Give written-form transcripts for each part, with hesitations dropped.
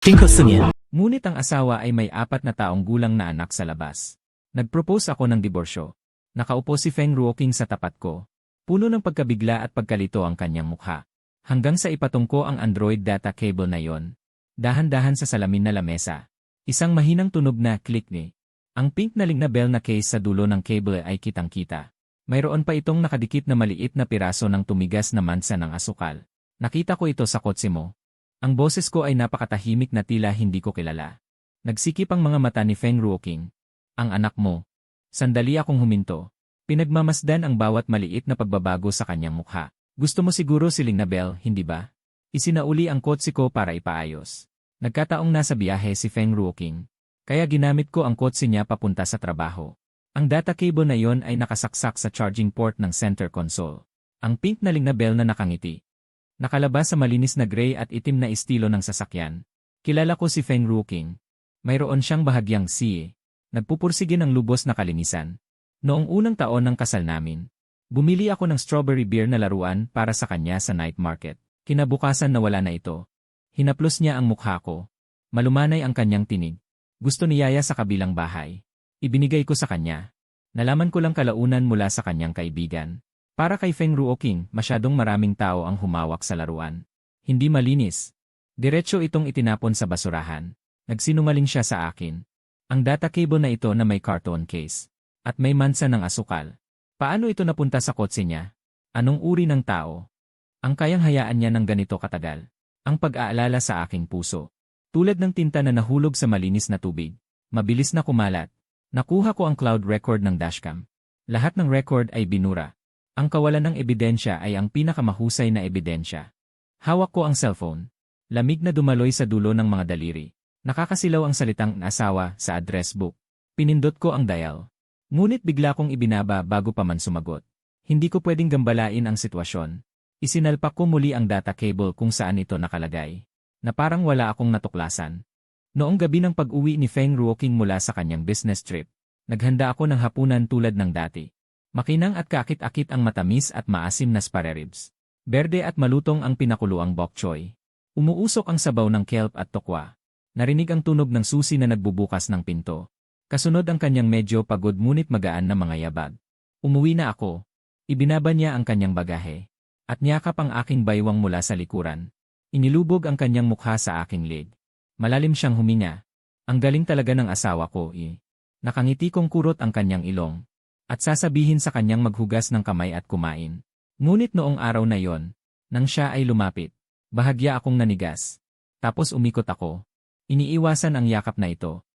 经过4年，Ngunit ang asawa ay may 4 na taong gulang na anak sa labas. Nag-propose ako ng diborsyo. Nakaupo si Feng Ruoqing sa tapat ko. Puno ng pagkabigla at pagkalito ang kanyang mukha. Hanggang sa ipatong ko ang Android data cable na yon. Dahan-dahan sa salamin na lamesa. Isang mahinang tunog na click ni. Ang pink na ling na bell na case sa dulo ng cable ay kitang-kita. Mayroon pa itong nakadikit na maliit na piraso ng tumigas na mansa ng asukal. Nakita ko ito sa kotse mo. Ang boses ko ay napakatahimik na tila hindi ko kilala. Nagsikip ang mga mata ni Feng Ruoqing. Ang anak mo. Sandali akong huminto. Pinagmamasdan ang bawat maliit na pagbabago sa kanyang mukha. Gusto mo siguro si Ling Nabel, hindi ba? Isinauli ang kotse ko para ipaayos. Nagkataong nasa biyahe si Feng Ruoqing. Kaya ginamit ko ang kotse niya papunta sa trabaho. Ang data cable na yon ay nakasaksak sa charging port ng center console. Ang pink na Ling Nabel na nakangiti. Nakalabas sa malinis na gray at itim na estilo ng sasakyan. Kilala ko si Feng Ruoqing. Mayroon siyang bahagyang siye. Nagpupursige ng lubos na kalinisan. Noong unang taon ng kasal namin, bumili ako ng strawberry beer na laruan para sa kanya sa night market. Kinabukasan nawala na ito. Hinaplos niya ang mukha ko. Malumanay ang kanyang tinig. Gusto ni Yaya sa kabilang bahay. Ibinigay ko sa kanya. Nalaman ko lang kalaunan mula sa kanyang kaibigan. Para kay Feng Ruoqing, masyadong maraming tao ang humawak sa laruan. Hindi malinis. Diretso itong itinapon sa basurahan. Nagsinungaling siya sa akin. Ang data cable na ito na may carton case. At may mansa ng asukal. Paano ito napunta sa kotse niya? Anong uri ng tao? Ang kayang hayaan niya ng ganito katagal. Ang pag-aalala sa aking puso. Tulad ng tinta na nahulog sa malinis na tubig. Mabilis na kumalat. Nakuha ko ang cloud record ng dashcam. Lahat ng record ay binura. Ang kawalan ng ebidensya ay ang pinakamahusay na ebidensya. Hawak ko ang cellphone. Lamig na dumaloy sa dulo ng mga daliri. Nakakasilaw ang salitang asawa sa address book. Pinindot ko ang dial. Ngunit bigla kong ibinaba bago pa man sumagot. Hindi ko pwedeng gambalain ang sitwasyon. Isinalpak ko muli ang data cable kung saan ito nakalagay. Na parang wala akong natuklasan. Noong gabi ng pag-uwi ni Feng Ruoqing mula sa kanyang business trip, naghanda ako ng hapunan tulad ng dati. Makinang at kakit-akit ang matamis at maasim na spare ribs. Berde at malutong ang pinakuluang bok choy. Umuusok ang sabaw ng kelp at tokwa. Narinig ang tunog ng susi na nagbubukas ng pinto. Kasunod ang kanyang medyo pagod ngunit magaan na mga yabag. Umuwi na ako. Ibinaba niya ang kanyang bagahe. At niyakap ang aking baywang mula sa likuran. Inilubog ang kanyang mukha sa aking leg. Malalim siyang huminga. Ang galing talaga ng asawa ko Nakangiti kong kurot ang kanyang ilong. At sasabihin sa kanyang maghugas ng kamay at kumain. Ngunit noong araw na yon, nang siya ay lumapit, bahagya akong nanigas. Tapos umikot ako. Iniiwasan ang yakap na ito.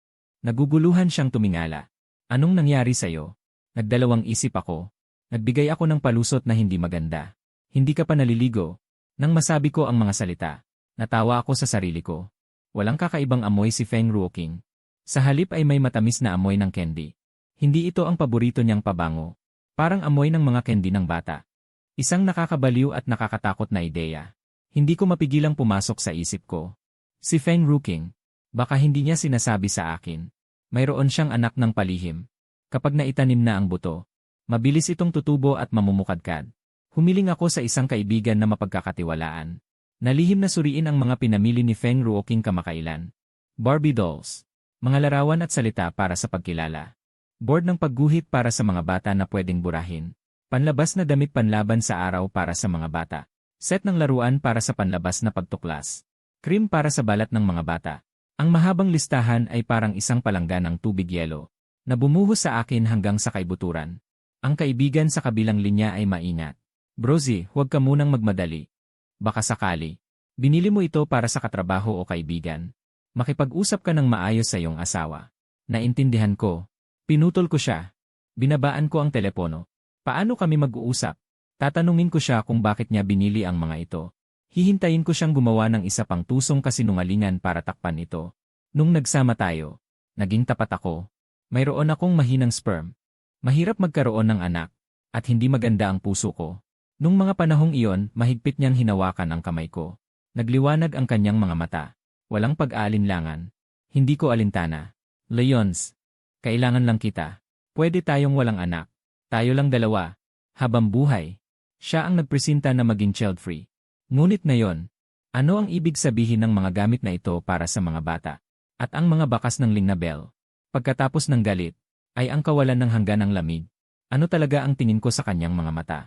Naguguluhan siyang tumingala. Anong nangyari sa'yo? Nagdalawang isip ako. Nagbigay ako ng palusot na hindi maganda. Hindi ka pa naliligo. Nang masabi ko ang mga salita, natawa ako sa sarili ko. Walang kakaibang amoy si Feng Ruoqing. Sa halip ay may matamis na amoy ng candy. Hindi ito ang paborito niyang pabango. Parang amoy ng mga candy ng bata. Isang nakakabaliw at nakakatakot na ideya. Hindi ko mapigilang pumasok sa isip ko. Si Feng Ruoqing. Baka hindi niya sinasabi sa akin. Mayroon siyang anak ng palihim. Kapag naitanim na ang buto, mabilis itong tutubo at mamumukadkad. Humiling ako sa isang kaibigan na mapagkakatiwalaan. Nalihim na suriin ang mga pinamili ni Feng Ruoqing kamakailan. Barbie dolls. Mga larawan at salita para sa pagkilala. Board ng pagguhit para sa mga bata na pwedeng burahin. Panlabas na damit panlaban sa araw para sa mga bata. Set ng laruan para sa panlabas na pagtuklas. Cream para sa balat ng mga bata. Ang mahabang listahan ay parang isang palangga ng tubig yelo na bumuhos sa akin hanggang sa kaibuturan. Ang kaibigan sa kabilang linya ay maingat. Brozy, huwag ka munang magmadali. Baka sakali. Binili mo ito para sa katrabaho o kaibigan. Makipag-usap ka ng maayos sa iyong asawa. Naintindihan ko. Pinutol ko siya. Binabaan ko ang telepono. Paano kami mag-uusap? Tatanungin ko siya kung bakit niya binili ang mga ito. Hihintayin ko siyang gumawa ng isa pang tusong kasinungalingan para takpan ito. Nung nagsama tayo, naging tapat ako. Mayroon akong mahinang sperm. Mahirap magkaroon ng anak. At hindi maganda ang puso ko. Nung mga panahong iyon, mahigpit niyang hinawakan ang kamay ko. Nagliwanag ang kanyang mga mata. Walang pag-aalinlangan. Hindi ko alintana. Leons, kailangan lang kita. Pwede tayong walang anak. Tayo lang dalawa. Habang buhay. Siya ang nagpresenta na maging child-free. Ngunit ngayon, Ano ang ibig sabihin ng mga gamit na ito para sa mga bata? At ang mga bakas ng Ling na bell? Pagkatapos ng galit, ay ang kawalan ng hangganang lamig. Ano talaga ang tingin ko sa kanyang mga mata?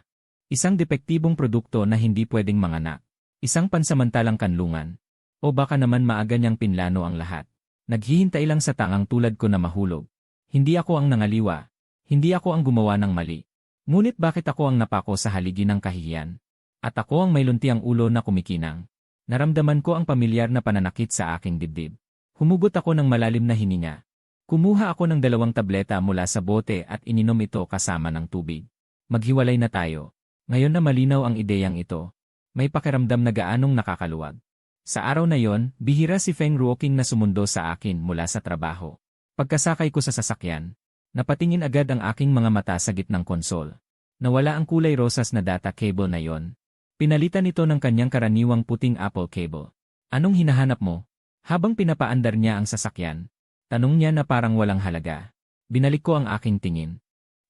Isang depektibong produkto na hindi pwedeng manganak. Isang pansamantalang kanlungan. O baka naman maaga niyang pinlano ang lahat. Naghihintay lang sa tangang tulad ko na mahulog. Hindi ako ang nangaliwa. Hindi ako ang gumawa ng mali. Ngunit bakit ako ang napako sa haligi ng kahihiyan? At ako ang may luntiang ulo na kumikinang. Naramdaman ko ang pamilyar na pananakit sa aking dibdib. Humugot ako ng malalim na hininga. Kumuha ako ng 2 tableta mula sa bote at ininom ito kasama ng tubig. Maghiwalay na tayo. Ngayon na malinaw ang ideyang ito. May pakiramdam na gaanong nakakaluwag. Sa araw na yon, bihira si Feng Ruoqing na sumundo sa akin mula sa trabaho. Pagkasakay ko sa sasakyan, napatingin agad ang aking mga mata sa gitnang konsol. Nawala ang kulay rosas na data cable na yon. Pinalitan ito ng kanyang karaniwang puting Apple cable. Anong hinahanap mo? Habang pinapaandar niya ang sasakyan, tanong niya na parang walang halaga. Binalik ko ang aking tingin.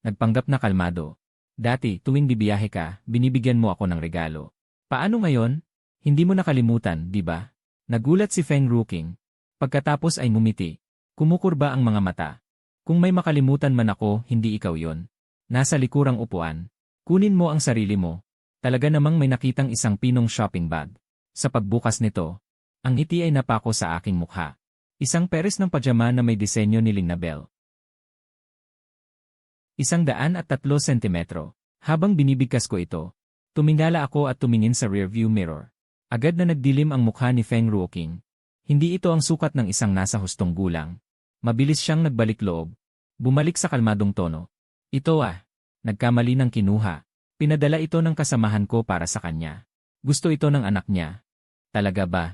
Nagpanggap na kalmado. Dati, tuwing bibiyahe ka, binibigyan mo ako ng regalo. Paano ngayon? Hindi mo nakalimutan, di ba? Nagulat si Feng Ruoqing. Pagkatapos ay ngumiti. Kumukurba ang mga mata. Kung may makalimutan man ako, hindi ikaw yon. Nasa likurang upuan. Kunin mo ang sarili mo. Talaga namang may nakitang isang pinong shopping bag. Sa pagbukas nito, ang ngiti ay napako sa aking mukha. Isang peres ng pajama na may disenyo ni Ling na bell. 103 sentimetro. Habang binibigkas ko ito, tumingala ako at tumingin sa rearview mirror. Agad na nagdilim ang mukha ni Feng Ruoqing. Hindi ito ang sukat ng isang nasa hustong gulang. Mabilis siyang nagbalik loob. Bumalik sa kalmadong tono. Ito nagkamali ng kinuha. Pinadala ito ng kasamahan ko para sa kanya. Gusto ito ng anak niya. Talaga ba?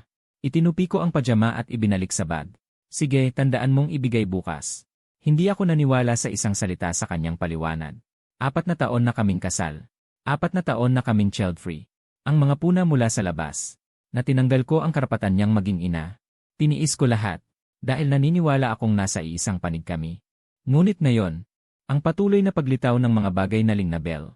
Itinupi ko ang pajama at ibinalik sa bag. Sige, tandaan mong ibigay bukas. Hindi ako naniwala sa isang salita sa kanyang paliwanag. 4 na taon na kaming kasal. 4 na taon na kaming child-free. Ang mga puna mula sa labas. Na tinanggal ko ang karapatan niyang maging ina. Tiniis ko lahat. Dahil naniniwala akong nasa iisang panig kami. Ngunit ngayon, ang patuloy na paglitaw ng mga bagay na Ling na bell.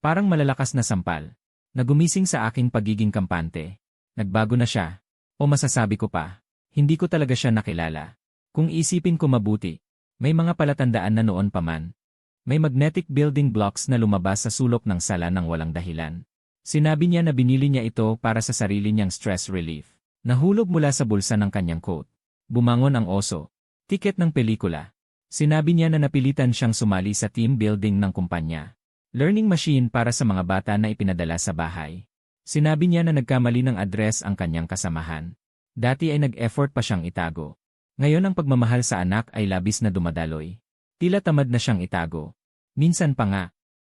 Parang malalakas na sampal. Nagumising sa aking pagiging kampante. Nagbago na siya. O masasabi ko pa, hindi ko talaga siya nakilala. Kung isipin ko mabuti, may mga palatandaan na noon pa man. May magnetic building blocks na lumabas sa sulok ng sala ng walang dahilan. Sinabi niya na binili niya ito para sa sarili niyang stress relief. Nahulog mula sa bulsa ng kanyang coat. Bumangon ang oso. Tiket ng pelikula. Sinabi niya na napilitan siyang sumali sa team building ng kumpanya. Learning machine para sa mga bata na ipinadala sa bahay. Sinabi niya na nagkamali ng address ang kanyang kasamahan. Dati ay nag-effort pa siyang itago. Ngayon ang pagmamahal sa anak ay labis na dumadaloy. Tila tamad na siyang itago. Minsan pa nga.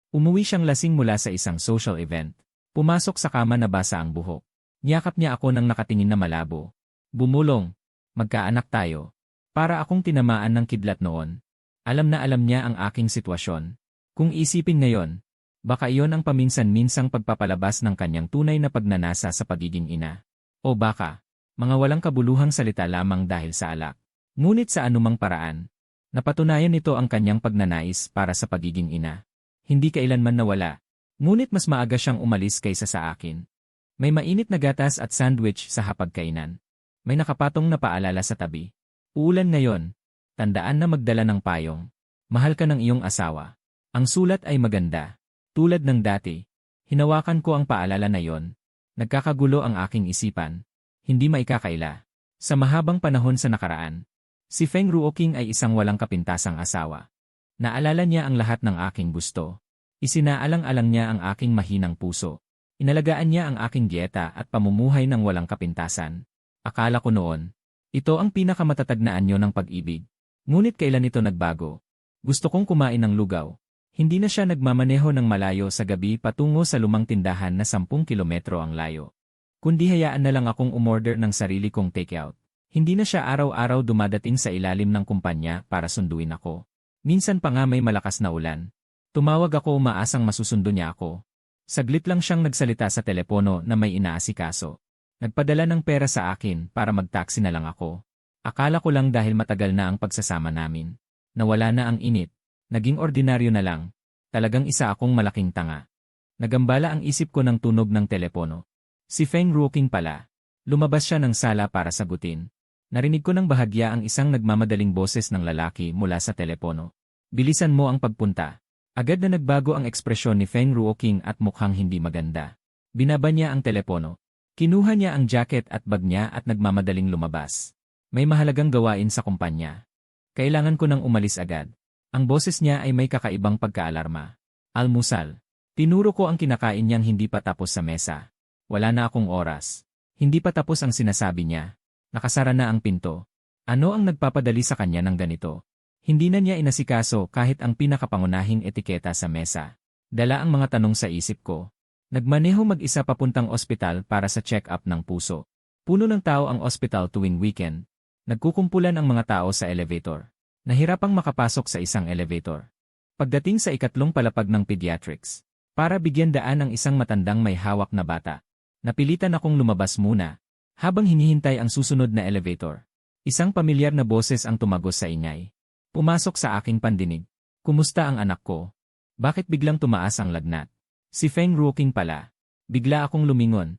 Umuwi siyang lasing mula sa isang social event. Pumasok sa kama na basa ang buhok. Niyakap niya ako nang nakatingin na malabo. Bumulong. Magkaanak tayo. Para akong tinamaan ng kidlat noon. Alam na alam niya ang aking sitwasyon. Kung isipin ngayon, baka iyon ang paminsan-minsang pagpapalabas ng kanyang tunay na pagnanasa sa pagiging ina. O baka, mga walang kabuluhang salita lamang dahil sa alak. Ngunit sa anumang paraan, napatunayan nito ang kanyang pagnanais para sa pagiging ina. Hindi kailanman nawala. Ngunit mas maaga siyang umalis kaysa sa akin. May mainit na gatas at sandwich sa hapagkainan. May nakapatong na paalala sa tabi. Uulan ngayon. Tandaan na magdala ng payong. Mahal ka ng iyong asawa. Ang sulat ay maganda. Tulad ng dati. Hinawakan ko ang paalala na yon. Nagkakagulo ang aking isipan. Hindi maikakaila. Sa mahabang panahon sa nakaraan, si Feng Ruoqing ay isang walang kapintasang asawa. Naalala niya ang lahat ng aking gusto. Isinaalang-alang niya ang aking mahinang puso. Inalagaan niya ang aking dieta at pamumuhay ng walang kapintasan. Akala ko noon, ito ang pinakamatatag na anyo ng pag-ibig. Ngunit kailan ito nagbago? Gusto kong kumain ng lugaw. Hindi na siya nagmamaneho ng malayo sa gabi patungo sa lumang tindahan na 10 kilometro ang layo. Kundi hayaan na lang akong umorder ng sarili kong takeout. Hindi na siya araw-araw dumadating sa ilalim ng kumpanya para sunduin ako. Minsan pa nga may malakas na ulan. Tumawag ako umaasang masusundo niya ako. Saglit lang siyang nagsalita sa telepono na may inaasikaso. Nagpadala ng pera sa akin para mag-taxi na lang ako. Akala ko lang dahil matagal na ang pagsasama namin. Nawala na ang init. Naging ordinaryo na lang. Talagang isa akong malaking tanga. Nagambala ang isip ko ng tunog ng telepono. Si Feng Ruoqing pala. Lumabas siya ng sala para sagutin. Narinig ko ng bahagya ang isang nagmamadaling boses ng lalaki mula sa telepono. Bilisan mo ang pagpunta. Agad na nagbago ang ekspresyon ni Feng Ruoqing at mukhang hindi maganda. Binaba niya ang telepono. Kinuha niya ang jacket at bag niya at nagmamadaling lumabas. May mahalagang gawain sa kumpanya. Kailangan ko nang umalis agad. Ang boses niya ay may kakaibang pagkaalarma. Almusal. Tinuro ko ang kinakain niyang hindi pa tapos sa mesa. Wala na akong oras. Hindi pa tapos ang sinasabi niya. Nakasara na ang pinto. Ano ang nagpapadali sa kanya ng ganito? Hindi na niya inasikaso kahit ang pinakapangunahing etiketa sa mesa. Dala ang mga tanong sa isip ko. Nagmaneho mag-isa papuntang ospital para sa check-up ng puso. Puno ng tao ang ospital tuwing weekend. Nagkukumpulan ang mga tao sa elevator. Nahirapang makapasok sa isang elevator. Pagdating sa ikatlong palapag ng pediatrics, para bigyan daan ang isang matandang may hawak na bata. Napilitan akong lumabas muna. Habang hinihintay ang susunod na elevator, isang pamilyar na boses ang tumagos sa ingay. Pumasok sa aking pandinig. Kumusta ang anak ko? Bakit biglang tumaas ang lagnat? Si Feng Ruoqing pala. Bigla akong lumingon.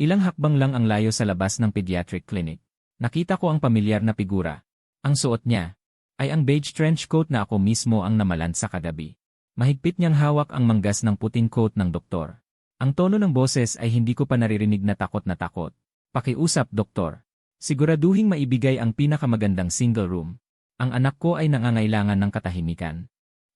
Ilang hakbang lang ang layo sa labas ng pediatric clinic. Nakita ko ang pamilyar na figura. Ang suot niya ay ang beige trench coat na ako mismo ang namalan sa kagabi. Mahigpit niyang hawak ang manggas ng puting coat ng doktor. Ang tono ng boses ay hindi ko pa naririnig na takot na takot. Pakiusap, doktor. Siguraduhing maibigay ang pinakamagandang single room. Ang anak ko ay nangangailangan ng katahimikan.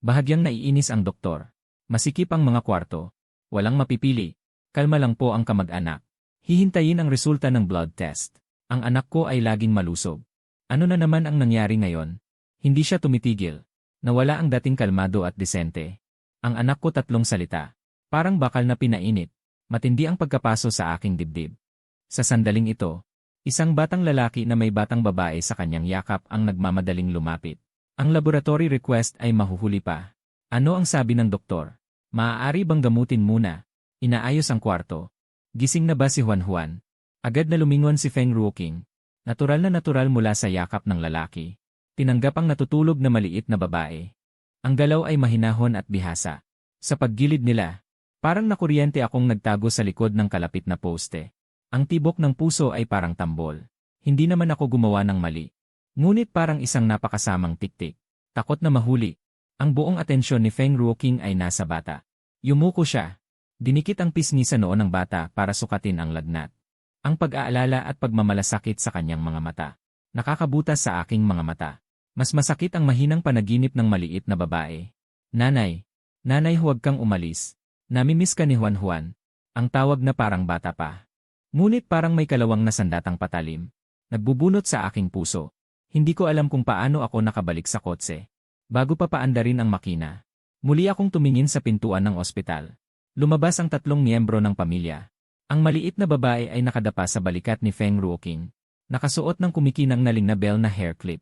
Bahagyang naiinis ang doktor. Masikip ang mga kwarto. Walang mapipili. Kalma lang po ang kamag-anak. Hihintayin ang resulta ng blood test. Ang anak ko ay laging malusog. Ano na naman ang nangyari ngayon? Hindi siya tumitigil. Nawala ang dating kalmado at disente. Ang anak ko 3 salita. Parang bakal na pinainit. Matindi ang pagkapaso sa aking dibdib. Sa sandaling ito, isang batang lalaki na may batang babae sa kanyang yakap ang nagmamadaling lumapit. Ang laboratory request ay mahuhuli pa. Ano ang sabi ng doktor? Maaari bang gamutin muna? Inaayos ang kwarto. Gising na ba si Juan Juan? Agad na lumingon si Feng Ruoqing. Natural na natural mula sa yakap ng lalaki. Tinanggap ang natutulog na maliit na babae. Ang galaw ay mahinahon at bihasa. Sa paggilid nila, parang nakuryente akong nagtago sa likod ng kalapit na poste. Ang tibok ng puso ay parang tambol. Hindi naman ako gumawa ng mali. Ngunit parang isang napakasamang tiktik. Takot na mahuli. Ang buong atensyon ni Feng Ruoqing ay nasa bata. Yumuko siya. Dinikit ang pisngi sa noo ng bata para sukatin ang lagnat. Ang pag-aalala at pagmamalasakit sa kanyang mga mata. Nakakabutas sa aking mga mata. Mas masakit ang mahinang panaginip ng maliit na babae. Nanay. Nanay, huwag kang umalis. Namimiss ka ni Juan Juan. Ang tawag na parang bata pa. Ngunit parang may kalawang na sandatang patalim. Nagbubunot sa aking puso. Hindi ko alam kung paano ako nakabalik sa kotse. Bago pa paandarin ang makina. Muli akong tumingin sa pintuan ng ospital. Lumabas ang 3 miyembro ng pamilya. Ang maliit na babae ay nakadapa sa balikat ni Feng Ruoqing. Nakasuot ng kumikinang na bell na hair clip.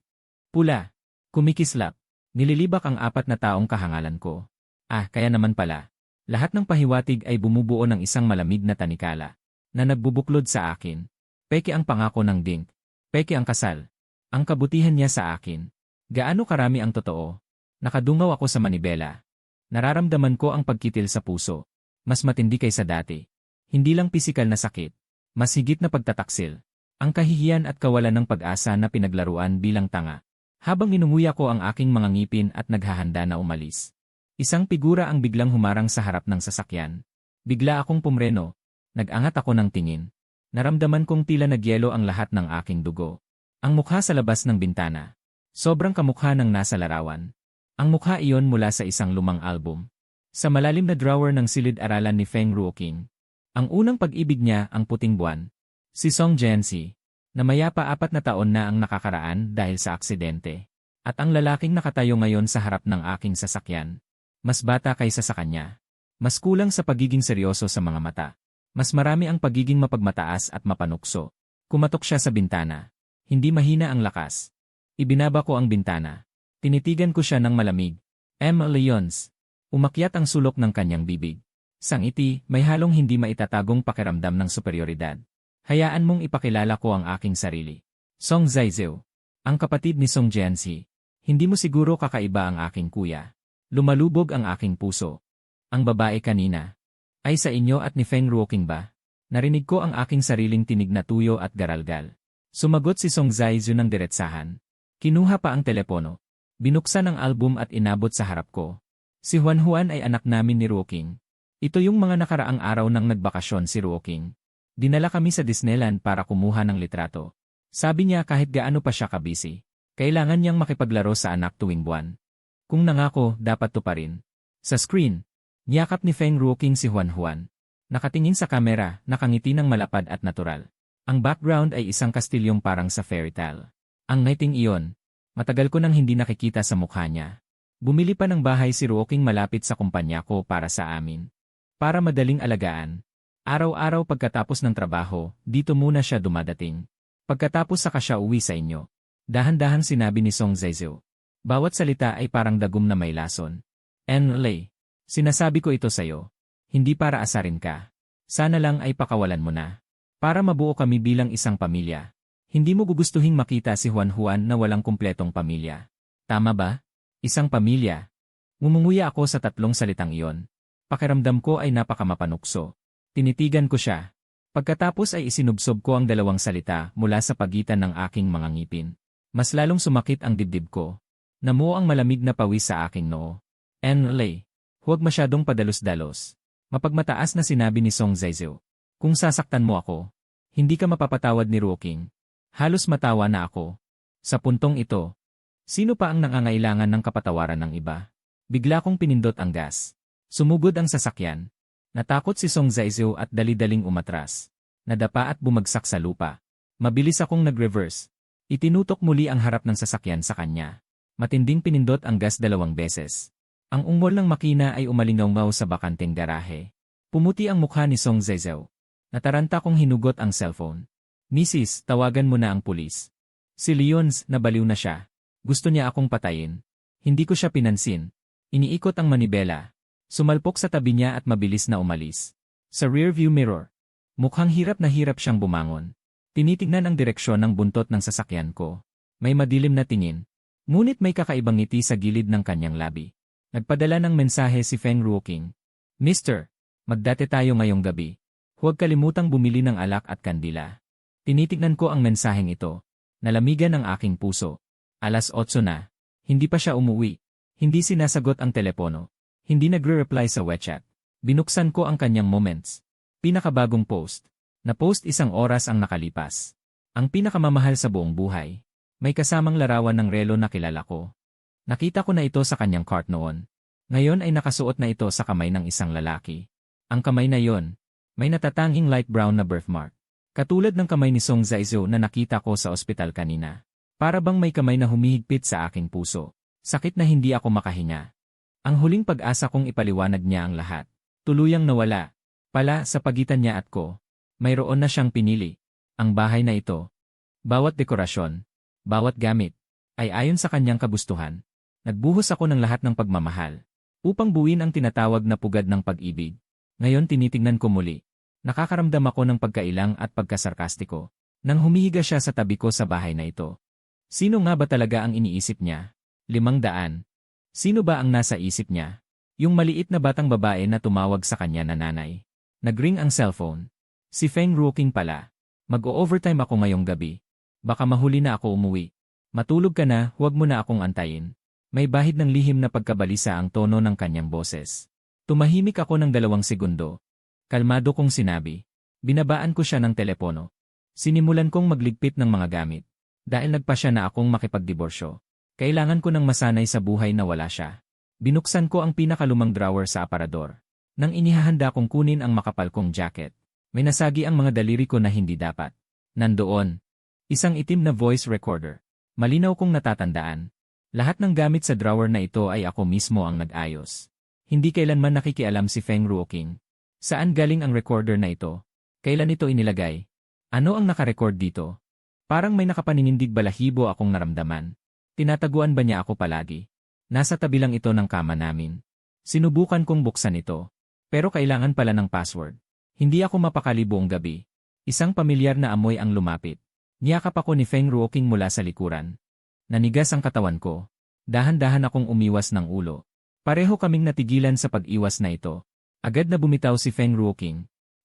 Pula. Kumikislap. Nililibak ang 4 na taong kahangalan ko. Kaya naman pala. Lahat ng pahiwatig ay bumubuo ng isang malamig na tanikala. Na nagbubuklod sa akin. Peke ang pangako ng Dink. Peke ang kasal. Ang kabutihan niya sa akin. Gaano karami ang totoo. Nakadungaw ako sa manibela. Nararamdaman ko ang pagkitil sa puso. Mas matindi kaysa dati. Hindi lang pisikal na sakit. Mas higit na pagtataksil. Ang kahihiyan at kawalan ng pag-asa na pinaglaruan bilang tanga. Habang inunguya ko ang aking mga ngipin at naghahanda na umalis. Isang figura ang biglang humarang sa harap ng sasakyan. Bigla akong pumreno. Nag-angat ako ng tingin. Naramdaman kong tila nagyelo ang lahat ng aking dugo. Ang mukha sa labas ng bintana. Sobrang kamukha ng nasa larawan. Ang mukha iyon mula sa isang lumang album. Sa malalim na drawer ng silid-aralan ni Feng Ruoqing. Ang unang pag-ibig niya ang puting buwan. Si Song Jianxi. Na mayapa 4 na taon na ang nakakaraan dahil sa aksidente. At ang lalaking nakatayo ngayon sa harap ng aking sasakyan. Mas bata kaysa sa kanya. Mas kulang sa pagiging seryoso sa mga mata. Mas marami ang pagiging mapagmataas at mapanukso. Kumatok siya sa bintana. Hindi mahina ang lakas. Ibinaba ko ang bintana. Tinitigan ko siya ng malamig. Leons. Umakyat ang sulok ng kanyang bibig. Sangiti, may halong hindi maitatagong pakiramdam ng superioridad. Hayaan mong ipakilala ko ang aking sarili. Song Zaizeu. Ang kapatid ni Song Jianxi. Hindi mo siguro kakaiba ang aking kuya. Lumalubog ang aking puso. Ang babae kanina. Ay sa inyo at ni Feng Ruoqing ba? Narinig ko ang aking sariling tinig na tuyo at garalgal. Sumagot si Song Zaizu ng diretsahan. Kinuha pa ang telepono. Binuksan ang album at inabot sa harap ko. Si Juan Juan ay anak namin ni Ruoking. Ito yung mga nakaraang araw nang nagbakasyon si Ruoking. Dinala kami sa Disneyland para kumuha ng litrato. Sabi niya kahit gaano pa siya kabisi, kailangan niyang makipaglaro sa anak tuwing buwan. Kung nangako, dapat tuparin. Sa screen, niyakap ni Feng Ruoking si Juan Juan. Nakatingin sa kamera, nakangiti ng malapad at natural. Ang background ay isang kastilyong parang sa fairy tale. Ang ngiting iyon, matagal ko nang hindi nakikita sa mukha niya. Bumili pa ng bahay si Ruoking malapit sa kumpanya ko para sa amin. Para madaling alagaan. Araw-araw pagkatapos ng trabaho, dito muna siya dumadating. Pagkatapos saka siya uwi sa inyo. Dahan-dahang sinabi ni Song Zaizu. Bawat salita ay parang dagom na may lason. Lei, sinasabi ko ito sa'yo. Hindi para asarin ka. Sana lang ay pakawalan mo na. Para mabuo kami bilang isang pamilya. Hindi mo gugustuhing makita si Juan Juan na walang kumpletong pamilya. Tama ba? Isang pamilya. Ngumunguya ako sa tatlong salitang iyon. Pakiramdam ko ay napakamapanukso. Tinitigan ko siya. Pagkatapos ay isinubsob ko ang dalawang salita mula sa pagitan ng aking mga ngipin. Mas lalong sumakit ang dibdib ko. Namuo ang malamig na pawis sa aking noo. Lei, huwag masyadong padalos-dalos. Mapagmataas na sinabi ni Song Zaizu. Kung sasaktan mo ako, hindi ka mapapatawad ni Ruoking. Halos matawa na ako. Sa puntong ito, sino pa ang nangangailangan ng kapatawaran ng iba? Bigla kong pinindot ang gas. Sumugod ang sasakyan. Natakot si Song Zaizu at dali-daling umatras. Nadapa at bumagsak sa lupa. Mabilis akong nag-reverse. Itinutok muli ang harap ng sasakyan sa kanya. Matinding pinindot ang gas 2 beses. Ang ungol ng makina ay umalingaw sa bakanteng garahe. Pumuti ang mukha ni Song Zaizu. Nataranta kong hinugot ang cellphone. Mrs., tawagan mo na ang pulis. Si Leons, nabaliw na siya. Gusto niya akong patayin. Hindi ko siya pinansin. Iniikot ang manibela. Sumalpok sa tabi niya at mabilis na umalis. Sa rearview mirror, mukhang hirap na hirap siyang bumangon. Tinitignan ang direksyon ng buntot ng sasakyan ko. May madilim na tingin. Ngunit may kakaibang ngiti sa gilid ng kanyang labi. Nagpadala ng mensahe si Feng Ruoking. Mister, magdate tayo ngayong gabi. Huwag kalimutang bumili ng alak at kandila. Tinitignan ko ang mensaheng ito. Nalamigan ang aking puso. 8:00 na. Hindi pa siya umuwi. Hindi sinasagot ang telepono. Hindi nagre-reply sa WeChat. Binuksan ko ang kanyang moments. Pinakabagong post. Na-post 1 oras ang nakalipas. Ang pinakamamahal sa buong buhay. May kasamang larawan ng relo na kilala ko. Nakita ko na ito sa kanyang cart noon. Ngayon ay nakasuot na ito sa kamay ng isang lalaki. Ang kamay na yon, may natatanging light brown na birthmark. Katulad ng kamay ni Song Zaizu na nakita ko sa ospital kanina. Para bang may kamay na humihigpit sa aking puso. Sakit na hindi ako makahinga. Ang huling pag-asa kong ipaliwanag niya ang lahat. Tuluyang nawala. Pala sa pagitan niya at ko. Mayroon na siyang pinili. Ang bahay na ito. Bawat dekorasyon, bawat gamit, ay ayon sa kanyang kagustuhan. Nagbuhos ako ng lahat ng pagmamahal. Upang buuin ang tinatawag na pugad ng pag-ibig. Ngayon tinitingnan ko muli. Nakakaramdam ako ng pagkailang at pagkasarkastiko. Nang humihiga siya sa tabi ko sa bahay na ito. Sino nga ba talaga ang iniisip niya? 500. Sino ba ang nasa isip niya? Yung maliit na batang babae na tumawag sa kanya na nanay. Nagring ang cellphone. Si Feng Ruoking pala. Mag-o-overtime ako ngayong gabi. Baka mahuli na ako umuwi. Matulog ka na, huwag mo na akong antayin. May bahid ng lihim na pagkabalisa ang tono ng kanyang boses. Tumahimik ako ng 2 segundo. Kalmado kong sinabi. Binabaan ko siya ng telepono. Sinimulan kong magligpit ng mga gamit. Dahil nagpa siya na akong makipagdiborsyo. Kailangan ko ng masanay sa buhay na wala siya. Binuksan ko ang pinakalumang drawer sa aparador. Nang inihahanda kong kunin ang makapal kong jacket, may nasagi ang mga daliri ko na hindi dapat. Nandoon. Isang itim na voice recorder. Malinaw kong natatandaan. Lahat ng gamit sa drawer na ito ay ako mismo ang nag-ayos. Hindi kailanman nakikialam si Feng Ruoking. Saan galing ang recorder na ito? Kailan ito inilagay? Ano ang nakarecord dito? Parang may nakapaninindig balahibo akong naramdaman. Tinataguan ba niya ako palagi? Nasa tabi lang ito ng kama namin. Sinubukan kong buksan ito. Pero kailangan pala ng password. Hindi ako mapakali buong gabi. Isang pamilyar na amoy ang lumapit. Niyakap ako ni Feng Ruoking mula sa likuran. Nanigas ang katawan ko. Dahan-dahan akong umiwas ng ulo. Pareho kaming natigilan sa pag-iwas na ito. Agad na bumitaw si Feng Ruoking.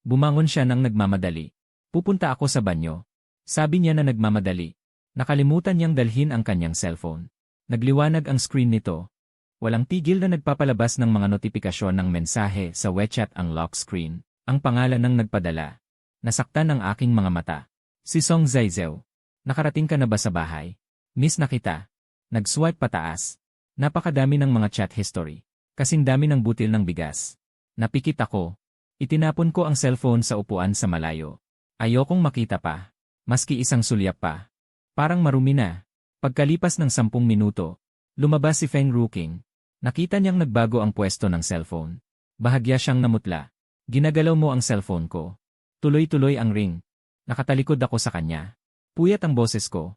Bumangon siya nang nagmamadali. Pupunta ako sa banyo. Sabi niya na nagmamadali. Nakalimutan niyang dalhin ang kanyang cellphone. Nagliwanag ang screen nito. Walang tigil na nagpapalabas ng mga notifikasyon ng mensahe sa WeChat ang lock screen. Ang pangalan ng nagpadala. Nasaktan ang aking mga mata. Si Song Zaizeo. Nakarating ka na ba sa bahay? Miss na kita. Nag-swipe pataas. Napakadami ng mga chat history. Kasing dami ng butil ng bigas. Napikit ako. Itinapon ko ang cellphone sa upuan sa malayo. Ayokong makita pa. Maski isang sulyap pa. Parang marumi na. Pagkalipas ng 10 minuto, lumabas si Feng Ruoqing. Nakita niyang nagbago ang pwesto ng cellphone. Bahagya siyang namutla. Ginagalaw mo ang cellphone ko. Tuloy-tuloy ang ring. Nakatalikod ako sa kanya. Puyat ang boses ko.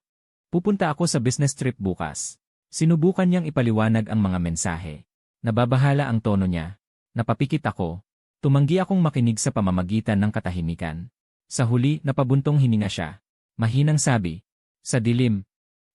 Pupunta ako sa business trip bukas. Sinubukan niyang ipaliwanag ang mga mensahe. Nababahala ang tono niya. Napapikit ako. Tumanggi akong makinig sa pamamagitan ng katahimikan. Sa huli, napabuntong hininga siya. Mahinang sabi. Sa dilim.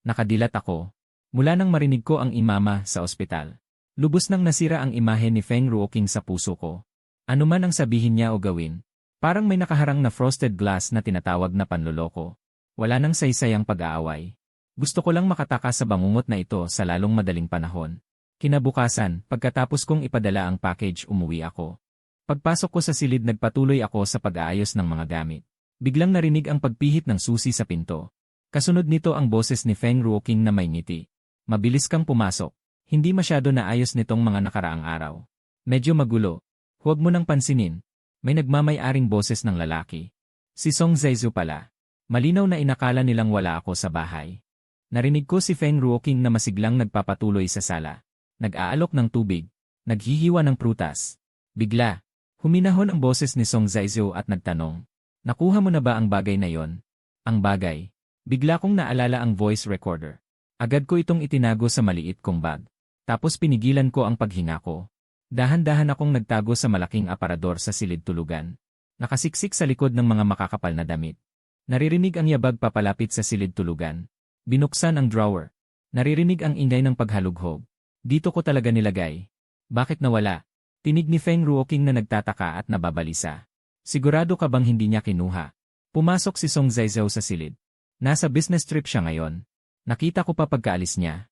Nakadilat ako. Mula nang marinig ko ang imama sa ospital. Lubos nang nasira ang imahe ni Feng Ruoqing sa puso ko. Ano man ang sabihin niya o gawin. Parang may nakaharang na frosted glass na tinatawag na panloloko. Wala nang saysay ang pag-aaway. Gusto ko lang makatakas sa bangungot na ito sa lalong madaling panahon. Kinabukasan, pagkatapos kong ipadala ang package, umuwi ako. Pagpasok ko sa silid, nagpatuloy ako sa pag-aayos ng mga gamit. Biglang narinig ang pagpihit ng susi sa pinto. Kasunod nito ang boses ni Feng Ruoqing na may ngiti. Mabilis kang pumasok. Hindi masyado naayos nitong mga nakaraang araw. Medyo magulo. Huwag mo nang pansinin. May nagmamay-aring boses ng lalaki. Si Song Zaizeo pala. Malinaw na inakala nilang wala ako sa bahay. Narinig ko si Feng Ruoqing na masiglang nagpapatuloy sa sala. Nag-aalok ng tubig. Naghihiwa ng prutas. Bigla, huminahon ang boses ni Song Zaizeo at nagtanong. Nakuha mo na ba ang bagay na yon? Ang bagay. Bigla kong naalala ang voice recorder. Agad ko itong itinago sa maliit kong bag. Tapos pinigilan ko ang paghinga ko. Dahan-dahan akong nagtago sa malaking aparador sa silid tulugan. Nakasiksik sa likod ng mga makakapal na damit. Naririnig ang yabag papalapit sa silid tulugan. Binuksan ang drawer. Naririnig ang ingay ng paghalughog. Dito ko talaga nilagay. Bakit nawala? Tinig ni Feng Ruoqing na nagtataka at nababalisa. Sigurado ka bang hindi niya kinuha? Pumasok si Song Zaizeo sa silid. Nasa business trip siya ngayon. Nakita ko pa pagkaalis niya.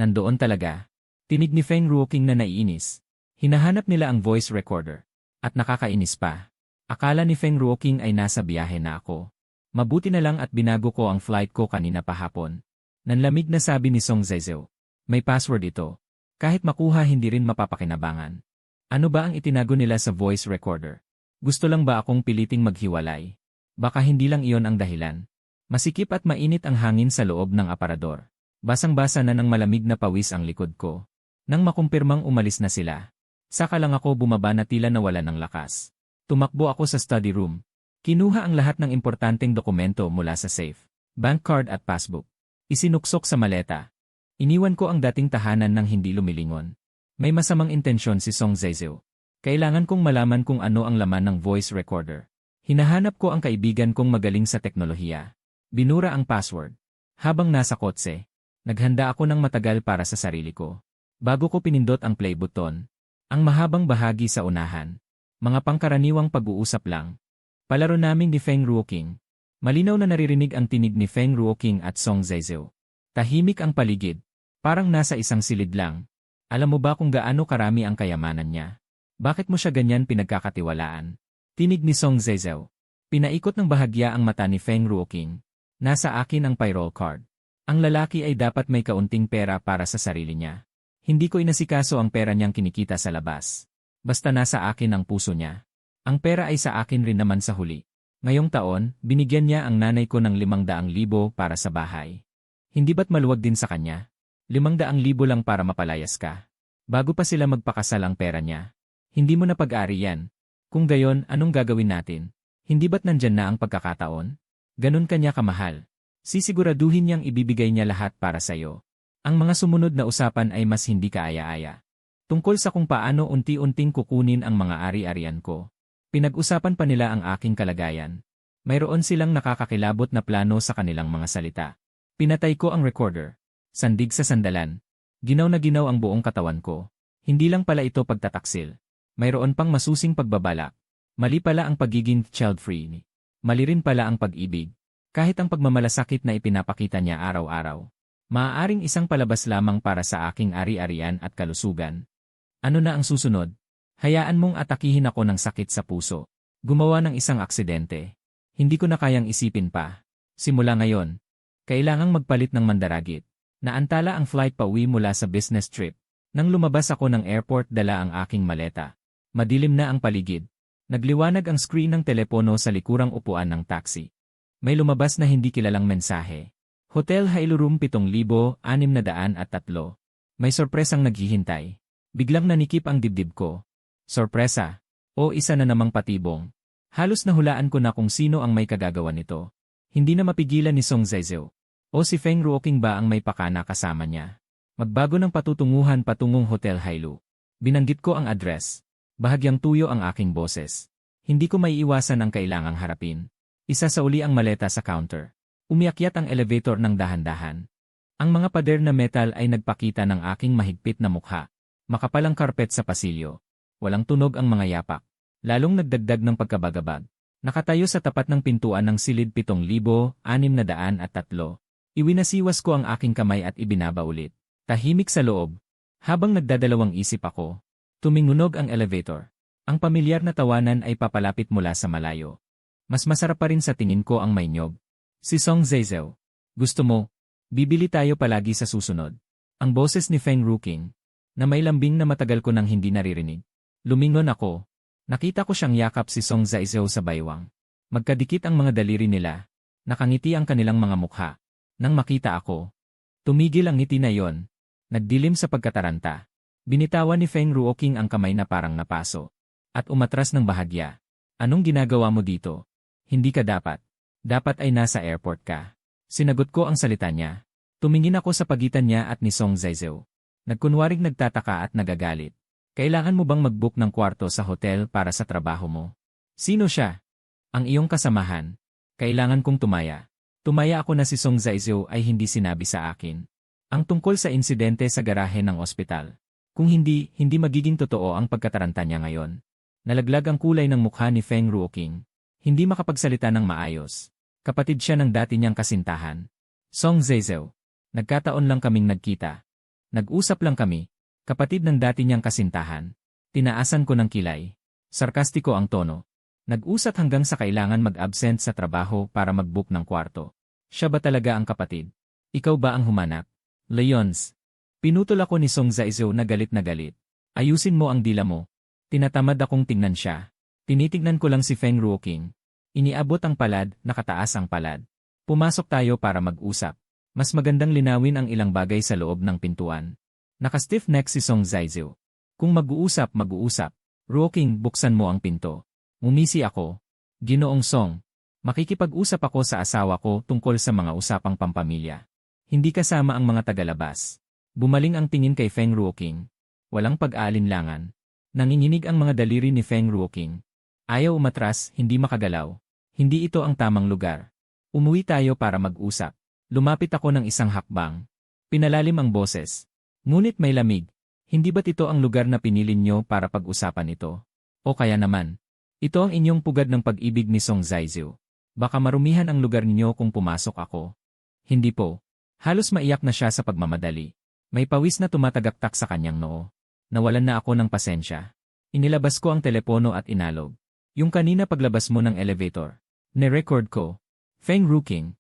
Nandoon talaga. Tinig ni Feng Ruoqing na naiinis. Hinahanap nila ang voice recorder. At nakakainis pa. Akala ni Feng Ruoqing ay nasa biyahe na ako. Mabuti na lang at binago ko ang flight ko kanina pahapon. Nanlamig na sabi ni Song Zaizeo. May password ito. Kahit makuha hindi rin mapapakinabangan. Ano ba ang itinago nila sa voice recorder? Gusto lang ba akong piliting maghiwalay? Baka hindi lang iyon ang dahilan. Masikip at mainit ang hangin sa loob ng aparador. Basang-basa na ng malamig na pawis ang likod ko. Nang makumpirmang umalis na sila, saka lang ako bumaba na tila nawala ng lakas. Tumakbo ako sa study room. Kinuha ang lahat ng importanteng dokumento mula sa safe, bank card at passbook. Isinuksok sa maleta. Iniwan ko ang dating tahanan ng hindi lumilingon. May masamang intensyon si Song Zaizeo. Kailangan kong malaman kung ano ang laman ng voice recorder. Hinahanap ko ang kaibigan kong magaling sa teknolohiya. Binura ang password. Habang nasa kotse, naghanda ako ng matagal para sa sarili ko. Bago ko pinindot ang play button, ang mahabang bahagi sa unahan. Mga pangkaraniwang pag-uusap lang. Palaro namin ni Feng Ruoqing. Malinaw na naririnig ang tinig ni Feng Ruoqing at Song Zaizeo. Tahimik ang paligid. Parang nasa isang silid lang. Alam mo ba kung gaano karami ang kayamanan niya? Bakit mo siya ganyan pinagkakatiwalaan? Tinig ni Song Zaizeo. Pinaikot ng bahagya ang mata ni Feng Ruoqing. Nasa akin ang payroll card. Ang lalaki ay dapat may kaunting pera para sa sarili niya. Hindi ko inasikaso ang pera niyang kinikita sa labas. Basta nasa akin ang puso niya. Ang pera ay sa akin rin naman sa huli. Ngayong taon, binigyan niya ang nanay ko ng 500,000 para sa bahay. Hindi ba't maluwag din sa kanya? 500,000 lang para mapalayas ka. Bago pa sila magpakasal ang pera niya. Hindi mo na pag-ari yan. Kung gayon, anong gagawin natin? Hindi ba't nandyan na ang pagkakataon? Ganun kanya kamahal. Sisiguraduhin niyang ibibigay niya lahat para sa'yo. Ang mga sumunod na usapan ay mas hindi kaaya-aya. Tungkol sa kung paano unti-unting kukunin ang mga ari-arian ko. Pinag-usapan pa nila ang aking kalagayan. Mayroon silang nakakakilabot na plano sa kanilang mga salita. Pinatay ko ang recorder. Sandig sa sandalan. Ginaw na ginaw ang buong katawan ko. Hindi lang pala ito pagtataksil. Mayroon pang masusing pagbabalak. Mali pala ang pagiging child-free. Mali rin pala ang pag-ibig. Kahit ang pagmamalasakit na ipinapakita niya araw-araw. Maaaring isang palabas lamang para sa aking ari-arian at kalusugan. Ano na ang susunod? Hayaan mong atakihin ako ng sakit sa puso. Gumawa ng isang aksidente. Hindi ko na kayang isipin pa. Simula ngayon, kailangang magpalit ng mandaragit. Naantala ang flight pauwi mula sa business trip. Nang lumabas ako ng airport dala ang aking maleta. Madilim na ang paligid. Nagliwanag ang screen ng telepono sa likurang upuan ng taxi. May lumabas na hindi kilalang mensahe. Hotel Hailu Room 7,603. May sorpresang naghihintay. Biglang nanikip ang dibdib ko. Sorpresa. O isa na namang patibong. Halos nahulaan ko na kung sino ang may kagagawa nito. Hindi na mapigilan ni Song Zaizou. O si Feng Ruoqing ba ang may pakana kasama niya? Magbago ng patutunguhan patungong Hotel Hailu. Binanggit ko ang address. Bahagyang tuyo ang aking boses. Hindi ko maiiwasan ang kailangang harapin. Isa sa uli ang maleta sa counter. Umiakyat ang elevator ng dahan-dahan. Ang mga pader na metal ay nagpakita ng aking mahigpit na mukha. Makapalang karpet sa pasilyo. Walang tunog ang mga yapak. Lalong nagdagdag ng pagkabagabag. Nakatayo sa tapat ng pintuan ng silid 7,603. Iwinasiwas ko ang aking kamay at ibinaba ulit. Tahimik sa loob. Habang nagdadalawang isip ako, tumingunog ang elevator. Ang pamilyar na tawanan ay papalapit mula sa malayo. Mas masarap pa rin sa tingin ko ang may nyog. Si Song Zaizou. Gusto mo? Bibili tayo palagi sa susunod. Ang boses ni Feng Ruoqing, na may lambing na matagal ko nang hindi naririnig. Lumingon ako. Nakita ko siyang yakap si Song Zaizou sa baywang. Magkadikit ang mga daliri nila. Nakangiti ang kanilang mga mukha. Nang makita ako, tumigil ang ngiti na yon. Nagdilim sa pagkataranta. Binitawan ni Feng Ruoqing ang kamay na parang napaso. At umatras ng bahagya. Anong ginagawa mo dito? Hindi ka dapat. Dapat ay nasa airport ka. Sinagot ko ang salita niya. Tumingin ako sa pagitan niya at ni Song Zaizou. Nagkunwaring nagtataka at nagagalit. Kailangan mo bang mag-book ng kwarto sa hotel para sa trabaho mo? Sino siya? Ang iyong kasamahan. Kailangan kong tumaya. Tumaya ako na si Song Zaizou ay hindi sinabi sa akin. Ang tungkol sa insidente sa garahe ng ospital. Kung hindi magiging totoo ang pagkataranta niya ngayon. Nalaglag ang kulay ng mukha ni Feng Ruoqing. Hindi makapagsalita ng maayos. Kapatid siya ng dati niyang kasintahan. Song Zaizou. Nagkataon lang kaming nagkita. Nag-usap lang kami. Kapatid ng dati niyang kasintahan. Tinaasan ko ng kilay. Sarkastiko ang tono. Nag-usap hanggang sa kailangan mag-absent sa trabaho para mag-book ng kwarto. Siya ba talaga ang kapatid? Ikaw ba ang humanap? Leons. Pinutol ako ni Song Zaizou na galit na galit. Ayusin mo ang dila mo. Tinatamad akong tingnan siya. Tinitignan ko lang si Feng Ruoqing. Iniabot ang palad, nakataas ang palad. Pumasok tayo para mag-usap. Mas magandang linawin ang ilang bagay sa loob ng pintuan. Naka-stiff neck si Song Zaizou. Kung mag-uusap, mag-uusap. Ruoqing, buksan mo ang pinto. Umisi ako. Ginoong Song. Makikipag-usap ako sa asawa ko tungkol sa mga usapang pampamilya. Hindi kasama ang mga tagalabas. Bumaling ang tingin kay Feng Ruoqing. Walang pag-aalinlangan. Nanginginig ang mga daliri ni Feng Ruoqing. Ayaw umatras, hindi makagalaw. Hindi ito ang tamang lugar. Umuwi tayo para mag-usap. Lumapit ako ng isang hakbang. Pinalalim ang boses. Ngunit may lamig. Hindi ba't ito ang lugar na pinili nyo para pag-usapan ito? O kaya naman, ito ang inyong pugad ng pag-ibig ni Song Zaizou. Baka marumihan ang lugar ninyo kung pumasok ako. Hindi po. Halos maiyak na siya sa pagmamadali. May pawis na tumatagaktak sa kanyang noo. Nawalan na ako ng pasensya. Inilabas ko ang telepono at inalog. Yung kanina paglabas mo ng elevator. Ne-record ko. Feng Ruoqing.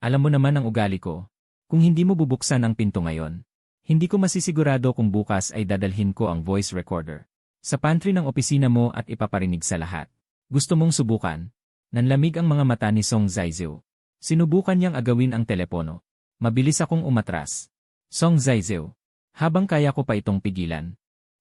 Alam mo naman ang ugali ko. Kung hindi mo bubuksan ang pinto ngayon, hindi ko masisigurado kung bukas ay dadalhin ko ang voice recorder sa pantry ng opisina mo at ipaparinig sa lahat. Gusto mong subukan? Nanlamig ang mga mata ni Song Zaizou. Sinubukan niyang agawin ang telepono. Mabilis akong umatras. Song Zaizou. Habang kaya ko pa itong pigilan.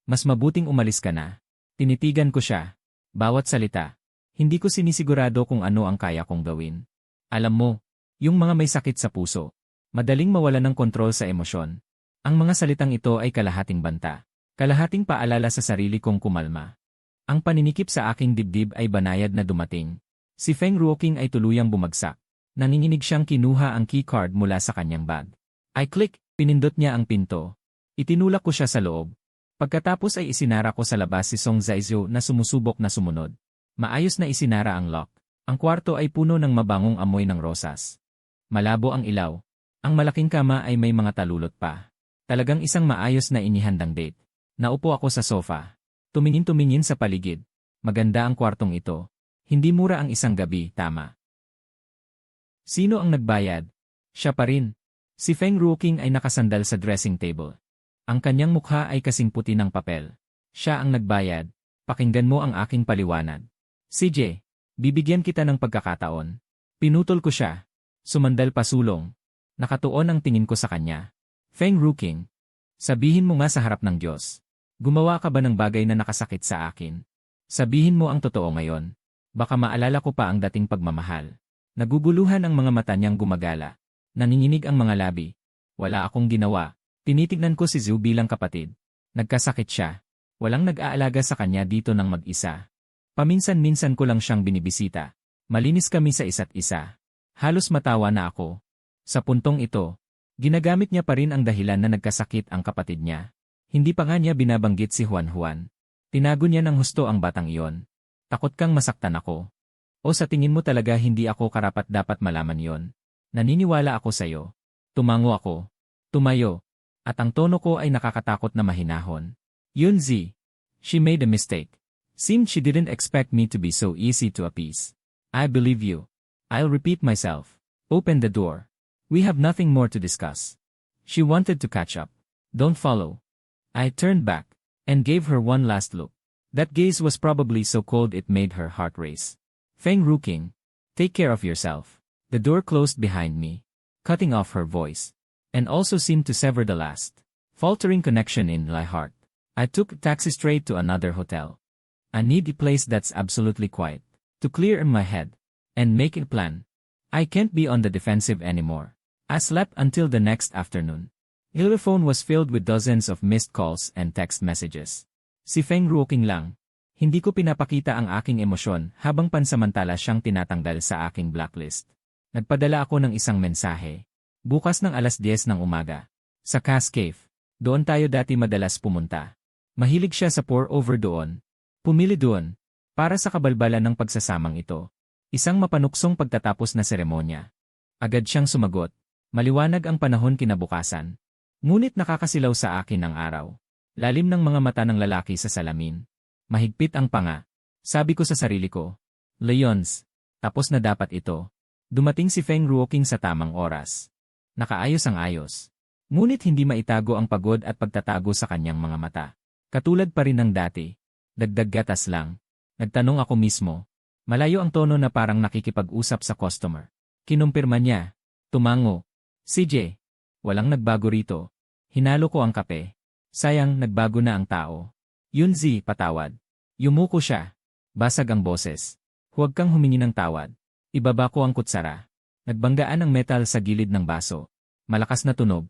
Mas mabuting umalis ka na. Tinitigan ko siya. Bawat salita. Hindi ko sinisigurado kung ano ang kaya kong gawin. Alam mo, yung mga may sakit sa puso. Madaling mawala ng kontrol sa emosyon. Ang mga salitang ito ay kalahating banta. Kalahating paalala sa sarili kong kumalma. Ang paninikip sa aking dibdib ay banayad na dumating. Si Feng Ruoqing ay tuluyang bumagsak. Nanginginig siyang kinuha ang keycard mula sa kanyang bag. I click, pinindot niya ang pinto. Itinulak ko siya sa loob. Pagkatapos ay isinara ko sa labas si Song Zaizou na sumusubok na sumunod. Maayos na isinara ang lock. Ang kwarto ay puno ng mabangong amoy ng rosas. Malabo ang ilaw. Ang malaking kama ay may mga talulot pa. Talagang isang maayos na inihandang date. Naupo ako sa sofa. Tumingin-tumingin sa paligid. Maganda ang kwartong ito. Hindi mura ang isang gabi, tama. Sino ang nagbayad? Siya pa rin. Si Feng Ruoqing ay nakasandal sa dressing table. Ang kanyang mukha ay kasing puti ng papel. Siya ang nagbayad. Pakinggan mo ang aking paliwanag. CJ, bibigyan kita ng pagkakataon. Pinutol ko siya. Sumandal pa sulong. Nakatuon ang tingin ko sa kanya. Feng Ruoqing, sabihin mo nga sa harap ng Diyos. Gumawa ka ba ng bagay na nakasakit sa akin? Sabihin mo ang totoo ngayon. Baka maalala ko pa ang dating pagmamahal. Naguguluhan ang mga mata niyang gumagala. Nanginginig ang mga labi. Wala akong ginawa. Tinitignan ko si Zhu bilang kapatid. Nagkasakit siya. Walang nag-aalaga sa kanya dito ng mag-isa. Paminsan-minsan ko lang siyang binibisita. Malinis kami sa isa't isa. Halos matawa na ako. Sa puntong ito, ginagamit niya pa rin ang dahilan na nagkasakit ang kapatid niya. Hindi pa nga niya binabanggit si Juan Juan. Tinago niya ng husto ang batang iyon. Takot kang masaktan ako. O sa tingin mo talaga hindi ako karapat-dapat malaman yon? Naniniwala ako sa'yo. Tumango ako. Tumayo. At ang tono ko ay nakakatakot na mahinahon. Yunzi. She made a mistake. Seemed she didn't expect me to be so easy to appease. I believe you. I'll repeat myself. Open the door. We have nothing more to discuss. She wanted to catch up. Don't follow. I turned back and gave her one last look. That gaze was probably so cold it made her heart race. Feng Ruoqing, take care of yourself. The door closed behind me, cutting off her voice, and also seemed to sever the last, faltering connection in my heart. I took a taxi straight to another hotel. I need a place that's absolutely quiet, to clear in my head, and make a plan. I can't be on the defensive anymore. I slept until the next afternoon. The phone was filled with dozens of missed calls and text messages. Si Feng Ruoqing lang. Hindi ko pinapakita ang aking emosyon habang pansamantala siyang tinatanggal sa aking blacklist. Nagpadala ako ng isang mensahe. Bukas ng 10:00 ng umaga. Sa Cass Cave. Doon tayo dati madalas pumunta. Mahilig siya sa pour-over doon. Pumili doon. Para sa kabalbalan ng pagsasamang ito. Isang mapanuksong pagtatapos na seremonya. Agad siyang sumagot. Maliwanag ang panahon kinabukasan. Ngunit nakakasilaw sa akin ang araw. Lalim ng mga mata ng lalaki sa salamin. Mahigpit ang panga. Sabi ko sa sarili ko, Leons, tapos na dapat ito. Dumating si Feng Ruoqing sa tamang oras. Nakaayos ang ayos. Ngunit hindi maitago ang pagod at pagtatago sa kanyang mga mata. Katulad pa rin ng dati. Dagdag gatas lang. Nagtanong ako mismo. Malayo ang tono na parang nakikipag-usap sa customer. Kinumpirma niya. Tumango. CJ, walang nagbago rito. Hinalo ko ang kape. Sayang, nagbago na ang tao. Yunzi, patawad. Yumuko siya. Basag ang boses. Huwag kang humingi ng tawad. Ibaba ko ang kutsara. Nagbanggaan ang metal sa gilid ng baso. Malakas na tunog.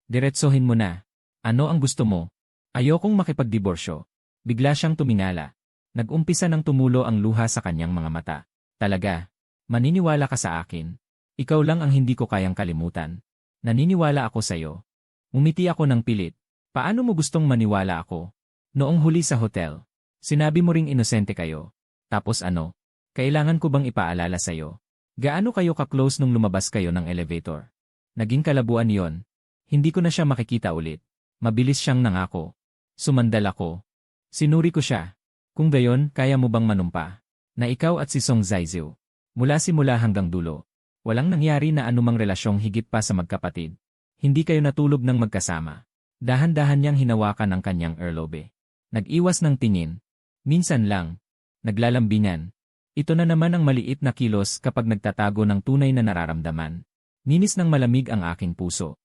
Diretsohin mo na. Ano ang gusto mo? Ayokong makipagdiborsyo. Bigla siyang tumingala. Nag-umpisa ng tumulo ang luha sa kanyang mga mata. Talaga? Maniniwala ka sa akin? Ikaw lang ang hindi ko kayang kalimutan. Naniniwala ako sa'yo. Umiti ako ng pilit. Paano mo gustong maniwala ako? Noong huli sa hotel, sinabi mo ring inosente kayo. Tapos ano? Kailangan ko bang ipaalala sa'yo? Gaano kayo ka-close nung lumabas kayo ng elevator? Naging kalabuan yon. Hindi ko na siya makikita ulit. Mabilis siyang nangako. Sumandal ako. Sinuri ko siya. Kung gayon, kaya mo bang manumpa? Na ikaw at si Song Zaiziu. Mula simula hanggang dulo. Walang nangyari na anumang relasyong higit pa sa magkapatid. Hindi kayo natulog ng magkasama. Dahan-dahan niyang hinawakan ang kanyang earlobe. Nag-iwas ng tingin. Minsan lang. Naglalambingan. Ito na naman ang maliit na kilos kapag nagtatago ng tunay na nararamdaman. Ninis ng malamig ang aking puso.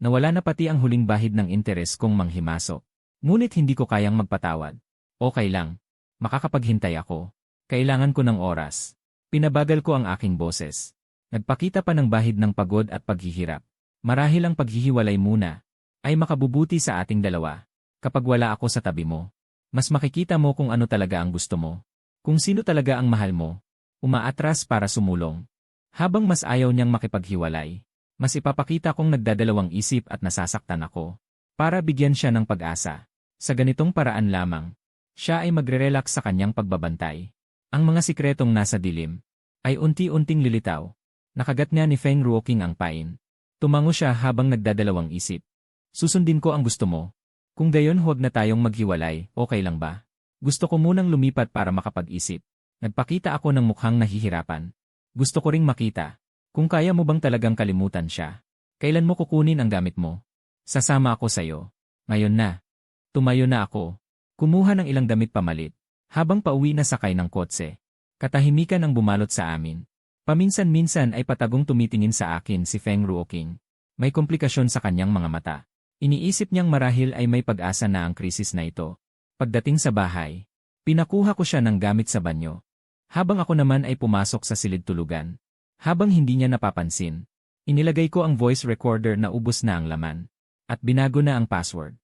Nawala na pati ang huling bahid ng interes kong manghimasok. Ngunit hindi ko kayang magpatawad. Okay lang. Makakapaghintay ako. Kailangan ko ng oras. Pinabagal ko ang aking boses. Nagpakita pa ng bahid ng pagod at paghihirap. Marahil ang paghihiwalay muna ay makabubuti sa ating dalawa. Kapag wala ako sa tabi mo, mas makikita mo kung ano talaga ang gusto mo. Kung sino talaga ang mahal mo. Umaatras para sumulong. Habang mas ayaw niyang makipaghiwalay, mas ipapakita kong nagdadalawang isip at nasasaktan ako. Para bigyan siya ng pag-asa. Sa ganitong paraan lamang, siya ay magre-relax sa kanyang pagbabantay. Ang mga sikretong nasa dilim ay unti-unting lilitaw. Nakagat niya ni Feng Ruoqing ang pain. Tumango siya habang nagdadalawang isip. Susundin ko ang gusto mo. Kung gayon huwag na tayong maghiwalay, okay lang ba? Gusto ko munang lumipat para makapag-isip. Nagpakita ako ng mukhang nahihirapan. Gusto ko ring makita. Kung kaya mo bang talagang kalimutan siya. Kailan mo kukunin ang gamit mo? Sasama ako sa'yo. Ngayon na. Tumayo na ako. Kumuha ng ilang damit pamalit. Habang pauwi na sakay ng kotse. Katahimikan ang bumalot sa amin. Paminsan-minsan ay patagong tumitingin sa akin si Feng Ruoqing. May komplikasyon sa kanyang mga mata. Iniisip niyang marahil ay may pag-asa na ang krisis na ito. Pagdating sa bahay, pinakuha ko siya ng gamit sa banyo. Habang ako naman ay pumasok sa silid tulugan. Habang hindi niya napapansin, inilagay ko ang voice recorder na ubos na ang laman. At binago na ang password.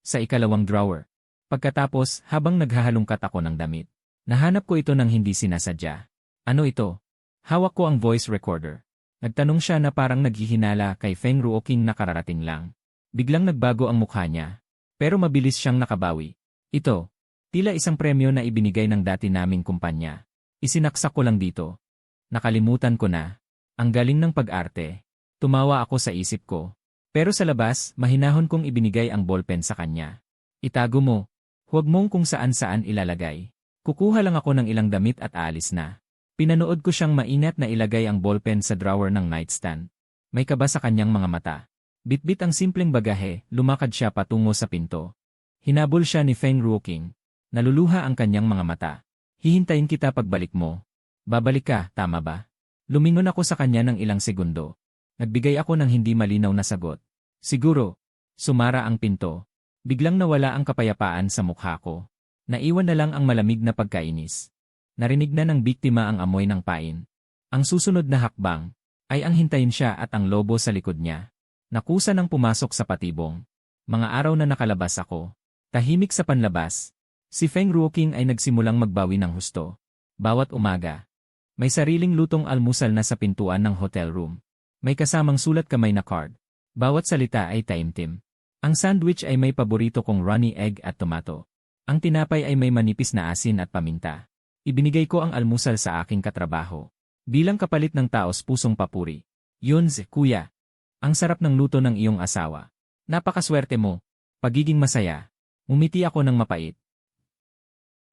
Sa ikalawang drawer. Pagkatapos, habang naghahalungkat ako ng damit, nahanap ko ito ng hindi sinasadya. Ano ito? Hawak ko ang voice recorder. Nagtanong siya na parang naghihinala kay Feng Ruoqing na kararating lang. Biglang nagbago ang mukha niya. Pero mabilis siyang nakabawi. Ito, tila isang premyo na ibinigay ng dati naming kumpanya. Isinaksak ko lang dito. Nakalimutan ko na. Ang galing ng pag-arte. Tumawa ako sa isip ko. Pero sa labas, mahinahon kong ibinigay ang ballpen sa kanya. Itago mo. Huwag mong kung saan-saan ilalagay. Kukuha lang ako ng ilang damit at aalis na. Pinanood ko siyang mainat na ilagay ang ballpen sa drawer ng nightstand. May kaba sa kanyang mga mata. Bitbit ang simpleng bagahe, lumakad siya patungo sa pinto. Hinabol siya ni Feng Ruoqing. Naluluha ang kanyang mga mata. Hihintayin kita pagbalik mo. Babalik ka, tama ba? Lumingon ako sa kanya ng ilang segundo. Nagbigay ako ng hindi malinaw na sagot. Siguro. Sumara ang pinto. Biglang nawala ang kapayapaan sa mukha ko. Naiwan na lang ang malamig na pagkainis. Narinig na ng biktima ang amoy ng pain. Ang susunod na hakbang ay ang hintayin siya at ang lobo sa likod niya. Nakusa ng pumasok sa patibong. Mga araw na nakalabas ako. Tahimik sa panlabas. Si Feng Ruoqing ay nagsimulang magbawi ng husto. Bawat umaga. May sariling lutong almusal na sa pintuan ng hotel room. May kasamang sulat kamay na card. Bawat salita ay taimtim. Ang sandwich ay may paborito kong runny egg at tomato. Ang tinapay ay may manipis na asin at paminta. Ibinigay ko ang almusal sa aking katrabaho. Bilang kapalit ng taos pusong papuri. Yun, kuya. Ang sarap ng luto ng iyong asawa. Napakaswerte mo. Pagiging masaya. Umiti ako ng mapait.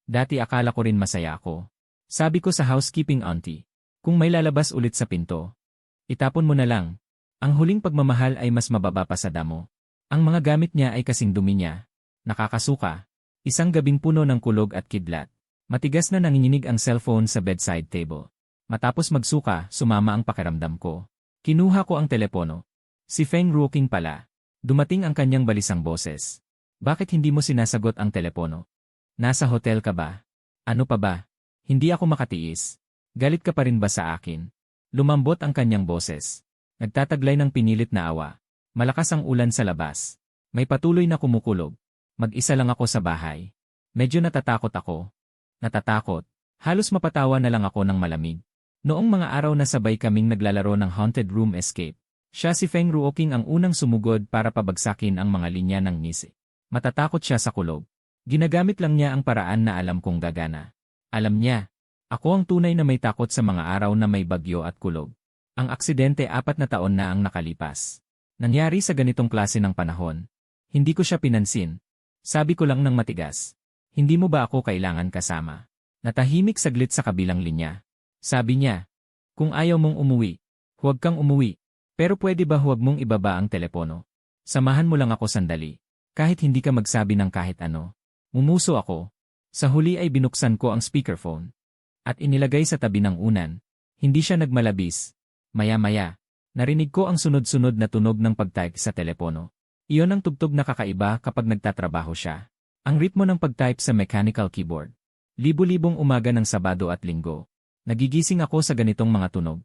Dati akala ko rin masaya ako. Sabi ko sa housekeeping auntie. Kung may lalabas ulit sa pinto, itapon mo na lang. Ang huling pagmamahal ay mas mababa pa sa damo. Ang mga gamit niya ay kasing dumi niya. Nakakasuka. Isang gabing puno ng kulog at kidlat. Matigas na nanginginig ang cellphone sa bedside table. Matapos magsuka, sumama ang pakiramdam ko. Kinuha ko ang telepono. Si Feng Ruoqing pala. Dumating ang kanyang balisang boses. Bakit hindi mo sinasagot ang telepono? Nasa hotel ka ba? Ano pa ba? Hindi ako makatiis. Galit ka pa rin ba sa akin? Lumambot ang kanyang boses. Nagtataglay ng pinilit na awa. Malakas ang ulan sa labas. May patuloy na kumukulog. Mag-isa lang ako sa bahay. Medyo natatakot ako. Natatakot. Halos mapatawa na lang ako ng malamig. Noong mga araw na sabay kaming naglalaro ng haunted room escape. Siya si Feng Ruoqing ang unang sumugod para pabagsakin ang mga linya ng nisi. Matatakot siya sa kulog. Ginagamit lang niya ang paraan na alam kong gagana. Alam niya. Ako ang tunay na may takot sa mga araw na may bagyo at kulog. Ang aksidente 4 na taon na ang nakalipas. Nangyari sa ganitong klase ng panahon. Hindi ko siya pinansin. Sabi ko lang ng matigas. Hindi mo ba ako kailangan kasama? Natahimik saglit sa kabilang linya. Sabi niya. Kung ayaw mong umuwi, huwag kang umuwi. Pero pwede ba huwag mong ibaba ang telepono? Samahan mo lang ako sandali. Kahit hindi ka magsabi ng kahit ano. Mumuso ako. Sa huli ay binuksan ko ang speakerphone. At inilagay sa tabi ng unan. Hindi siya nagmalabis. Maya-maya, narinig ko ang sunod-sunod na tunog ng pag-type sa telepono. Iyon ang tugtog na kakaiba kapag nagtatrabaho siya. Ang ritmo ng pag-type sa mechanical keyboard. Libo-libong umaga ng Sabado at Linggo. Nagigising ako sa ganitong mga tunog.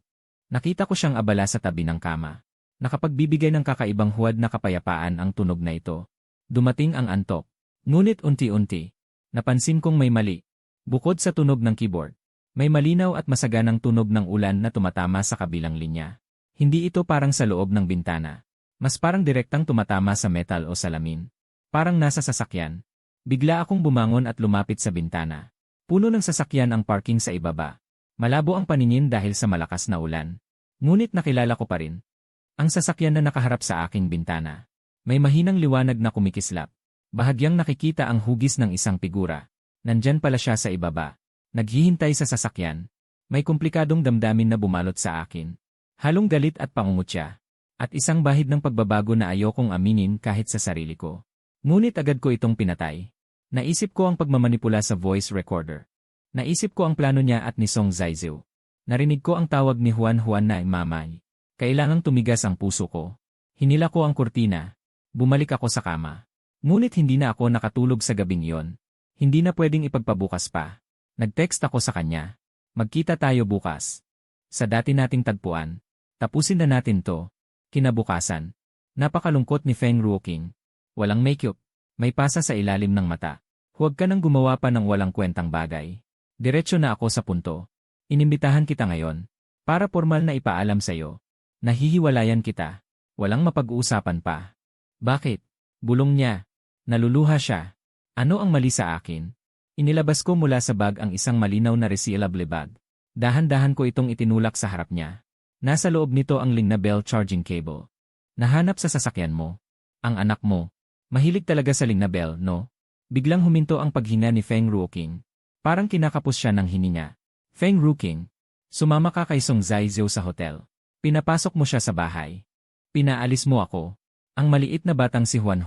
Nakita ko siyang abala sa tabi ng kama. Nakapagbibigay ng kakaibang huwad na kapayapaan ang tunog na ito. Dumating ang antok. Ngunit unti-unti, napansin kong may mali. Bukod sa tunog ng keyboard, may malinaw at masaganang tunog ng ulan na tumatama sa kabilang linya. Hindi ito parang sa loob ng bintana. Mas parang direktang tumatama sa metal o salamin. Parang nasa sasakyan. Bigla akong bumangon at lumapit sa bintana. Puno ng sasakyan ang parking sa ibaba. Malabo ang paningin dahil sa malakas na ulan. Ngunit nakilala ko pa rin ang sasakyan na nakaharap sa aking bintana. May mahinang liwanag na kumikislap. Bahagyang nakikita ang hugis ng isang figura. Nandyan pala siya sa ibaba. Naghihintay sa sasakyan. May komplikadong damdamin na bumalot sa akin. Halong galit at pangungutya. At isang bahid ng pagbabago na ayokong aminin kahit sa sarili ko. Ngunit agad ko itong pinatay. Naisip ko ang pagmamanipula sa voice recorder. Naisip ko ang plano niya at ni Song Zaizu. Narinig ko ang tawag ni Juan na mamay. Kailangang tumigas ang puso ko. Hinila ko ang kurtina. Bumalik ako sa kama. Ngunit hindi na ako nakatulog sa gabing iyon. Hindi na pwedeng ipagpabukas pa. Nag-text ako sa kanya. Magkita tayo bukas. Sa dati nating tagpuan. Tapusin na natin to. Kinabukasan. Napakalungkot ni Feng Ruoqing. Walang makeup. May pasa sa ilalim ng mata. Huwag ka nang gumawa pa ng walang kwentang bagay. Diretso na ako sa punto. Inimbitahan kita ngayon. Para formal na ipaalam sa'yo. Nahihiwalayan kita. Walang mapag-uusapan pa. Bakit? Bulong niya. Naluluha siya. Ano ang mali sa akin? Inilabas ko mula sa bag ang isang malinaw na resealable bag. Dahan-dahan ko itong itinulak sa harap niya. Nasa loob nito ang Lignabel charging cable. Nahanap sa sasakyan mo. Ang anak mo. Mahilig talaga sa Lignabel, no? Biglang huminto ang paghinga ni Feng Ruoqing. Parang kinakapos siya ng hininga. Feng Ruoqing, sumama ka kay Song Zaizu sa hotel. Pinapasok mo siya sa bahay. Pinaalis mo ako. Ang maliit na batang si Juan.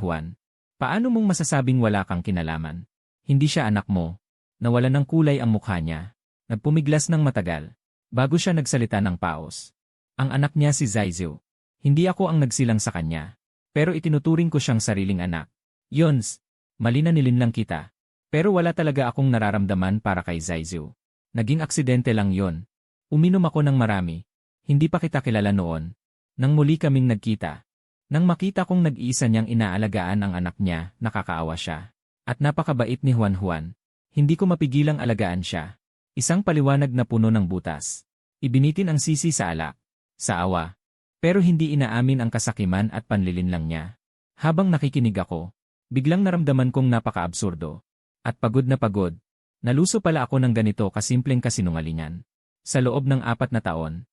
Paano mong masasabing wala kang kinalaman? Hindi siya anak mo. Nawala ng kulay ang mukha niya. Nagpumiglas ng matagal. Bago siya nagsalita ng paos. Ang anak niya si Zaizu. Hindi ako ang nagsilang sa kanya. Pero itinuturing ko siyang sariling anak. Yons, mali na nilinlang kita. Pero wala talaga akong nararamdaman para kay Zaizu. Naging aksidente lang yon. Uminom ako ng marami. Hindi pa kita kilala noon. Nang muli kaming nagkita. Nang makita kong nag-iisa niyang inaalagaan ang anak niya, nakakaawa siya. At napakabait ni Juan. Hindi ko mapigilang alagaan siya. Isang paliwanag na puno ng butas. Ibinitin ang sisi sa alak. Sa awa. Pero hindi inaamin ang kasakiman at panlilinlang niya. Habang nakikinig ako, biglang naramdaman kong napaka-absurdo. At pagod na pagod. Naluso pala ako ng ganito kasimpleng kasinungalingan. Sa loob ng 4 na taon.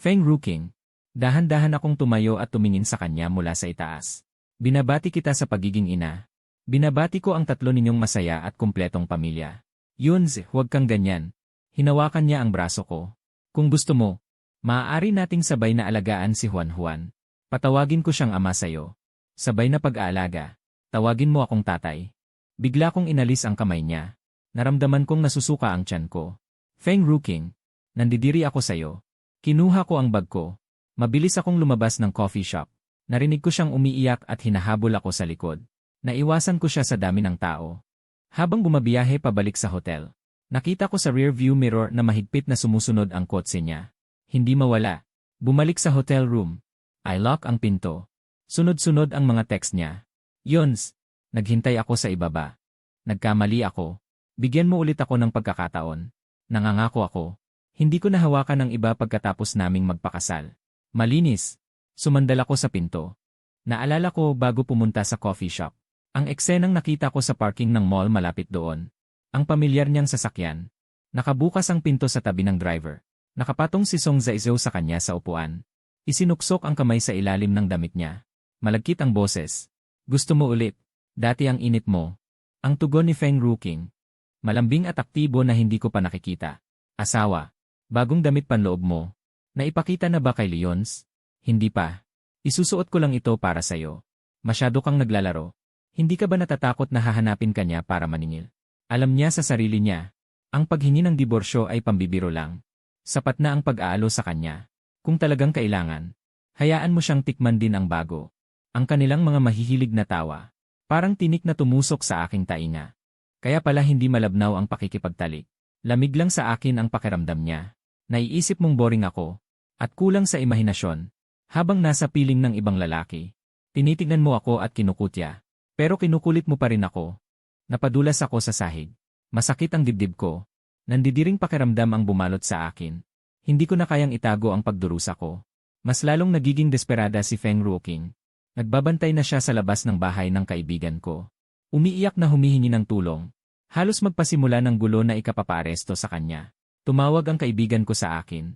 Feng Ruoqing, dahan-dahan akong tumayo at tumingin sa kanya mula sa itaas. Binabati kita sa pagiging ina. Binabati ko ang 3 ninyong masaya at kumpletong pamilya. Yunz, huwag kang ganyan. Hinawakan niya ang braso ko. Kung gusto mo, maaari nating sabay na alagaan si Juan. Patawagin ko siyang ama sa'yo. Sabay na pag-aalaga. Tawagin mo akong tatay. Bigla kong inalis ang kamay niya. Naramdaman kong nasusuka ang tiyan ko. Feng Ruoqing, nandidiri ako sa'yo. Kinuha ko ang bag ko. Mabilis akong lumabas ng coffee shop. Narinig ko siyang umiiyak at hinahabol ako sa likod. Naiwasan ko siya sa dami ng tao. Habang bumabiyahe pabalik sa hotel, nakita ko sa rear view mirror na mahigpit na sumusunod ang kotse niya. Hindi mawala. Bumalik sa hotel room. I lock ang pinto. Sunod-sunod ang mga text niya. Yons, naghintay ako sa ibaba. Nagkamali ako. Bigyan mo ulit ako ng pagkakataon. Nangangako ako. Hindi ko nahawakan ng iba pagkatapos naming magpakasal. Malinis. Sumandal ako sa pinto. Naalala ko bago pumunta sa coffee shop. Ang eksenang nakita ko sa parking ng mall malapit doon. Ang pamilyar niyang sasakyan. Nakabukas ang pinto sa tabi ng driver. Nakapatong si Song Zaizu sa kanya sa upuan. Isinuksok ang kamay sa ilalim ng damit niya. Malagkit ang boses. Gusto mo ulit? Dati ang init mo. Ang tugon ni Feng Ruoqing. Malambing at aktibo na hindi ko pa nakikita. Asawa. Bagong damit panloob mo. Naipakita na ba kay Leons? Hindi pa. Isusuot ko lang ito para sa'yo. Masyado kang naglalaro. Hindi ka ba natatakot na hahanapin ka niya para maningil? Alam niya sa sarili niya. Ang paghingi ng diborsyo ay pambibiro lang. Sapat na ang pag-aalo sa kanya. Kung talagang kailangan, hayaan mo siyang tikman din ang bago. Ang kanilang mga mahihilig na tawa. Parang tinik na tumusok sa aking tainga. Kaya pala hindi malabnaw ang pakikipagtalik. Lamig lang sa akin ang pakiramdam niya. Naiisip mong boring ako. At kulang sa imahinasyon. Habang nasa piling ng ibang lalaki. Tinitignan mo ako at kinukutya. Pero kinukulit mo pa rin ako. Napadulas ako sa sahig. Masakit ang dibdib ko. Nandidiring pakiramdam ang bumalot sa akin. Hindi ko na kayang itago ang pagdurusa ko. Mas lalong nagiging desperada si Feng Ruoqing. Nagbabantay na siya sa labas ng bahay ng kaibigan ko. Umiiyak na humihingi ng tulong. Halos magpasimula ng gulo na ikapapaaresto sa kanya. Tumawag ang kaibigan ko sa akin.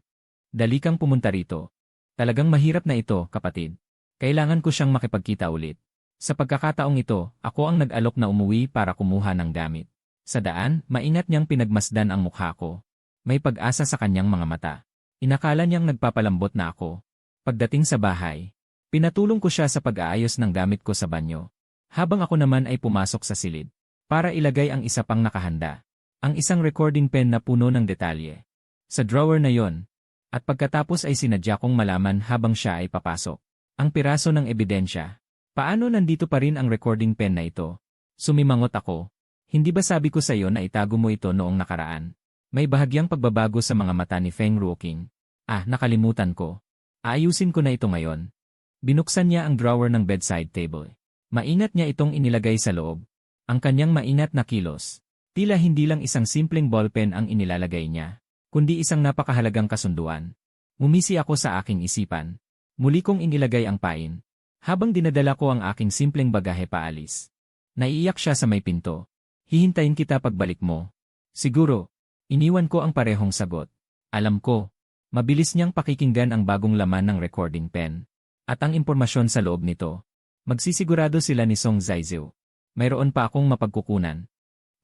Dali kang pumunta rito. Talagang mahirap na ito, kapatid. Kailangan ko siyang makipagkita ulit. Sa pagkakataong ito, ako ang nag-alok na umuwi para kumuha ng gamit. Sa daan, maingat niyang pinagmasdan ang mukha ko. May pag-asa sa kanyang mga mata. Inakala niyang nagpapalambot na ako. Pagdating sa bahay, pinatulong ko siya sa pag-aayos ng gamit ko sa banyo. Habang ako naman ay pumasok sa silid. Para ilagay ang isa pang nakahanda. Ang isang recording pen na puno ng detalye. Sa drawer na yon. At pagkatapos ay sinadya kong malaman habang siya ay papasok. Ang piraso ng ebidensya. Paano nandito pa rin ang recording pen na ito? Sumimangot ako. Hindi ba sabi ko sa iyo na itago mo ito noong nakaraan? May bahagyang pagbabago sa mga mata ni Feng Ruoqing. Nakalimutan ko. Aayusin ko na ito ngayon. Binuksan niya ang drawer ng bedside table. Maingat niya itong inilagay sa loob. Ang kanyang maingat na kilos. Tila hindi lang isang simpleng ballpen ang inilalagay niya, kundi isang napakahalagang kasunduan. Ngumisi ako sa aking isipan. Muli kong inilagay ang pain. Habang dinadala ko ang aking simpleng bagahe paalis. Naiiyak siya sa may pinto. Hihintayin kita pagbalik mo. Siguro, iniwan ko ang parehong sagot. Alam ko, mabilis niyang pakikinggan ang bagong laman ng recording pen. At ang impormasyon sa loob nito. Magsisigurado sila ni Song Zaiziu. Mayroon pa akong mapagkukunan.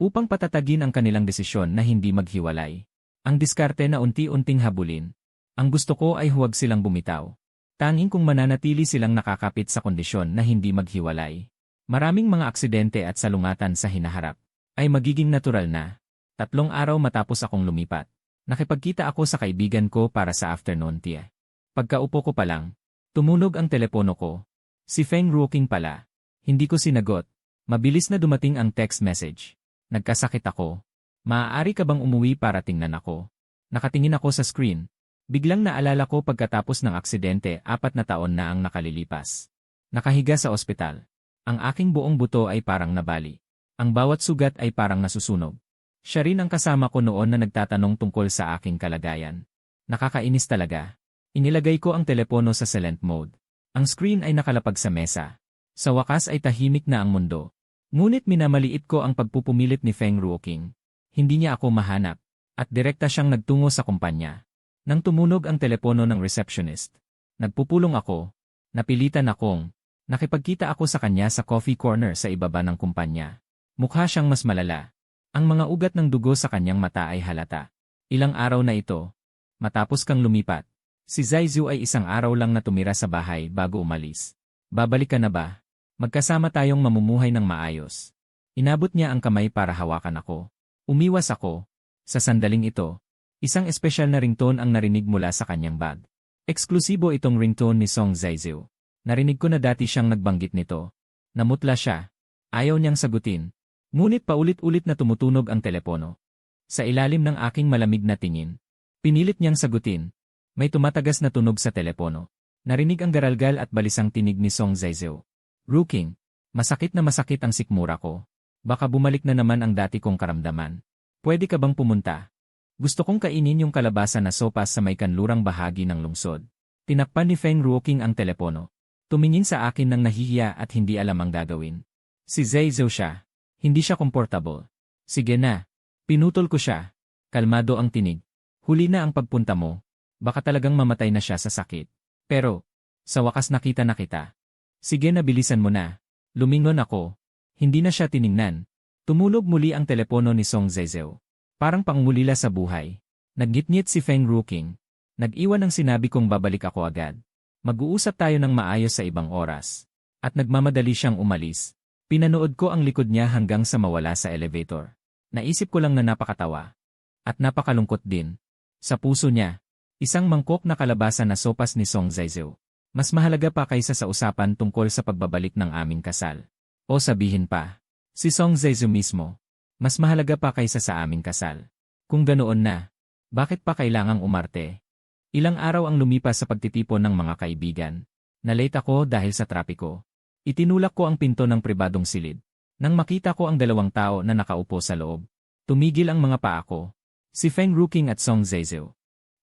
Upang patatagin ang kanilang desisyon na hindi maghiwalay. Ang diskarte na unti-unting habulin. Ang gusto ko ay huwag silang bumitaw. Tanging kung mananatili silang nakakapit sa kondisyon na hindi maghiwalay. Maraming mga aksidente at salungatan sa hinaharap. Ay magiging natural na. 3 araw matapos akong lumipat. Nakipagkita ako sa kaibigan ko para sa afternoon tea. Pagkaupo ko pa lang, tumunog ang telepono ko. Si Feng Ruoqing pala. Hindi ko sinagot. Mabilis na dumating ang text message. Nagkasakit ako. Maaari ka bang umuwi para tingnan ako? Nakatingin ako sa screen. Biglang naalala ko pagkatapos ng aksidente 4 na taon na ang nakalilipas. Nakahiga sa ospital. Ang aking buong buto ay parang nabali. Ang bawat sugat ay parang nasusunog. Siya rin ang kasama ko noon na nagtatanong tungkol sa aking kalagayan. Nakakainis talaga. Inilagay ko ang telepono sa silent mode. Ang screen ay nakalapag sa mesa. Sa wakas ay tahimik na ang mundo. Ngunit minamaliit ko ang pagpupumilit ni Feng Ruoqing. Hindi niya ako mahanap. At direkta siyang nagtungo sa kumpanya. Nang tumunog ang telepono ng receptionist. Nagpupulong ako. Napilitan akong. Nakipagkita ako sa kanya sa coffee corner sa ibaba ng kumpanya. Mukha siyang mas malala. Ang mga ugat ng dugo sa kanyang mata ay halata. Ilang araw na ito. Matapos kang lumipat. Si Zaiziu ay isang araw lang na tumira sa bahay bago umalis. Babalik ka na ba? Magkasama tayong mamumuhay ng maayos. Inabot niya ang kamay para hawakan ako. Umiwas ako. Sa sandaling ito, isang espesyal na ringtone ang narinig mula sa kanyang bag. Eksklusibo itong ringtone ni Song Zaiziu. Narinig ko na dati siyang nagbanggit nito. Namutla siya. Ayaw niyang sagutin. Ngunit paulit-ulit na tumutunog ang telepono. Sa ilalim ng aking malamig na tingin, pinilit niyang sagutin. May tumatagas na tunog sa telepono. Narinig ang garalgal at balisang tinig ni Song Zaiziu. Ruoqing, masakit na masakit ang sikmura ko. Baka bumalik na naman ang dati kong karamdaman. Pwede ka bang pumunta? Gusto kong kainin yung kalabasa na sopas sa may kanlurang bahagi ng lungsod. Tinakpan ni Feng Ruoqing ang telepono. Tumingin sa akin ng nahihiya at hindi alam ang gagawin. Si Zaiziu siya. Hindi siya komportable. Sige na. Pinutol ko siya. Kalmado ang tinig. Huli na ang pagpunta mo. Baka talagang mamatay na siya sa sakit. Pero, sa wakas nakita na kita. Sige na bilisan mo na. Lumingon ako. Hindi na siya tiningnan. Tumulog muli ang telepono ni Song Zaiziu. Parang pangulila sa buhay. Naggitngit si Feng Ruoqing. Nag-iwan ng sinabi kong babalik ako agad. Mag-uusap tayo ng maayos sa ibang oras. At nagmamadali siyang umalis. Pinanood ko ang likod niya hanggang sa mawala sa elevator. Naisip ko lang na napakatawa. At napakalungkot din. Sa puso niya, isang mangkok na kalabasa na sopas ni Song Zaiziu. Mas mahalaga pa kaysa sa usapan tungkol sa pagbabalik ng aming kasal. O sabihin pa, si Song Zaiziu mismo. Mas mahalaga pa kaysa sa aming kasal. Kung ganoon na, bakit pa kailangang umarte? Ilang araw ang lumipas sa pagtitipon ng mga kaibigan. Nalate ako dahil sa trapiko. Itinulak ko ang pinto ng pribadong silid. Nang makita ko ang 2 tao na nakaupo sa loob, tumigil ang mga paa ko. Si Feng Ruoqing at Song Zaiziu.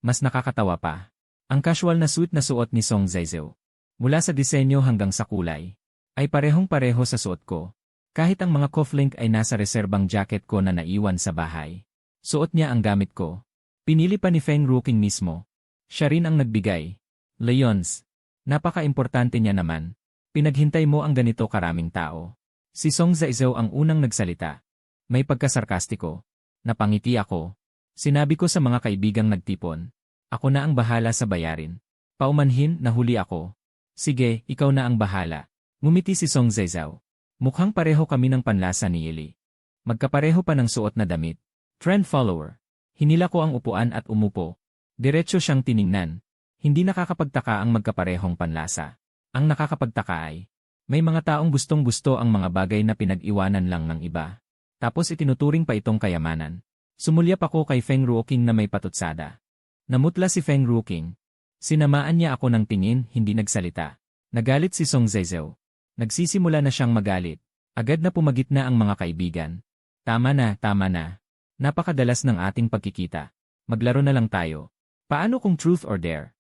Mas nakakatawa pa. Ang casual na suit na suot ni Song Zaiziu, mula sa disenyo hanggang sa kulay, ay parehong-pareho sa suot ko. Kahit ang mga cufflink ay nasa reserbang jacket ko na naiwan sa bahay. Suot niya ang gamit ko. Pinili pa ni Feng Ruoqing mismo. Siya rin ang nagbigay. Leons, napaka-importante niya naman. Pinaghintay mo ang ganito karaming tao. Si Song Zaizhou ang unang nagsalita. May pagkasarkastiko. Napangiti ako. Sinabi ko sa mga kaibigang nagtipon. Ako na ang bahala sa bayarin. Paumanhin, nahuli ako. Sige, ikaw na ang bahala. Ngumiti si Song Zaizhou. Mukhang pareho kami ng panlasa ni Yili. Magkapareho pa ng suot na damit. Trend follower. Hinila ko ang upuan at umupo. Diretso siyang tiningnan. Hindi nakakapagtaka ang magkaparehong panlasa. Ang nakakapagtaka ay, may mga taong gustong-gusto ang mga bagay na pinag-iwanan lang ng iba. Tapos itinuturing pa itong kayamanan. Sumulyap ako kay Feng Ruoqing na may patutsada. Namutla si Feng Ruoqing. Sinamaan niya ako ng tingin, hindi nagsalita. Nagalit si Song Zaizhou. Nagsisimula na siyang magalit. Agad na pumagitna ang mga kaibigan. Tama na, tama na. Napakadalas ng ating pagkikita. Maglaro na lang tayo. Paano kung truth or dare?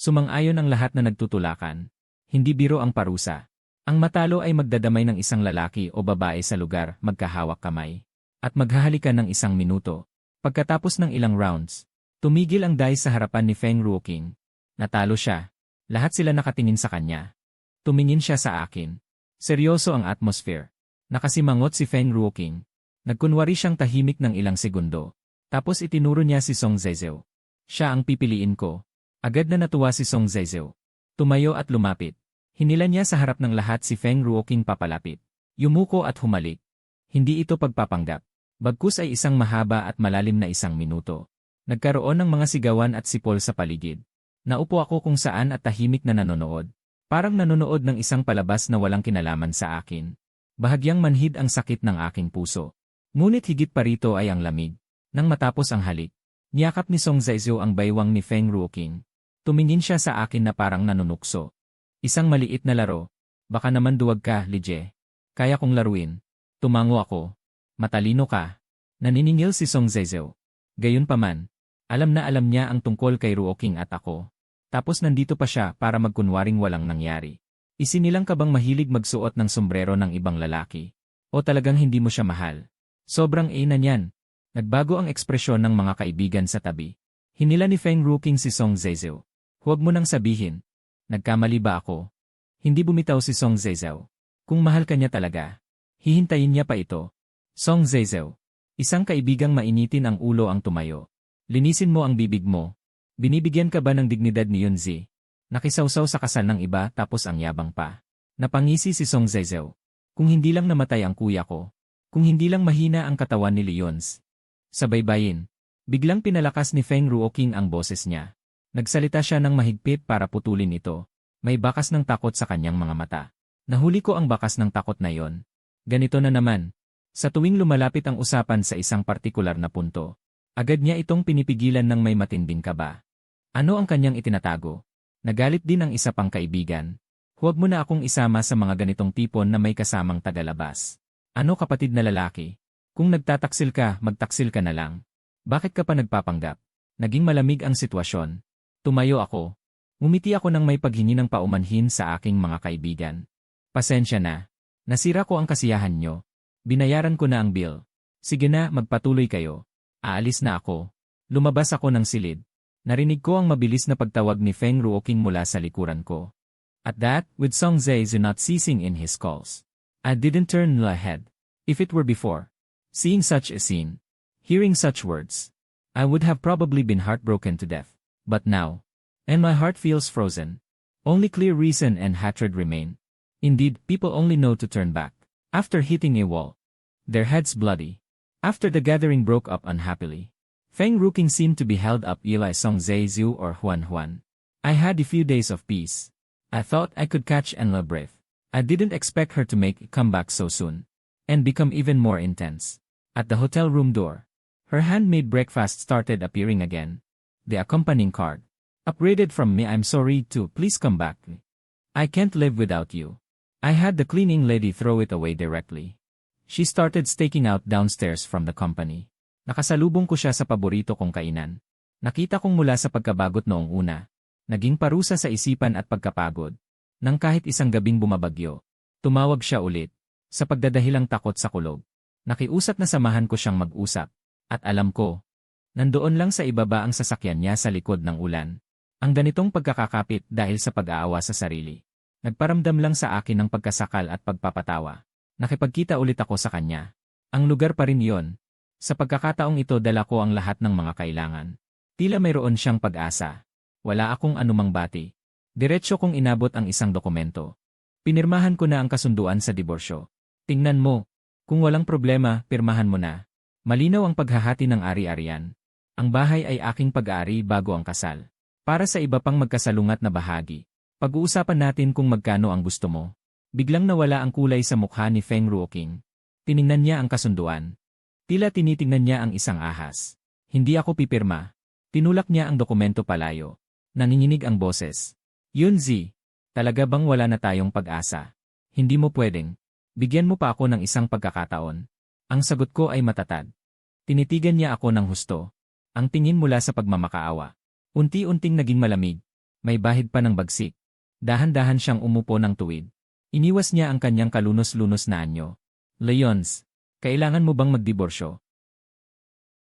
Sumang-ayon ang lahat na nagtutulakan. Hindi biro ang parusa. Ang matalo ay magdadamay ng isang lalaki o babae sa lugar, magkahawak kamay. At maghahalikan ng 1 minuto. Pagkatapos ng ilang rounds, tumigil ang dice sa harapan ni Feng Ruoqing. Natalo siya. Lahat sila nakatingin sa kanya. Tumingin siya sa akin. Seryoso ang atmosphere. Nakasimangot si Feng Ruoqing. Nagkunwari siyang tahimik ng ilang segundo. Tapos itinuro niya si Song Zaizhou. Siya ang pipiliin ko. Agad na natuwa si Song Zaizhou. Tumayo at lumapit. Hinila niya sa harap ng lahat si Feng Ruoqing papalapit. Yumuko at humalik. Hindi ito pagpapanggap. Bagkus ay isang mahaba at malalim na 1 minuto. Nagkaroon ng mga sigawan at sipol sa paligid. Naupo ako kung saan at tahimik na nanonood. Parang nanonood ng isang palabas na walang kinalaman sa akin. Bahagyang manhid ang sakit ng aking puso. Ngunit higit pa rito ay ang lamig. Nang matapos ang halik, niyakap ni Song Zaizhou ang baywang ni Feng Ruoqing. Tumingin siya sa akin na parang nanunukso. Isang maliit na laro. Baka naman duwag ka, Lije. Kaya kong laruin. Tumango ako. Matalino ka. Naniningil si Song Zaizhou. Gayunpaman, alam na alam niya ang tungkol kay Ruoqing at ako. Tapos nandito pa siya para magkunwaring walang nangyari. Isinilang ka bang mahilig magsuot ng sombrero ng ibang lalaki? O talagang hindi mo siya mahal? Sobrang ina niyan. Nagbago ang ekspresyon ng mga kaibigan sa tabi. Hinila ni Feng Ruoqing si Song Zaizhou. Huwag mo nang sabihin. Nagkamali ba ako? Hindi bumitaw si Song Zaizhou. Kung mahal ka niya talaga, hihintayin niya pa ito. Song Zaizhou. Isang kaibigang mainitin ang ulo ang tumayo. Linisin mo ang bibig mo. Binibigyan ka ba ng dignidad ni Yunzi? Nakisawsaw sa kasal ng iba tapos ang yabang pa. Napangisi si Song Zaizhou. Kung hindi lang namatay ang kuya ko. Kung hindi lang mahina ang katawan ni Leons. Sa baybayin, biglang pinalakas ni Feng Ruoqing ang boses niya. Nagsalita siya ng mahigpit para putulin ito. May bakas ng takot sa kanyang mga mata. Nahuli ko ang bakas ng takot na yon. Ganito na naman. Sa tuwing lumalapit ang usapan sa isang partikular na punto, agad niya itong pinipigilan ng may matinding kaba. Ano ang kanyang itinatago? Nagalit din ang isa pang kaibigan. Huwag mo na akong isama sa mga ganitong tipon na may kasamang tagalabas. Ano kapatid na lalaki? Kung nagtataksil ka, magtaksil ka na lang. Bakit ka pa nagpapanggap? Naging malamig ang sitwasyon. Tumayo ako. Ngumiti ako ng may paghingi ng paumanhin sa aking mga kaibigan. Pasensya na. Nasira ko ang kasiyahan nyo. Binayaran ko na ang bill. Sige na, magpatuloy kayo. Aalis na ako. Lumabas ako ng silid. Narinig ko ang mabilis na pagtawag ni Feng Ruoqing mula sa likuran ko. At that, with Song Zaizhou not ceasing in his calls, I didn't turn my head. If it were before, seeing such a scene, hearing such words, I would have probably been heartbroken to death. But now, and my heart feels frozen. Only clear reason and hatred remain. Indeed, people only know to turn back. After hitting a wall, their heads bloody. After the gathering broke up unhappily, Feng Ruoqing seemed to be held up Eli Song Zaizhou or Huan Huan. I had a few days of peace. I thought I could catch Enla breath. I didn't expect her to make a comeback so soon. And become even more intense. At the hotel room door, her handmade breakfast started appearing again. The accompanying card. Upgraded from me, I'm sorry to, please come back. I can't live without you. I had the cleaning lady throw it away directly. She started staking out downstairs from the company. Nakasalubong ko siya sa paborito kong kainan. Nakita kong mula sa pagkabagot noong una, naging parusa sa isipan at pagkapagod. Nang kahit isang gabing bumabagyo, tumawag siya ulit. Sa pagdadahilang takot sa kulog. Nakiusap na samahan ko siyang mag-usap. At alam ko, nandoon lang sa ibaba ang sasakyan niya sa likod ng ulan. Ang ganitong pagkakakapit dahil sa pag-aawa sa sarili. Nagparamdam lang sa akin ng pagkasakal at pagpapatawa. Nakipagkita ulit ako sa kanya. Ang lugar pa rin iyon. Sa pagkakataong ito dala ko ang lahat ng mga kailangan. Tila mayroon siyang pag-asa. Wala akong anumang bati. Diretso kong inabot ang isang dokumento. Pinirmahan ko na ang kasunduan sa diborsyo. Tingnan mo. Kung walang problema, pirmahan mo na. Malinaw ang paghahati ng ari-arian. Ang bahay ay aking pag-aari bago ang kasal. Para sa iba pang magkasalungat na bahagi. Pag-uusapan natin kung magkano ang gusto mo. Biglang nawala ang kulay sa mukha ni Feng Ruoqing. Tiningnan niya ang kasunduan. Tila tinitingnan niya ang isang ahas. Hindi ako pipirma. Tinulak niya ang dokumento palayo. Nanginginig ang boses. Yunzi, talaga bang wala na tayong pag-asa? Hindi mo pwedeng. Bigyan mo pa ako ng isang pagkakataon. Ang sagot ko ay matatag. Tinitigan niya ako ng husto. Ang tingin mula sa pagmamakaawa. Unti-unting naging malamig. May bahid pa ng bagsik. Dahan-dahan siyang umupo ng tuwid. Iniwas niya ang kanyang kalunos-lunos na anyo. Leons, kailangan mo bang magdiborsyo?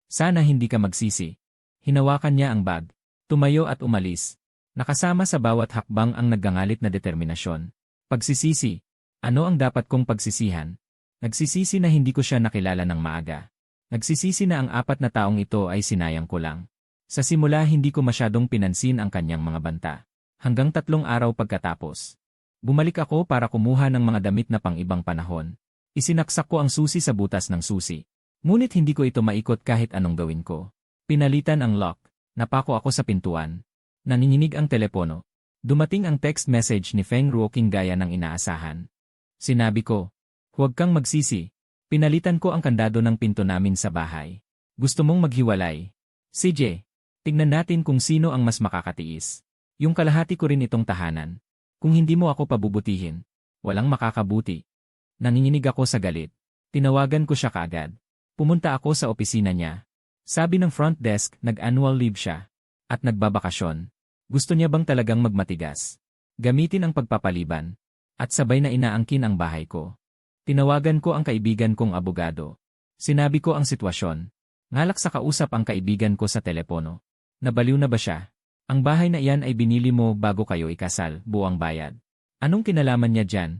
Sana hindi ka magsisi. Hinawakan niya ang bag. Tumayo at umalis. Nakasama sa bawat hakbang ang naggangalit na determinasyon. Pagsisisi. Ano ang dapat kong pagsisihan? Nagsisisi na hindi ko siya nakilala ng maaga. Nagsisisi na ang 4 na taong ito ay sinayang ko lang. Sa simula hindi ko masyadong pinansin ang kanyang mga banta. Hanggang 3 araw pagkatapos. Bumalik ako para kumuha ng mga damit na pang-ibang panahon. Isinaksak ko ang susi sa butas ng susi. Ngunit hindi ko ito maikot kahit anong gawin ko. Pinalitan ang lock. Napako ako sa pintuan. Nanginginig ang telepono. Dumating ang text message ni Feng Ruoqing gaya ng inaasahan. Sinabi ko, huwag kang magsisi. Pinalitan ko ang kandado ng pinto namin sa bahay. Gusto mong maghiwalay? CJ, tignan natin kung sino ang mas makakatiis. Yung kalahati ko rin itong tahanan. Kung hindi mo ako pabubutihin, walang makakabuti. Nanginginig ako sa galit. Tinawagan ko siya kaagad. Pumunta ako sa opisina niya. Sabi ng front desk, nag-annual leave siya. At nagbabakasyon. Gusto niya bang talagang magmatigas? Gamitin ang pagpapaliban. At sabay na inaangkin ang bahay ko. Tinawagan ko ang kaibigan kong abogado. Sinabi ko ang sitwasyon. Ngalak sa kausap ang kaibigan ko sa telepono. Nabaliw na ba siya? Ang bahay na iyan ay binili mo bago kayo ikasal, buwang bayad. Anong kinalaman niya dyan?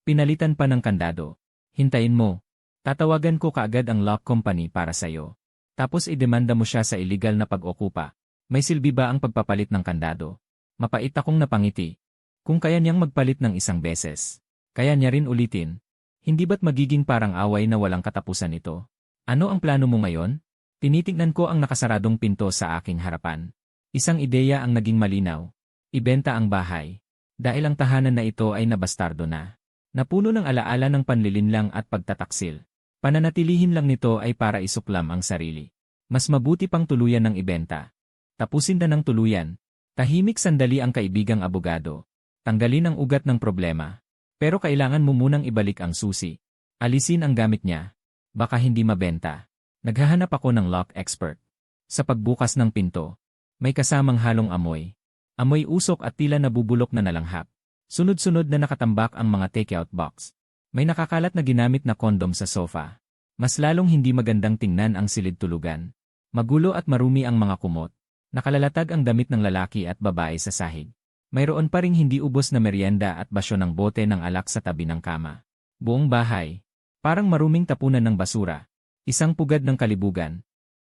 Pinalitan pa ng kandado. Hintayin mo. Tatawagan ko kaagad ang lock company para sa'yo. Tapos idemanda mo siya sa illegal na pag-okupa. May silbi ba ang pagpapalit ng kandado? Mapait akong napangiti. Kung kaya niyang magpalit ng 1 beses, kaya niya rin ulitin. Hindi ba't magiging parang away na walang katapusan ito? Ano ang plano mo ngayon? Tinitingnan ko ang nakasaradong pinto sa aking harapan. Isang ideya ang naging malinaw. Ibenta ang bahay. Dahil ang tahanan na ito ay nabastardo na. Napuno ng alaala ng panlilinlang at pagtataksil. Pananatilihin lang nito ay para isuklam ang sarili. Mas mabuti pang tuluyan ng ibenta. Tapusin na ng tuluyan. Tahimik sandali ang kaibigang abogado. Tanggalin ang ugat ng problema. Pero kailangan mo munang ibalik ang susi. Alisin ang gamit niya. Baka hindi mabenta. Naghahanap ako ng lock expert. Sa pagbukas ng pinto, may kasamang halong amoy. Amoy usok at tila nabubulok na nalanghap. Sunod-sunod na nakatambak ang mga takeout box. May nakakalat na ginamit na kondom sa sofa. Mas lalong hindi magandang tingnan ang silid tulugan. Magulo at marumi ang mga kumot. Nakalalatag ang damit ng lalaki at babae sa sahig. Mayroon pa ring hindi ubos na merienda at basyo ng bote ng alak sa tabi ng kama. Buong bahay. Parang maruming tapunan ng basura. Isang pugad ng kalibugan.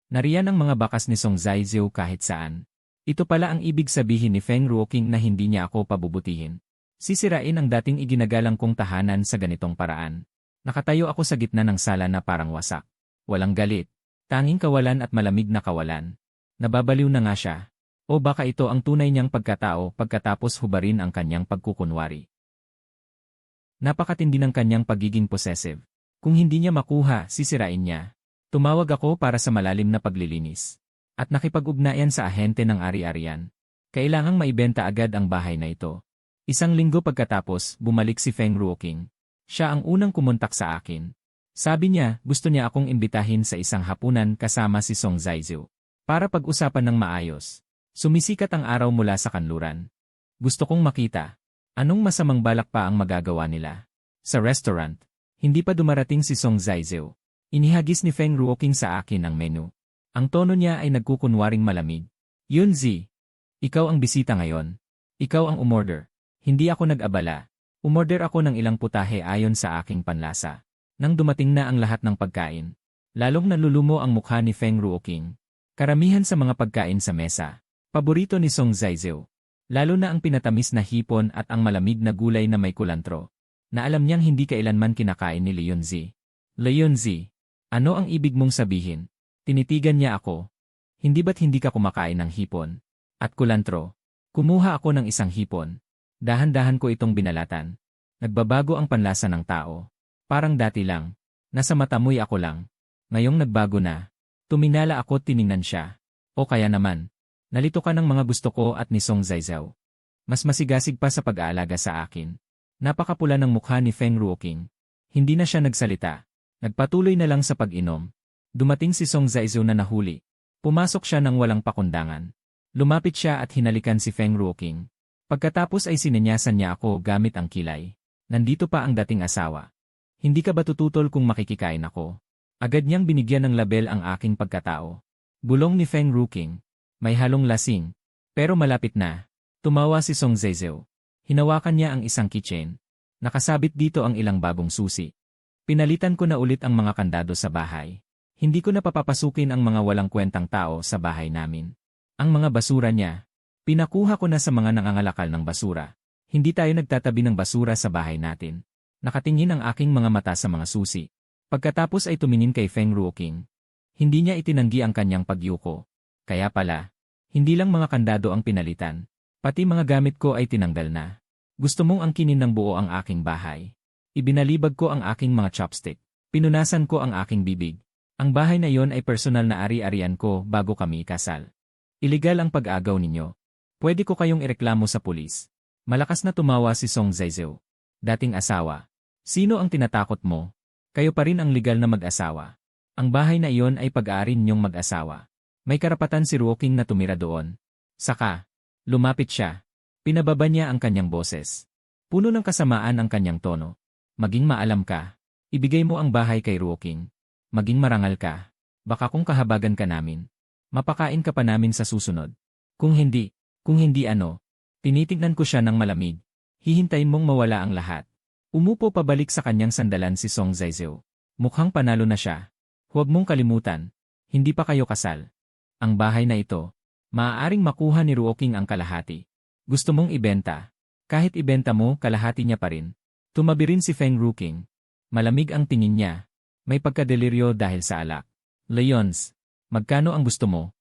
Nariyan ang mga bakas ni Song Zaijiu kahit saan. Ito pala ang ibig sabihin ni Feng Ruoqing na hindi niya ako pabubutihin. Sisirain ang dating iginagalang kong tahanan sa ganitong paraan. Nakatayo ako sa gitna ng sala na parang wasak. Walang galit. Tanging kawalan at malamig na kawalan. Nababaliw na nga siya. O baka ito ang tunay niyang pagkatao pagkatapos hubarin ang kanyang pagkukunwari. Napakatindi ng kanyang pagiging possessive. Kung hindi niya makuha, sisirain niya. Tumawag ako para sa malalim na paglilinis. At nakipag-ugnayan sa ahente ng ari-arian. Kailangang maibenta agad ang bahay na ito. 1 linggo pagkatapos, bumalik si Feng Ruoqing. Siya ang unang kumontak sa akin. Sabi niya, gusto niya akong imbitahin sa isang hapunan kasama si Song Zaijiu. Para pag-usapan ng maayos. Sumisikat ang araw mula sa kanluran. Gusto kong makita. Anong masamang balak pa ang magagawa nila? Sa restaurant. Hindi pa dumarating si Song Zaizeo. Inihagis ni Feng Ruoqing sa akin ang menu. Ang tono niya ay nagkukunwaring malamig. Yunzi, ikaw ang bisita ngayon. Ikaw ang umorder. Hindi ako nag-abala. Umorder ako ng ilang putahe ayon sa aking panlasa. Nang dumating na ang lahat ng pagkain, lalong nalulumo ang mukha ni Feng Ruoqing. Karamihan sa mga pagkain sa mesa, paborito ni Song Zaizeo. Lalo na ang pinatamis na hipon at ang malamig na gulay na may kulantro, na alam niyang hindi kailanman kinakain ni Leonzi. Leonzi, ano ang ibig mong sabihin? Tinitigan niya ako. Hindi ba't hindi ka kumakain ng hipon? At kulantro. Kumuha ako ng isang hipon. Dahan-dahan ko itong binalatan. Nagbabago ang panlasa ng tao. Parang dati lang. Nasa matamoy ako lang. Ngayong nagbago na. Tuminala ako at tiningnan siya. O kaya naman, nalito ka ng mga gusto ko at ni Song Zaizeo. Mas masigasig pa sa pag-aalaga sa akin. Napakapula ng mukha ni Feng Ruoqing. Hindi na siya nagsalita. Nagpatuloy na lang sa pag-inom. Dumating si Song Zaizeo na nahuli. Pumasok siya ng walang pakundangan. Lumapit siya at hinalikan si Feng Ruoqing. Pagkatapos ay sinenyasan niya ako gamit ang kilay. Nandito pa ang dating asawa. Hindi ka ba tututol kung makikikain ako? Agad niyang binigyan ng label ang aking pagkatao. Bulong ni Feng Ruoqing. May halong lasing. Pero malapit na. Tumawa si Song Zaizeo. Hinawakan niya ang isang keychain. Nakasabit dito ang ilang bagong susi. Pinalitan ko na ulit ang mga kandado sa bahay. Hindi ko na papapasukin ang mga walang kwentang tao sa bahay namin. Ang mga basura niya, pinakuha ko na sa mga nangangalakal ng basura. Hindi tayo nagtatabi ng basura sa bahay natin. Nakatingin ang aking mga mata sa mga susi. Pagkatapos ay tumingin kay Feng Ruoqing. Hindi niya itinanggi ang kanyang pagyuko. Kaya pala, hindi lang mga kandado ang pinalitan. Pati mga gamit ko ay tinanggal na. Gusto mong angkinin ng buo ang aking bahay. Ibinalibag ko ang aking mga chopstick. Pinunasan ko ang aking bibig. Ang bahay na iyon ay personal na ari-arian ko bago kami ikasal. Iligal ang pag-agaw ninyo. Pwede ko kayong ireklamo sa pulis. Malakas na tumawa si Song Zaizeo. Dating asawa. Sino ang tinatakot mo? Kayo pa rin ang legal na mag-asawa. Ang bahay na iyon ay pag-aari ninyong mag-asawa. May karapatan si Ruoqing na tumira doon. Saka, lumapit siya. Pinababa niya ang kanyang boses. Puno ng kasamaan ang kanyang tono. Maging maalam ka. Ibigay mo ang bahay kay Ruoqing. Maging marangal ka. Baka kung kahabagan ka namin. Mapakain ka pa namin sa susunod. Kung hindi ano. Tinitignan ko siya ng malamig. Hihintayin mong mawala ang lahat. Umupo pabalik sa kanyang sandalan si Song Zaizeo. Mukhang panalo na siya. Huwag mong kalimutan. Hindi pa kayo kasal. Ang bahay na ito, maaaring makuha ni Ruoqing ang kalahati. Gusto mong ibenta. Kahit ibenta mo, kalahati niya pa rin. Tumabi rin si Feng Ruoqing. Malamig ang tingin niya. May pagkadeliryo dahil sa alak. Leons, magkano ang gusto mo?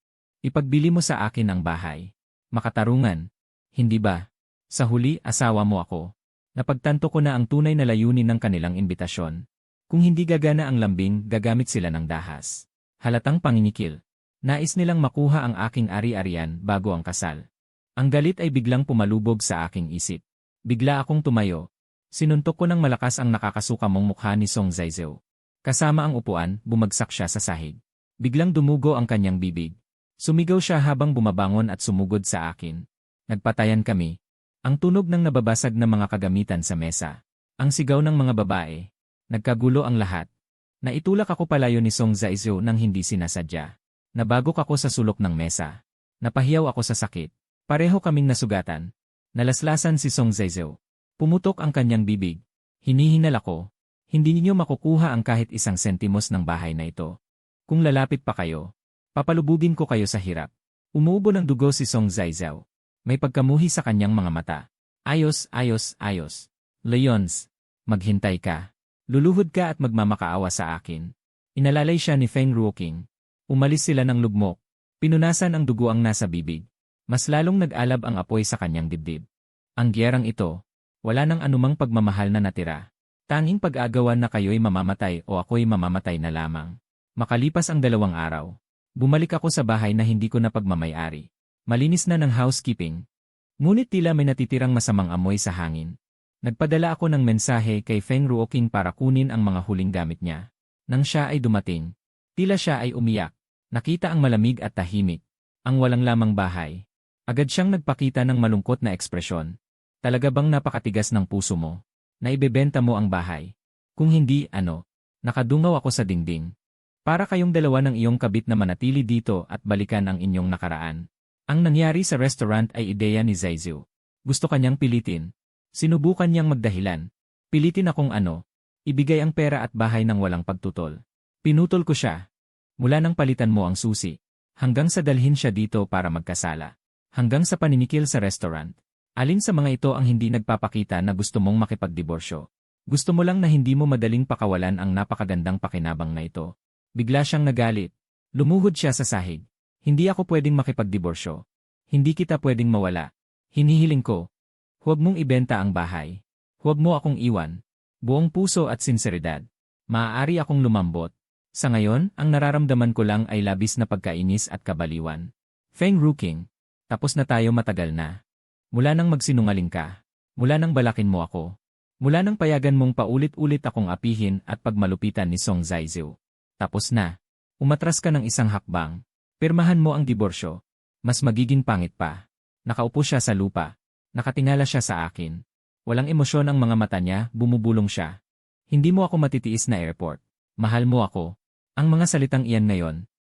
Ipagbili mo sa akin ang bahay. Makatarungan. Hindi ba? Sa huli, asawa mo ako. Napagtanto ko na ang tunay na layunin ng kanilang imbitasyon. Kung hindi gagana ang lambing, gagamit sila ng dahas. Halatang pangingikil. Nais nilang makuha ang aking ari-arian bago ang kasal. Ang galit ay biglang pumalubog sa aking isip. Bigla akong tumayo. Sinuntok ko ng malakas ang nakakasuka mong mukha ni Song Zaizeo. Kasama ang upuan, bumagsak siya sa sahig. Biglang dumugo ang kanyang bibig. Sumigaw siya habang bumabangon at sumugod sa akin. Nagpatayan kami. Ang tunog ng nababasag na mga kagamitan sa mesa. Ang sigaw ng mga babae. Nagkagulo ang lahat. Naitulak ako palayo ni Song Zaizeo nang hindi sinasadya. Nabagok ako sa sulok ng mesa. Napahiyaw ako sa sakit. Pareho kaming nasugatan. Nalaslasan si Song Zaizeo. Pumutok ang kanyang bibig. Hinihinal ako. Hindi ninyo makukuha ang kahit isang sentimos ng bahay na ito. Kung lalapit pa kayo, papalubugin ko kayo sa hirap. Umuubo ng dugo si Song Zaizeo. May pagkamuhi sa kanyang mga mata. Ayos. Leons, maghintay ka. Luluhod ka at magmamakaawa sa akin. Inalalay siya ni Feng Ruoqing. Umalis sila ng lugmok. Pinunasan ang dugo ang nasa bibig. Mas lalong nag-alab ang apoy sa kanyang dibdib. Ang giyerang ito, wala nang anumang pagmamahal na natira. Tanging pag-agawan na kayo'y mamamatay o ako'y mamamatay na lamang. Makalipas ang 2 araw, bumalik ako sa bahay na hindi ko na pagmamayari. Malinis na ng housekeeping. Ngunit tila may natitirang masamang amoy sa hangin. Nagpadala ako ng mensahe kay Feng Ruoqing para kunin ang mga huling gamit niya. Nang siya ay dumating, tila siya ay umiyak. Nakita ang malamig at tahimik. Ang walang lamang bahay. Agad siyang nagpakita ng malungkot na ekspresyon. Talaga bang napakatigas ng puso mo? Na ibebenta mo ang bahay? Kung hindi, ano? Nakadungaw ako sa dingding. Para kayong dalawa ng iyong kabit na manatili dito at balikan ang inyong nakaraan. Ang nangyari sa restaurant ay ideya ni Zaizu. Gusto kanyang pilitin. Sinubukan niyang magdahilan. Pilitin akong ibigay ang pera at bahay ng walang pagtutol. Pinutol ko siya. Mula nang palitan mo ang susi. Hanggang sa dalhin siya dito para magkasala. Hanggang sa paninikil sa restaurant. Alin sa mga ito ang hindi nagpapakita na gusto mong makipagdiborsyo? Gusto mo lang na hindi mo madaling pakawalan ang napakagandang pakinabang na ito. Bigla siyang nagalit. Lumuhod siya sa sahig. Hindi ako pwedeng makipagdiborsyo. Hindi kita pwedeng mawala. Hinihiling ko. Huwag mong ibenta ang bahay. Huwag mo akong iwan. Buong puso at sinseridad. Maaari akong lumambot. Sa ngayon, ang nararamdaman ko lang ay labis na pagkainis at kabaliwan. Feng Ruking, tapos na tayo matagal na. Mula nang magsinungaling ka. Mula nang balakin mo ako. Mula nang payagan mong paulit-ulit akong apihin at pagmalupitan ni Song Zaizu. Tapos na. Umatras ka ng isang hakbang. Pirmahan mo ang diborsyo. Mas magiging pangit pa. Nakaupo siya sa lupa. Nakatingala siya sa akin. Walang emosyon ang mga mata niya, bumubulong siya. Hindi mo ako matitiis na airport. Mahal mo ako. Ang mga salitang iyan ngayon.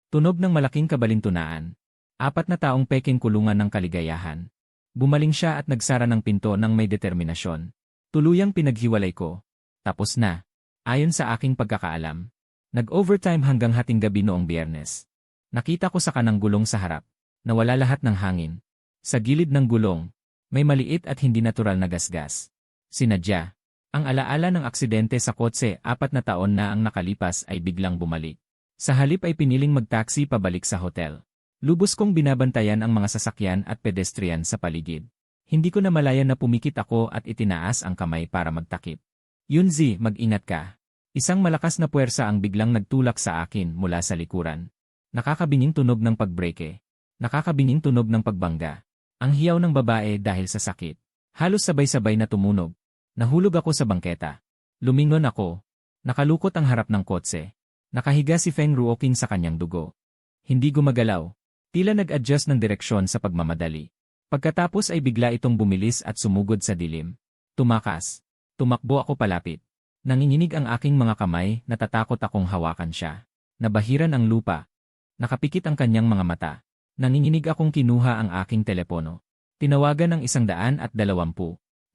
Tunog ng malaking kabalintunaan. 4 na taong peking kulungan ng kaligayahan. Bumaling siya at nagsara ng pinto ng may determinasyon. Tuluyang pinaghiwalay ko. Tapos na. Ayon sa aking pagkakaalam. Nag-overtime hanggang hating gabi noong Biyernes. Nakita ko sa kanang gulong sa harap. Nawala lahat ng hangin. Sa gilid ng gulong, may maliit at hindi natural na gasgas. Sinadya. Ang alaala ng aksidente sa kotse 4 na taon na ang nakalipas ay biglang bumalik. Sa halip ay piniling mag-taxi pabalik sa hotel. Lubos kong binabantayan ang mga sasakyan at pedestrian sa paligid. Hindi ko namalayan na pumikit ako at itinaas ang kamay para magtakip. Yunzi, mag-ingat ka. Isang malakas na puwersa ang biglang nagtulak sa akin mula sa likuran. Nakakabinging tunog ng pagbreke. Nakakabinging tunog ng pagbangga. Ang hiyaw ng babae dahil sa sakit. Halos sabay-sabay na tumunog. Nahulog ako sa bangketa. Lumingon ako. Nakalukot ang harap ng kotse. Nakahiga si Feng Ruoking sa kanyang dugo. Hindi gumagalaw. Tila nag-adjust ng direksyon sa pagmamadali. Pagkatapos ay bigla itong bumilis at sumugod sa dilim. Tumakas. Tumakbo ako palapit. Nanginginig ang aking mga kamay, natatakot akong hawakan siya. Nabahiran ang lupa. Nakapikit ang kanyang mga mata. Nanginginig akong kinuha ang aking telepono. Tinawagan ang 120.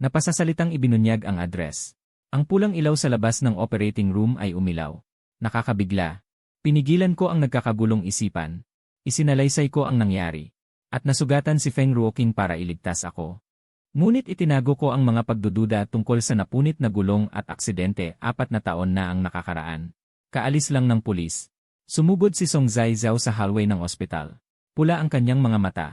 Napasasalitang ibinunyag ang address. Ang pulang ilaw sa labas ng operating room ay umilaw. Nakakabigla. Pinigilan ko ang nagkakagulong isipan. Isinalaysay ko ang nangyari. At nasugatan si Feng Ruoking para iligtas ako. Ngunit itinago ko ang mga pagdududa tungkol sa napunit na gulong at aksidente 4 na taon na ang nakakaraan. Kaalis lang ng pulis. Sumugod si Song Zaizu sa hallway ng ospital. Pula ang kanyang mga mata.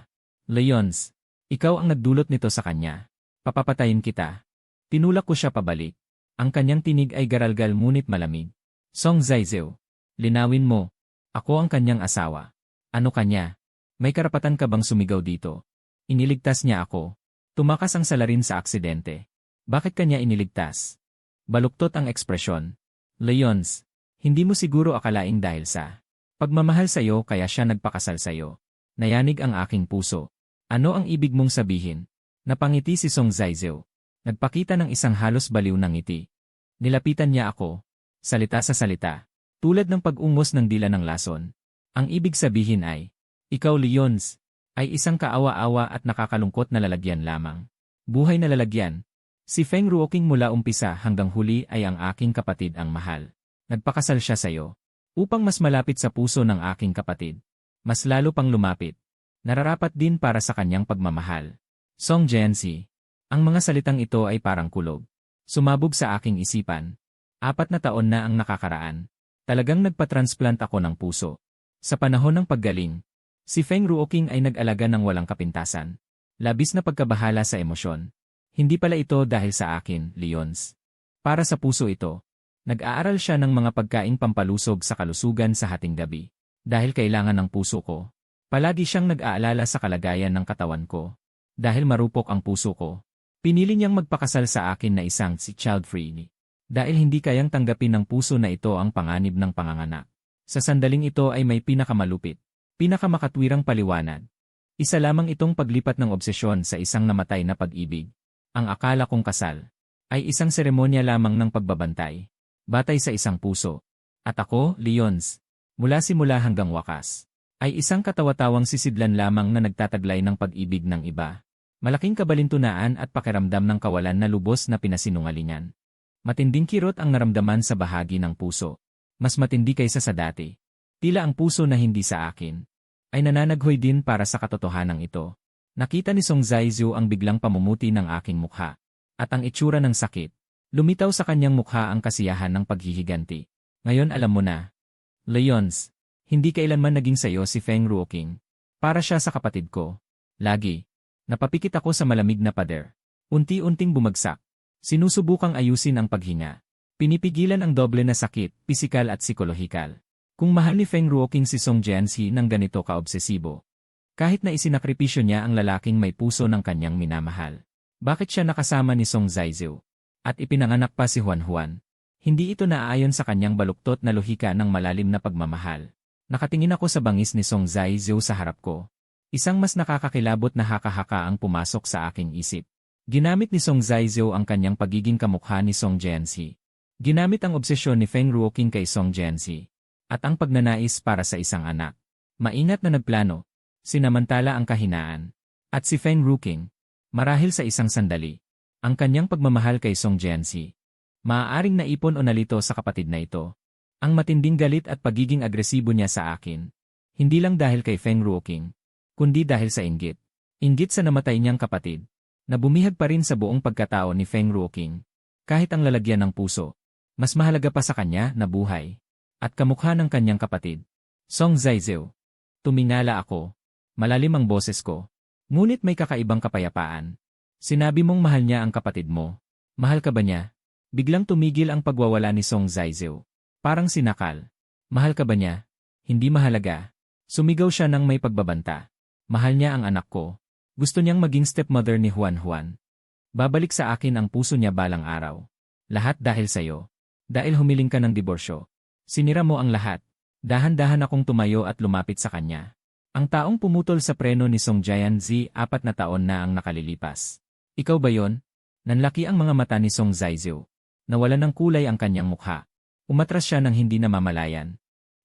Leons, ikaw ang nagdulot nito sa kanya. Papapatayin kita. Tinulak ko siya pabalik. Ang kanyang tinig ay garalgal ngunit malamig. Song Zaizu, linawin mo. Ako ang kanyang asawa. Ano kanya? May karapatan ka bang sumigaw dito? Iniligtas niya ako. Tumakas ang salarin sa aksidente. Bakit kanya iniligtas? Baluktot ang ekspresyon. Leons, hindi mo siguro akalaing dahil sa pagmamahal sa'yo kaya siya nagpakasal sa'yo. Nayanig ang aking puso. Ano ang ibig mong sabihin? Napangiti si Song Zaizu. Nagpakita ng isang halos baliw na ngiti. Nilapitan niya ako. Salita sa salita. Tulad ng pag-ungos ng dila ng lason. Ang ibig sabihin ay, ikaw Leons, ay isang kaawa-awa at nakakalungkot na lalagyan lamang. Buhay na lalagyan. Si Feng Ruoking mula umpisa hanggang huli ay ang aking kapatid ang mahal. Nagpakasal siya sa'yo. Upang mas malapit sa puso ng aking kapatid. Mas lalo pang lumapit. Nararapat din para sa kanyang pagmamahal. Song Jianxi. Ang mga salitang ito ay parang kulog. Sumabog sa aking isipan. 4 na taon na ang nakakaraan. Talagang nagpa-transplant ako ng puso. Sa panahon ng paggaling, si Feng Ruoking ay nag-alaga ng walang kapintasan. Labis na pagkabahala sa emosyon. Hindi pala ito dahil sa akin, Leons. Para sa puso ito. Nag-aaral siya ng mga pagkaing pampalusog sa kalusugan sa hating gabi. Dahil kailangan ng puso ko. Palagi siyang nag-aalala sa kalagayan ng katawan ko. Dahil marupok ang puso ko. Pinili niyang magpakasal sa akin na isang si child-free. Dahil hindi kayang tanggapin ng puso na ito ang panganib ng panganganak. Sa sandaling ito ay may pinakamalupit, pinakamakatwirang paliwanag. Isa lamang itong paglipat ng obsesyon sa isang namatay na pag-ibig. Ang akala kong kasal ay isang seremonya lamang ng pagbabantay. batay sa isang puso. At ako, Leons, mula simula hanggang wakas, ay isang katawa-tawang sisidlan lamang na nagtataglay ng pag-ibig ng iba. Malaking kabalintunaan at pakiramdam ng kawalan na lubos na pinasinungalingan. Matinding kirot ang naramdaman sa bahagi ng puso. Mas matindi kaysa sa dati. Tila ang puso na hindi sa akin ay nananaghoy din para sa katotohanan ito. Nakita ni Song Zaizu ang biglang pamumuti ng aking mukha. At ang itsura ng sakit. Lumitaw sa kanyang mukha ang kasiyahan ng paghihiganti. Ngayon alam mo na. Leons, hindi kailanman naging sayo si Feng Ruoqing. Para siya sa kapatid ko. Lagi. Napapikit ako sa malamig na pader. Unti-unting bumagsak. Sinusubukang ayusin ang paghinga. Pinipigilan ang doble na sakit, pisikal at psikolohikal. Kung mahal ni Feng Ruoqing si Song Jianxi ng ganito kaobsesibo. Kahit na isinakripisyo niya ang lalaking may puso ng kanyang minamahal. Bakit siya nakasama ni Song Zaizu? At ipinanganak pa si Huan Huan. Hindi ito naaayon sa kanyang baluktot na lohika ng malalim na pagmamahal. Nakatingin ako sa bangis ni Song Zaizu sa harap ko. Isang mas nakakakilabot na haka-haka ang pumasok sa aking isip. Ginamit ni Song Zaizu ang kanyang pagiging kamukha ni Song Jianxi. Ginamit ang obsesyon ni Feng Ruoqing kay Song Jianxi. At ang pagnanais para sa isang anak. Maingat na nagplano. Sinamantala ang kahinaan. At si Feng Ruoqing. Marahil sa isang sandali. Ang kanyang pagmamahal kay Song Jianxi. Maaaring naipon o nalito sa kapatid na ito. Ang matinding galit at pagiging agresibo niya sa akin. Hindi lang dahil kay Feng Ruoqing. Kundi dahil sa inggit. Inggit sa namatay niyang kapatid. Na bumihag pa rin sa buong pagkatao ni Feng Ruoqing. Kahit ang lalagyan ng puso. Mas mahalaga pa sa kanya na buhay. At kamukha ng kanyang kapatid. Song Zaizu. Tumingala ako. Malalim ang boses ko. Ngunit may kakaibang kapayapaan. Sinabi mong mahal niya ang kapatid mo. Mahal ka ba niya? Biglang tumigil ang pagwawala ni Song Zaizu. Parang sinakal. Mahal ka ba niya? Hindi mahalaga. Sumigaw siya ng may pagbabanta. Mahal niya ang anak ko. Gusto niyang maging stepmother ni Huan Huan. Babalik sa akin ang puso niya balang araw. Lahat dahil sa'yo. Dahil humiling ka ng diborsyo. Sinira mo ang lahat. Dahan-dahan akong tumayo at lumapit sa kanya. Ang taong pumutol sa preno ni Song Jianxi 4 na taon na ang nakalilipas. Ikaw ba yon? Nanlaki ang mga mata ni Song Zaizu. Nawalan ng kulay ang kanyang mukha. Umatras siya ng hindi namamalayan.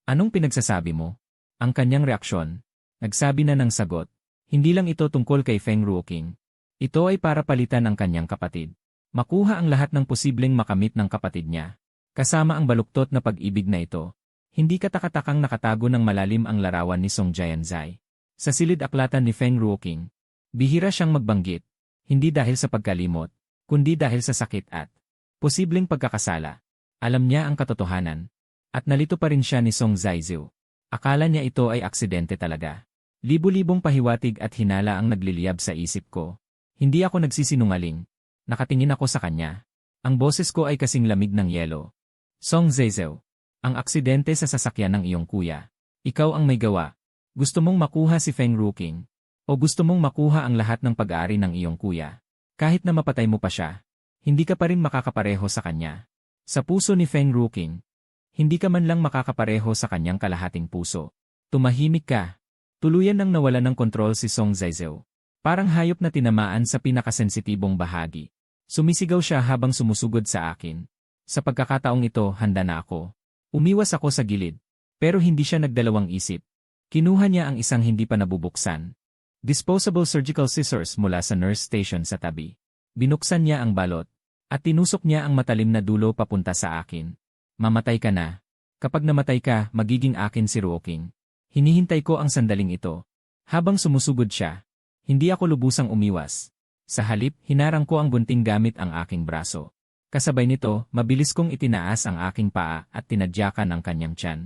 Anong pinagsasabi mo? Ang kanyang reaksyon. Nagsabi na ng sagot. Hindi lang ito tungkol kay Feng Ruoqing. Ito ay para palitan ang kanyang kapatid. Makuha ang lahat ng posibleng makamit ng kapatid niya. Kasama ang baluktot na pag-ibig na ito. Hindi katakatakang nakatago ng malalim ang larawan ni Song Jianxi. Sa silid-aklatan ni Feng Ruoqing, bihira siyang magbanggit. Hindi dahil sa pagkalimot, kundi dahil sa sakit at posibleng pagkakasala. Alam niya ang katotohanan. At nalito pa rin siya ni Song Zaizu. Akala niya ito ay aksidente talaga. Libu-libong pahiwatig at hinala ang nagliliyab sa isip ko. Hindi ako nagsisinungaling. Nakatingin ako sa kanya. Ang boses ko ay kasing lamig ng yelo. Song Zaizu. Ang aksidente sa sasakyan ng iyong kuya. Ikaw ang may gawa. Gusto mong makuha si Feng Ruoqing. O gusto mong makuha ang lahat ng pag-aari ng iyong kuya. Kahit na mapatay mo pa siya, hindi ka pa rin makakapareho sa kanya. Sa puso ni Feng Ruoqing, hindi ka man lang makakapareho sa kanyang kalahating puso. Tumahimik ka. Tuluyan nang nawala ng kontrol si Song Zaizu. Parang hayop na tinamaan sa pinakasensitibong bahagi. Sumisigaw siya habang sumusugod sa akin. Sa pagkakataong ito, handa na ako. Umiwas ako sa gilid. Pero hindi siya nagdalawang isip. Kinuha niya ang isang hindi pa nabubuksan. Disposable surgical scissors mula sa nurse station sa tabi. Binuksan niya ang balot. At tinusok niya ang matalim na dulo papunta sa akin. Mamatay ka na. Kapag namatay ka, magiging akin si Ruoqing. Hinihintay ko ang sandaling ito. Habang sumusugod siya, hindi ako lubusang umiwas. Sa halip, hinarang ko ang gunting gamit ang aking braso. Kasabay nito, mabilis kong itinaas ang aking paa at tinadyakan ang kanyang tiyan.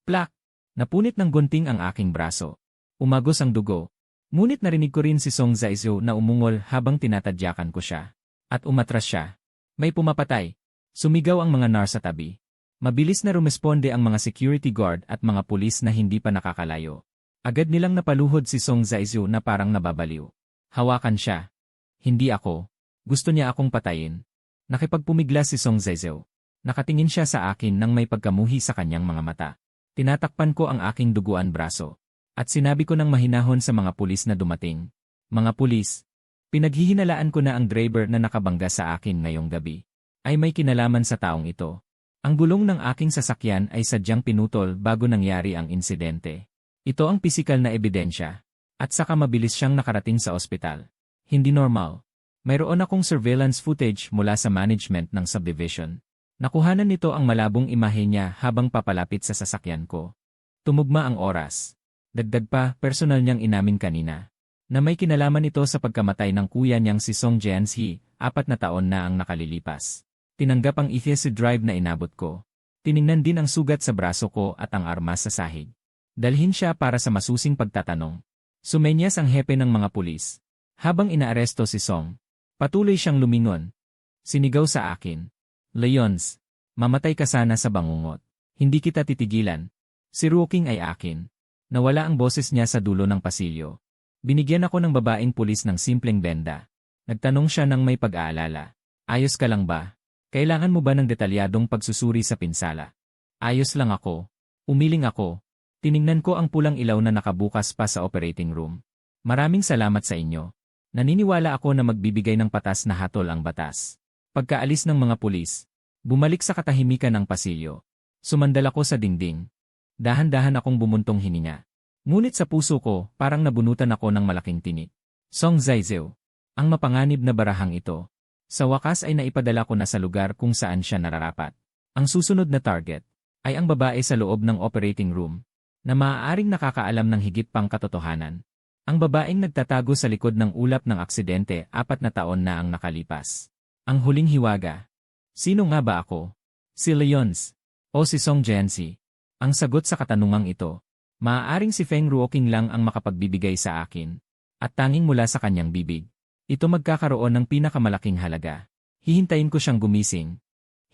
Plak! Napunit ng gunting ang aking braso. Umagos ang dugo. Ngunit narinig ko rin si Song Zaizu na umungol habang tinatadyakan ko siya. At umatras siya. May pumapatay. Sumigaw ang mga nurse sa tabi. Mabilis na rumesponde ang mga security guard at mga pulis na hindi pa nakakalayo. Agad nilang napaluhod si Song Zaizu na parang nababaliw. Hawakan siya. Hindi ako. Gusto niya akong patayin. Nakipagpumigla si Song Zaizu. Nakatingin siya sa akin nang may pagkamuhi sa kanyang mga mata. Tinatakpan ko ang aking duguan braso. At sinabi ko ng mahinahon sa mga pulis na dumating. Mga pulis, pinaghihinalaan ko na ang driver na nakabangga sa akin ngayong gabi ay may kinalaman sa taong ito. Ang gulong ng aking sasakyan ay sadyang pinutol bago nangyari ang insidente. Ito ang pisikal na ebidensya. At saka mabilis siyang nakarating sa ospital. Hindi normal. Mayroon akong surveillance footage mula sa management ng subdivision. Nakuhanan nito ang malabong imahe niya habang papalapit sa sasakyan ko. Tumugma ang oras. Dagdag pa, personal niyang inamin kanina na may kinalaman ito sa pagkamatay ng kuya niyang si Song Jianxi, 4 na taon na ang nakalilipas. Tinanggap ang ETC drive na inabot ko. Tiningnan din ang sugat sa braso ko at ang armas sa sahig. Dalhin siya para sa masusing pagtatanong. Sumenyas ang hepe ng mga pulis. Habang inaaresto si Song, patuloy siyang lumingon. Sinigaw sa akin, "Leons, mamatay ka sana sa bangungot. Hindi kita titigilan. Si Ruoking ay akin." Nawala ang boses niya sa dulo ng pasilyo. Binigyan ako ng babaeng pulis ng simpleng benda. Nagtanong siya ng may pag-aalala. "Ayos ka lang ba? Kailangan mo ba ng detalyadong pagsusuri sa pinsala?" "Ayos lang ako." Umiling ako. Tiningnan ko ang pulang ilaw na nakabukas pa sa operating room. "Maraming salamat sa inyo." Naniniwala ako na magbibigay ng patas na hatol ang batas. Pagkaalis ng mga pulis, bumalik sa katahimikan ng pasilyo. Sumandal ako sa dingding. Dahan-dahan akong bumuntong hininga. Ngunit sa puso ko, parang nabunutan ako ng malaking tinik. Song Zaizeo. Ang mapanganib na barahang ito. Sa wakas ay naipadala ko na sa lugar kung saan siya nararapat. Ang susunod na target ay ang babae sa loob ng operating room na maaaring nakakaalam ng higit pang katotohanan. Ang babaeng nagtatago sa likod ng ulap ng aksidente 4 na taon na ang nakalipas. Ang huling hiwaga. Sino nga ba ako? Si Leons o si Song Jianxi? Ang sagot sa katanungang ito, maaaring si Feng Ruoking lang ang makapagbibigay sa akin. At tanging mula sa kanyang bibig. Ito magkakaroon ng pinakamalaking halaga. Hihintayin ko siyang gumising.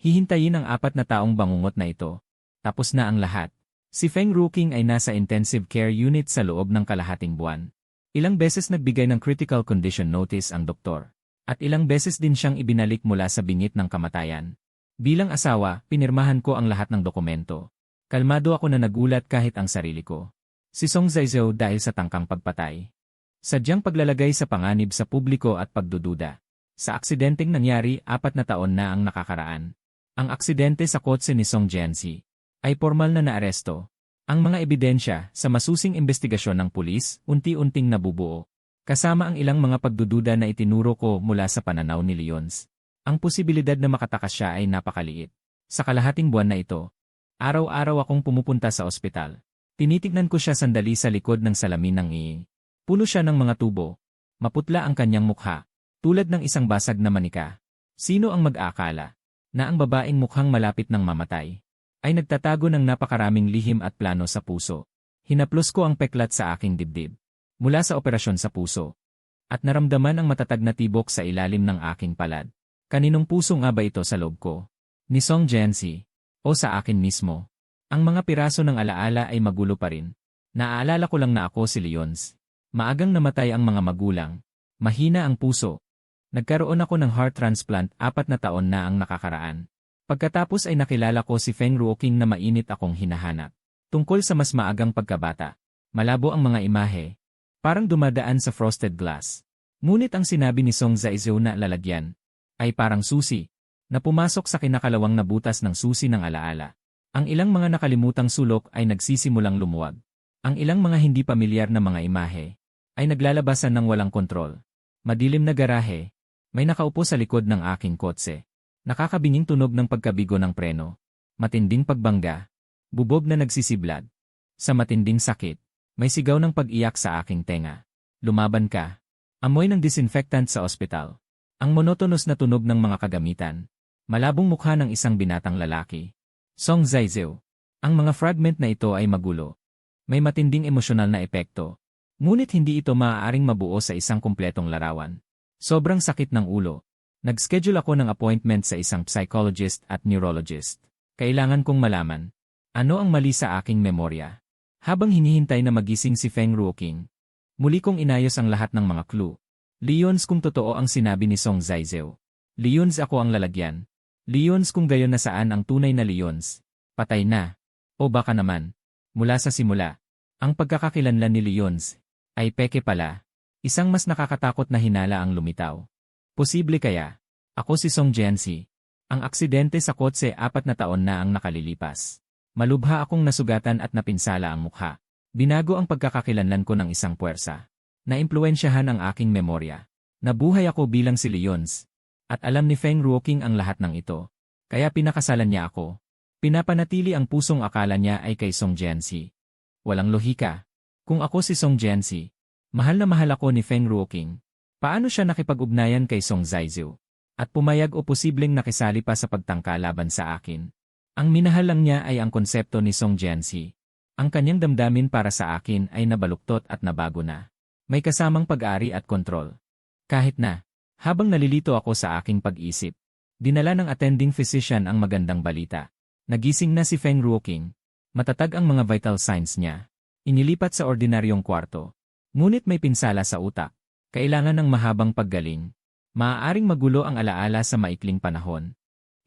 Hihintayin ang 4 na taong bangungot na ito. Tapos na ang lahat. Si Feng Ruoking ay nasa intensive care unit sa loob ng kalahating buwan. Ilang beses nagbigay ng critical condition notice ang doktor. At ilang beses din siyang ibinalik mula sa bingit ng kamatayan. Bilang asawa, pinirmahan ko ang lahat ng dokumento. Kalmado ako na nagulat kahit ang sarili ko. Si Song Zaizeo dahil sa tangkang pagpatay. Sadyang paglalagay sa panganib sa publiko at pagdududa. Sa aksidenteng nangyari 4 na taon na ang nakakaraan. Ang aksidente sa kotse ni Song Jianxi ay formal na naaresto. Ang mga ebidensya sa masusing investigasyon ng pulis unti-unting nabubuo. Kasama ang ilang mga pagdududa na itinuro ko mula sa pananaw ni Leons. Ang posibilidad na makatakas siya ay napakaliit. Sa kalahating buwan na ito, araw-araw akong pumupunta sa ospital. Tinitignan ko siya sandali sa likod ng salamin ng Puno siya ng mga tubo. Maputla ang kanyang mukha, tulad ng isang basag na manika. Sino ang mag-aakala na ang babaeng mukhang malapit ng mamatay ay nagtatago ng napakaraming lihim at plano sa puso? Hinaplos ko ang peklat sa aking dibdib mula sa operasyon sa puso at naramdaman ang matatag na tibok sa ilalim ng aking palad. Kaninong puso nga ba ito sa loob ko? Ni Song Jianxi o sa akin mismo? Ang mga piraso ng alaala ay magulo pa rin. Naaalala ko lang na ako si Leons. Maagang namatay ang mga magulang. Mahina ang puso. Nagkaroon ako ng heart transplant 4 na taon na ang nakakaraan. Pagkatapos ay nakilala ko si Feng Ruoking na mainit akong hinahanap. Tungkol sa mas maagang pagkabata. Malabo ang mga imahe. Parang dumadaan sa frosted glass. Ngunit ang sinabi ni Song Zaizeo na lalagyan ay parang susi na pumasok sa kinakalawang na butas ng susi ng alaala. Ang ilang mga nakalimutang sulok ay nagsisimulang lumuwag. Ang ilang mga hindi pamilyar na mga imahe ay naglalabasan ng walang kontrol. Madilim na garahe. May nakaupo sa likod ng aking kotse. Nakakabinging tunog ng pagkabigo ng preno. Matinding pagbangga. Bubog na nagsisiblad. Sa matinding sakit, may sigaw ng pag-iyak sa aking tenga. Lumaban ka. Amoy ng disinfectant sa ospital. Ang monotonous na tunog ng mga kagamitan. Malabong mukha ng isang binatang lalaki. Song Zaizeo. Ang mga fragment na ito ay magulo. May matinding emosyonal na epekto. Ngunit hindi ito maaaring mabuo sa isang kumpletong larawan. Sobrang sakit ng ulo. Nag-schedule ako ng appointment sa isang psychologist at neurologist. Kailangan kong malaman ano ang mali sa aking memorya. Habang hinihintay na magising si Feng Ruoking, muli kong inayos ang lahat ng mga clue. Leons kung totoo ang sinabi ni Song Zaizeo. Leons ako ang lalagyan. Leons kung gayon na saan ang tunay na Leons. Patay na. O baka naman, mula sa simula, ang pagkakakilanlan ni Leons ay peke pala. Isang mas nakakatakot na hinala ang lumitaw. Posible kaya, ako si Song Jianxi, Ang aksidente sa kotse 4 na taon na ang nakalilipas. Malubha akong nasugatan at napinsala ang mukha. Binago ang pagkakakilanlan ko ng isang puwersa. Naimpluwensyahan ang aking memorya. Nabuhay ako bilang si Leons. At alam ni Feng Ruoqing ang lahat ng ito. Kaya pinakasalan niya ako. Pinapanatili ang pusong akala niya ay kay Song Jianxi. Walang lohika. Kung ako si Song Jianxi, mahal na mahal ako ni Feng Ruoqing. Paano siya nakipag-ugnayan kay Song Zaizu? At pumayag o posibleng nakisali pa sa pagtangka laban sa akin. Ang minahal lang niya ay ang konsepto ni Song Jianxi. Ang kanyang damdamin para sa akin ay nabaluktot at nabago na. May kasamang pag-ari at kontrol. Kahit na, habang nalilito ako sa aking pag-isip, dinala ng attending physician ang magandang balita. Nagising na si Feng Ruoqing. Matatag ang mga vital signs niya. Inilipat sa ordinaryong kwarto. Ngunit may pinsala sa utak. Kailangan ng mahabang paggaling. Maaaring magulo ang alaala sa maikling panahon.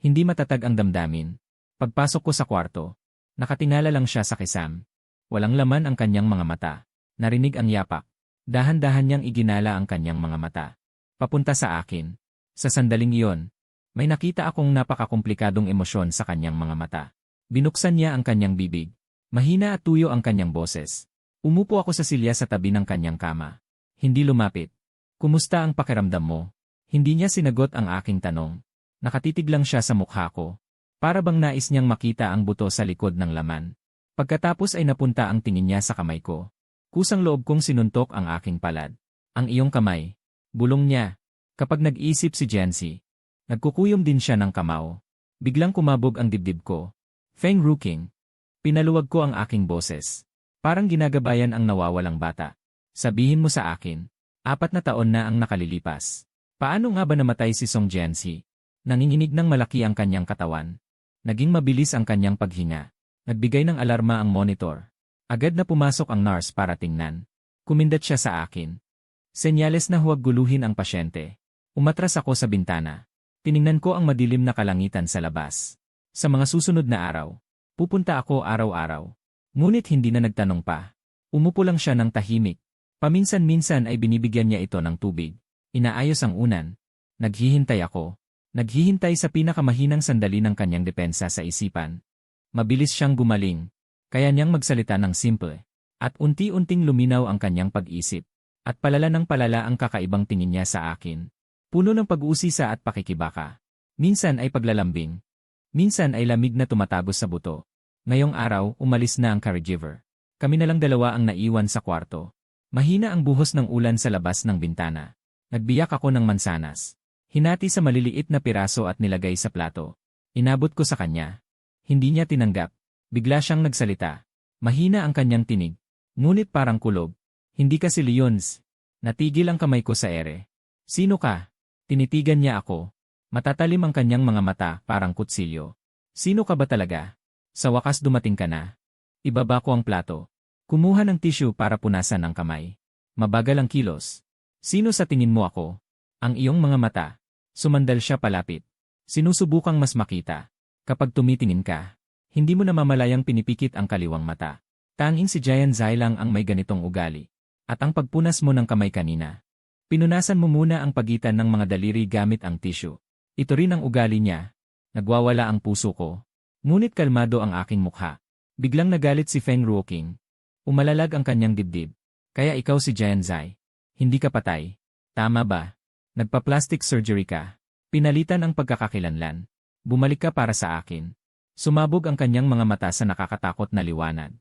Hindi matatag ang damdamin. Pagpasok ko sa kwarto, nakatingala lang siya sa kisam. Walang laman ang kanyang mga mata. Narinig ang yapak. Dahan-dahan niyang iginala ang kanyang mga mata. Papunta sa akin. Sa sandaling iyon, may nakita akong napakakomplikadong emosyon sa kanyang mga mata. Binuksan niya ang kanyang bibig. Mahina at tuyo ang kanyang boses. Umupo ako sa silya sa tabi ng kanyang kama. Hindi lumapit. Kumusta ang pakiramdam mo? Hindi niya sinagot ang aking tanong. Nakatitig lang siya sa mukha ko. Para bang nais niyang makita ang buto sa likod ng laman. Pagkatapos ay napunta ang tingin niya sa kamay ko. Kusang loob kong sinuntok ang aking palad. Ang iyong kamay. Bulong niya. Kapag nag-isip si Jianxi, nagkukuyom din siya ng kamao. Biglang kumabog ang dibdib ko. Feng Ruoqing. Pinaluwag ko ang aking boses. Parang ginagabayan ang nawawalang bata. Sabihin mo sa akin, 4 na taon na ang nakalilipas. Paano nga ba namatay si Song Jianxi? Nanginginig ng malaki ang kanyang katawan. Naging mabilis ang kanyang paghinga. Nagbigay ng alarma ang monitor. Agad na pumasok ang nurse para tingnan. Kumindat siya sa akin. Senyales na huwag guluhin ang pasyente. Umatras ako sa bintana. Tiningnan ko ang madilim na kalangitan sa labas. Sa mga susunod na araw, pupunta ako araw-araw. Ngunit hindi na nagtanong pa. Umupo lang siya ng tahimik. Paminsan-minsan ay binibigyan niya ito ng tubig. Inaayos ang unan. Naghihintay ako. Naghihintay sa pinakamahinang sandali ng kanyang depensa sa isipan. Mabilis siyang gumaling. Kaya niyang magsalita ng simple. At unti-unting luminaw ang kanyang pag-isip. At palala ng palala ang kakaibang tingin niya sa akin. Puno ng pag-uusisa at pakikibaka. Minsan ay paglalambing. Minsan ay lamig na tumatagos sa buto. Ngayong araw, umalis na ang caregiver. Kami na lang dalawa ang naiwan sa kwarto. Mahina ang buhos ng ulan sa labas ng bintana. Nagbiyak ako ng mansanas. Hinati sa maliliit na piraso at nilagay sa plato. Inabot ko sa kanya. Hindi niya tinanggap. Bigla siyang nagsalita. Mahina ang kanyang tinig. Ngunit parang kulob. Hindi ka si Leons. Natigil ang kamay ko sa ere. Sino ka? Tinitigan niya ako. Matatalim ang kanyang mga mata parang kutsilyo. Sino ka ba talaga? Sa wakas dumating ka na. Ibaba ko ang plato. Kumuha ng tissue para punasan ang kamay. Mabagal ang kilos. Sino sa tingin mo ako? Ang iyong mga mata. Sumandal siya palapit. Sinusubukang mas makita. Kapag tumitingin ka, hindi mo namamalayang pinipikit ang kaliwang mata. Tanging si Jian Zai lang ang may ganitong ugali. At ang pagpunas mo ng kamay kanina. Pinunasan mo muna ang pagitan ng mga daliri gamit ang tissue. Ito rin ang ugali niya. Nagwawala ang puso ko. Ngunit kalmado ang aking mukha. Biglang nagalit si Feng Ruoqing. Umalalag ang kanyang dibdib. Kaya ikaw si Jian Zai. Hindi ka patay. Tama ba? Nagpa-plastic surgery ka. Pinalitan ang pagkakakilanlan. Bumalik ka para sa akin. Sumabog ang kanyang mga mata sa nakakatakot na liwanag.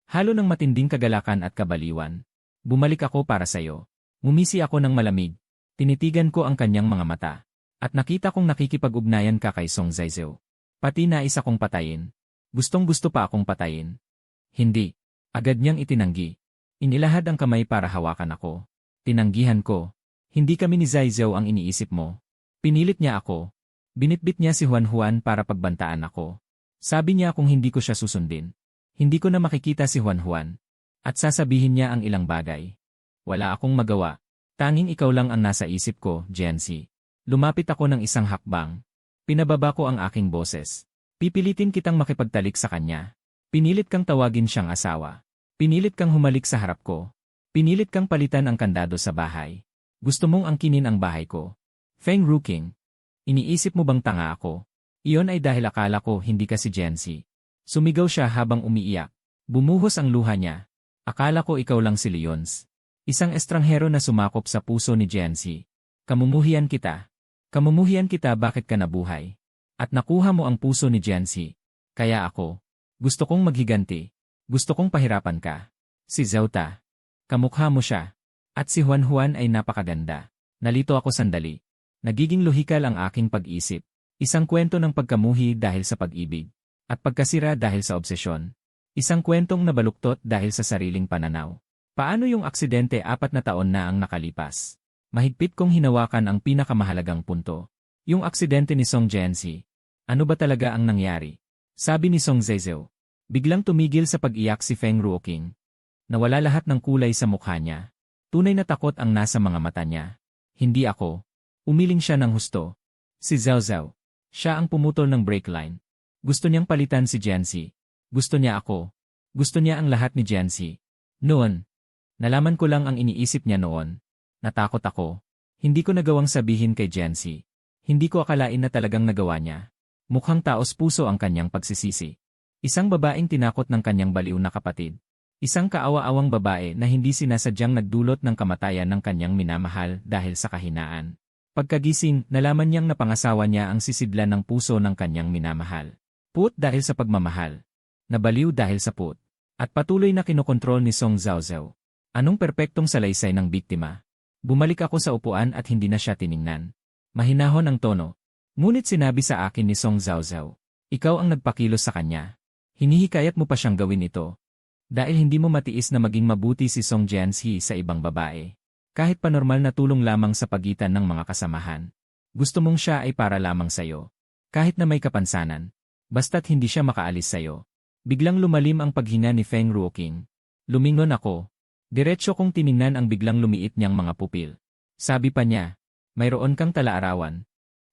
Halo ng matinding kagalakan at kabaliwan. Bumalik ako para sa'yo. Ngumisi ako ng malamig. Tinitigan ko ang kanyang mga mata. At nakita kong nakikipag-ugnayan ka kay Song Zaizu. Pati nais akong patayin. Gustong-gusto pa akong patayin. Hindi. Agad niyang itinanggi. Inilahad ang kamay para hawakan ako. Tinanggihan ko. Hindi kami ni Zaizu ang iniisip mo. Pinilit niya ako. Binitbit niya si Juan Juan para pagbantaan ako. Sabi niya kung hindi ko siya susundin. Hindi ko na makikita si Juan Juan. At sasabihin niya ang ilang bagay. Wala akong magawa. Tanging ikaw lang ang nasa isip ko, Jianxi. Lumapit ako ng isang hakbang. Pinababa ko ang aking boses. Pipilitin kitang makipagtalik sa kanya. Pinilit kang tawagin siyang asawa. Pinilit kang humalik sa harap ko. Pinilit kang palitan ang kandado sa bahay. Gusto mong angkinin ang bahay ko. Feng Ruoqing. Iniisip mo bang tanga ako? Iyon ay dahil akala ko hindi ka si Jency. Sumigaw siya habang umiiyak. Bumuhos ang luha niya. Akala ko ikaw lang si Leons. Isang estranghero na sumakop sa puso ni Jency. Kamumuhian kita. Kamumuhian kita bakit ka nabuhay. At nakuha mo ang puso ni Jency. Kaya ako. Gusto kong maghiganti. Gusto kong pahirapan ka. Si Zauta. Kamukha mo siya. At si Juan Juan ay napakaganda. Nalito ako sandali. Nagiging lohikal ang aking pag-isip. Isang kwento ng pagkamuhi dahil sa pag-ibig. At pagkasira dahil sa obsesyon. Isang kwentong nabaluktot dahil sa sariling pananaw. Paano yung aksidente 4 na taon na ang nakalipas? Mahigpit kong hinawakan ang pinakamahalagang punto. Yung aksidente ni Song Jency. Ano ba talaga ang nangyari? Sabi ni Song Zizou. Biglang tumigil sa pag-iyak si Feng Ruoqing. Nawala lahat ng kulay sa mukha niya. Tunay na takot ang nasa mga mata niya. Hindi ako. Umiling siya ng husto. Si Zhao Zhao. Siya ang pumutol ng brake line. Gusto niyang palitan si Jency. Gusto niya ako. Gusto niya ang lahat ni Jency. Noon. Nalaman ko lang ang iniisip niya noon. Natakot ako. Hindi ko nagawang sabihin kay Jency. Hindi ko akalain na talagang nagawa niya. Mukhang taos puso ang kanyang pagsisisi. Isang babaeng tinakot ng kanyang baliw na kapatid. Isang kaawa-awang babae na hindi sinasadyang nagdulot ng kamatayan ng kanyang minamahal dahil sa kahinaan. Pagkagising, nalaman niyang napangasawa niya ang sisidlan ng puso ng kanyang minamahal. Put dahil sa pagmamahal. Nabaliw dahil sa put. At patuloy na kinokontrol ni Song Zhaozhou. Anong perpektong salaysay ng biktima? Bumalik ako sa upuan at hindi na siya tiningnan. Mahinahon ang tono. Ngunit sinabi sa akin ni Song Zhaozhou. Ikaw ang nagpakilos sa kanya. Hinihikayat mo pa siyang gawin ito. Dahil hindi mo matiis na maging mabuti si Song Jency sa ibang babae. Kahit pa normal na tulong lamang sa pagitan ng mga kasamahan. Gusto mong siya ay para lamang sa'yo. Kahit na may kapansanan. Basta't hindi siya makaalis sa'yo. Biglang lumalim ang paghinga ni Feng Ruoqing. Lumingon ako. Diretso kong tiningnan ang biglang lumiit niyang mga pupil. Sabi pa niya, mayroon kang tala-arawan.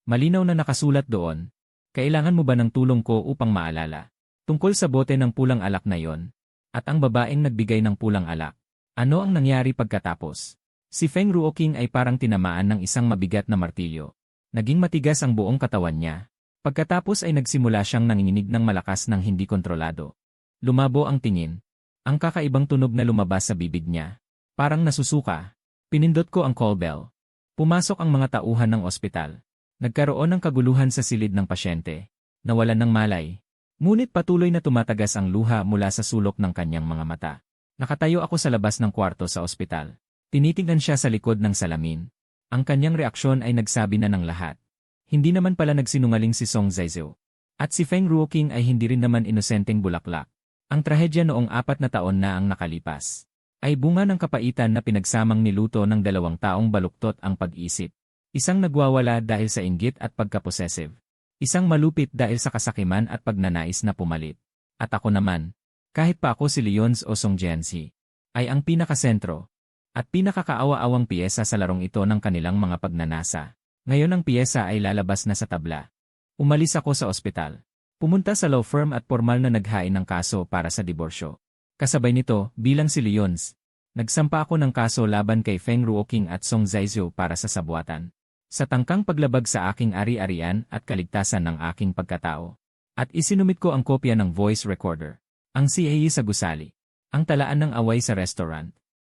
Malinaw na nakasulat doon. Kailangan mo ba ng tulong ko upang maalala? Tungkol sa bote ng pulang alak na yon. At ang babaeng nagbigay ng pulang alak. Ano ang nangyari pagkatapos? Si Feng Ruoqing ay parang tinamaan ng isang mabigat na martilyo. Naging matigas ang buong katawan niya. Pagkatapos ay nagsimula siyang nanginginig ng malakas ng hindi kontrolado. Lumabo ang tingin. Ang kakaibang tunog na lumabas sa bibig niya. Parang nasusuka. Pinindot ko ang call bell. Pumasok ang mga tauhan ng ospital. Nagkaroon ng kaguluhan sa silid ng pasyente. Nawalan ng malay. Ngunit patuloy na tumatagas ang luha mula sa sulok ng kanyang mga mata. Nakatayo ako sa labas ng kwarto sa ospital. Tinitingnan siya sa likod ng salamin. Ang kanyang reaksyon ay nagsabi na ng lahat. Hindi naman pala nagsinungaling si Song Zizou. At si Feng Ruoqing ay hindi rin naman inosenteng bulaklak. Ang trahedya noong 4 na taon na ang nakalipas. Ay bunga ng kapaitan na pinagsamang niluto ng 2 taong baluktot ang pag-isip. Isang nagwawala dahil sa inggit at pagka-possessive. Isang malupit dahil sa kasakiman at pagnanais na pumalit. At ako naman, kahit pa ako si Leons o Song Jency, ay ang pinakasentro at pinakakaawa-awang piyesa sa larong ito ng kanilang mga pagnanasa. Ngayon ang piyesa ay lalabas na sa tabla. Umalis ako sa ospital. Pumunta sa law firm at formal na naghain ng kaso para sa diborsyo. Kasabay nito, bilang si Leons, nagsampa ako ng kaso laban kay Feng Ruoqing at Song Zizou para sa sabwatan. Sa tangkang paglabag sa aking ari-arian at kaligtasan ng aking pagkatao. At isinumit ko ang kopya ng voice recorder, ang CAE sa gusali, ang talaan ng away sa restaurant,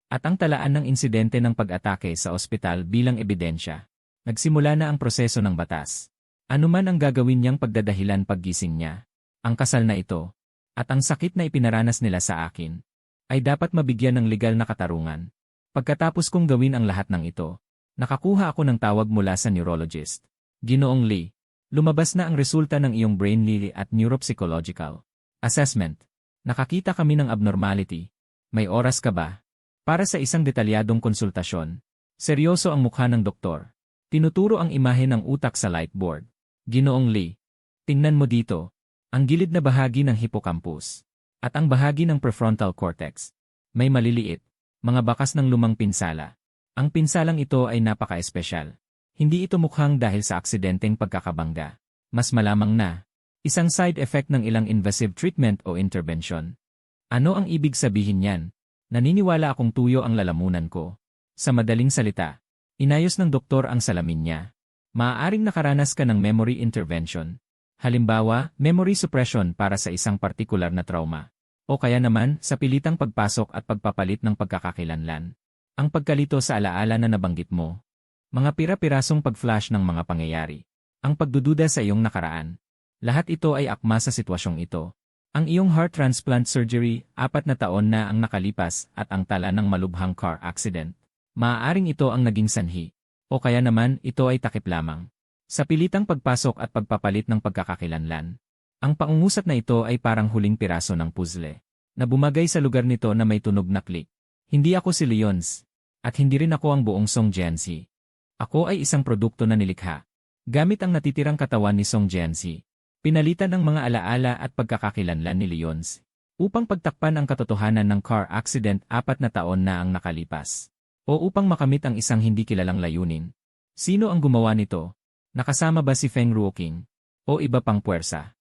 at ang talaan ng insidente ng pag-atake sa ospital bilang ebidensya. Nagsimula na ang proseso ng batas. Ano man ang gagawin niyang pagdadahilan paggising niya, ang kasal na ito, at ang sakit na ipinaranas nila sa akin, ay dapat mabigyan ng legal na katarungan. Pagkatapos kong gawin ang lahat ng ito, nakakuha ako ng tawag mula sa neurologist. Ginoong Lee, lumabas na ang resulta ng iyong brain lily at neuropsychological assessment. Nakakita kami ng abnormality. May oras ka ba? Para sa isang detalyadong konsultasyon. Seryoso ang mukha ng doktor. Tinuturo ang imahe ng utak sa lightboard. Ginoong Lee, tingnan mo dito. Ang gilid na bahagi ng hippocampus. At ang bahagi ng prefrontal cortex. May maliliit. Mga bakas ng lumang pinsala. Ang pinsalang ito ay napaka-espesyal. Hindi ito mukhang dahil sa aksidenteng pagkakabangga. Mas malamang na. Isang side effect ng ilang invasive treatment o intervention. Ano ang ibig sabihin niyan? Naniniwala akong tuyo ang lalamunan ko. Sa madaling salita, inayos ng doktor ang salamin niya. Maaaring nakaranas ka ng memory intervention. Halimbawa, memory suppression para sa isang partikular na trauma. O kaya naman, sa pilitang pagpasok at pagpapalit ng pagkakakilanlan. Ang pagkalito sa alaala na nabanggit mo. Mga pira-pirasong pag-flash ng mga pangyayari. Ang pagdududa sa iyong nakaraan. Lahat ito ay akma sa sitwasyong ito. Ang iyong heart transplant surgery, 4 na taon na ang nakalipas at ang tala ng malubhang car accident. Maaaring ito ang naging sanhi. O kaya naman, ito ay takip lamang. Sa pilitang pagpasok at pagpapalit ng pagkakakilanlan. Ang pangungusap na ito ay parang huling piraso ng puzzle. Na bumagay sa lugar nito na may tunog na click. Hindi ako si Leons. At hindi rin ako ang buong Song Jianxi. Ako ay isang produkto na nilikha. Gamit ang natitirang katawan ni Song Jianxi. Pinalitan ang mga alaala at pagkakakilanlan ni Leons. Upang pagtakpan ang katotohanan ng car accident 4 na taon na ang nakalipas. O upang makamit ang isang hindi kilalang layunin. Sino ang gumawa nito? Nakasama ba si Feng Ruoqing? O iba pang puwersa?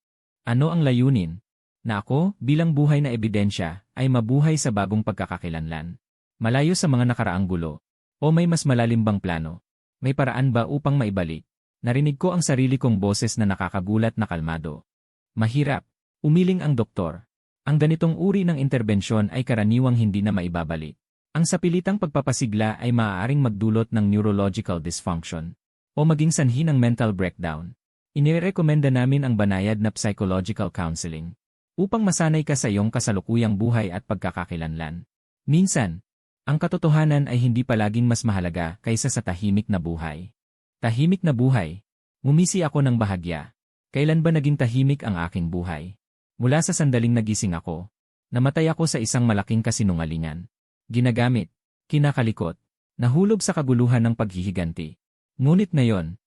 Ano ang layunin? Na ako, bilang buhay na ebidensya, ay mabuhay sa bagong pagkakakilanlan. Malayo sa mga nakaraang gulo. O may mas malalim bang plano? May paraan ba upang maibalik? Narinig ko ang sarili kong boses na nakakagulat na kalmado. Mahirap. Umiling ang doktor. Ang ganitong uri ng interbensyon ay karaniwang hindi na maibabalik. Ang sapilitang pagpapasigla ay maaaring magdulot ng neurological dysfunction. O maging sanhi ng mental breakdown. Inirekomenda namin ang banayad na psychological counseling upang masanay ka sa iyong kasalukuyang buhay at pagkakakilanlan. Minsan, ang katotohanan ay hindi palaging mas mahalaga kaysa sa tahimik na buhay. Tahimik na buhay. Ngumisi ako ng bahagya. Kailan ba naging tahimik ang aking buhay? Mula sa sandaling nagising ako, namatay ako sa isang malaking kasinungalingan. Ginagamit, kinakalikot, nahulog sa kaguluhan ng paghihiganti. Ngunit ngayon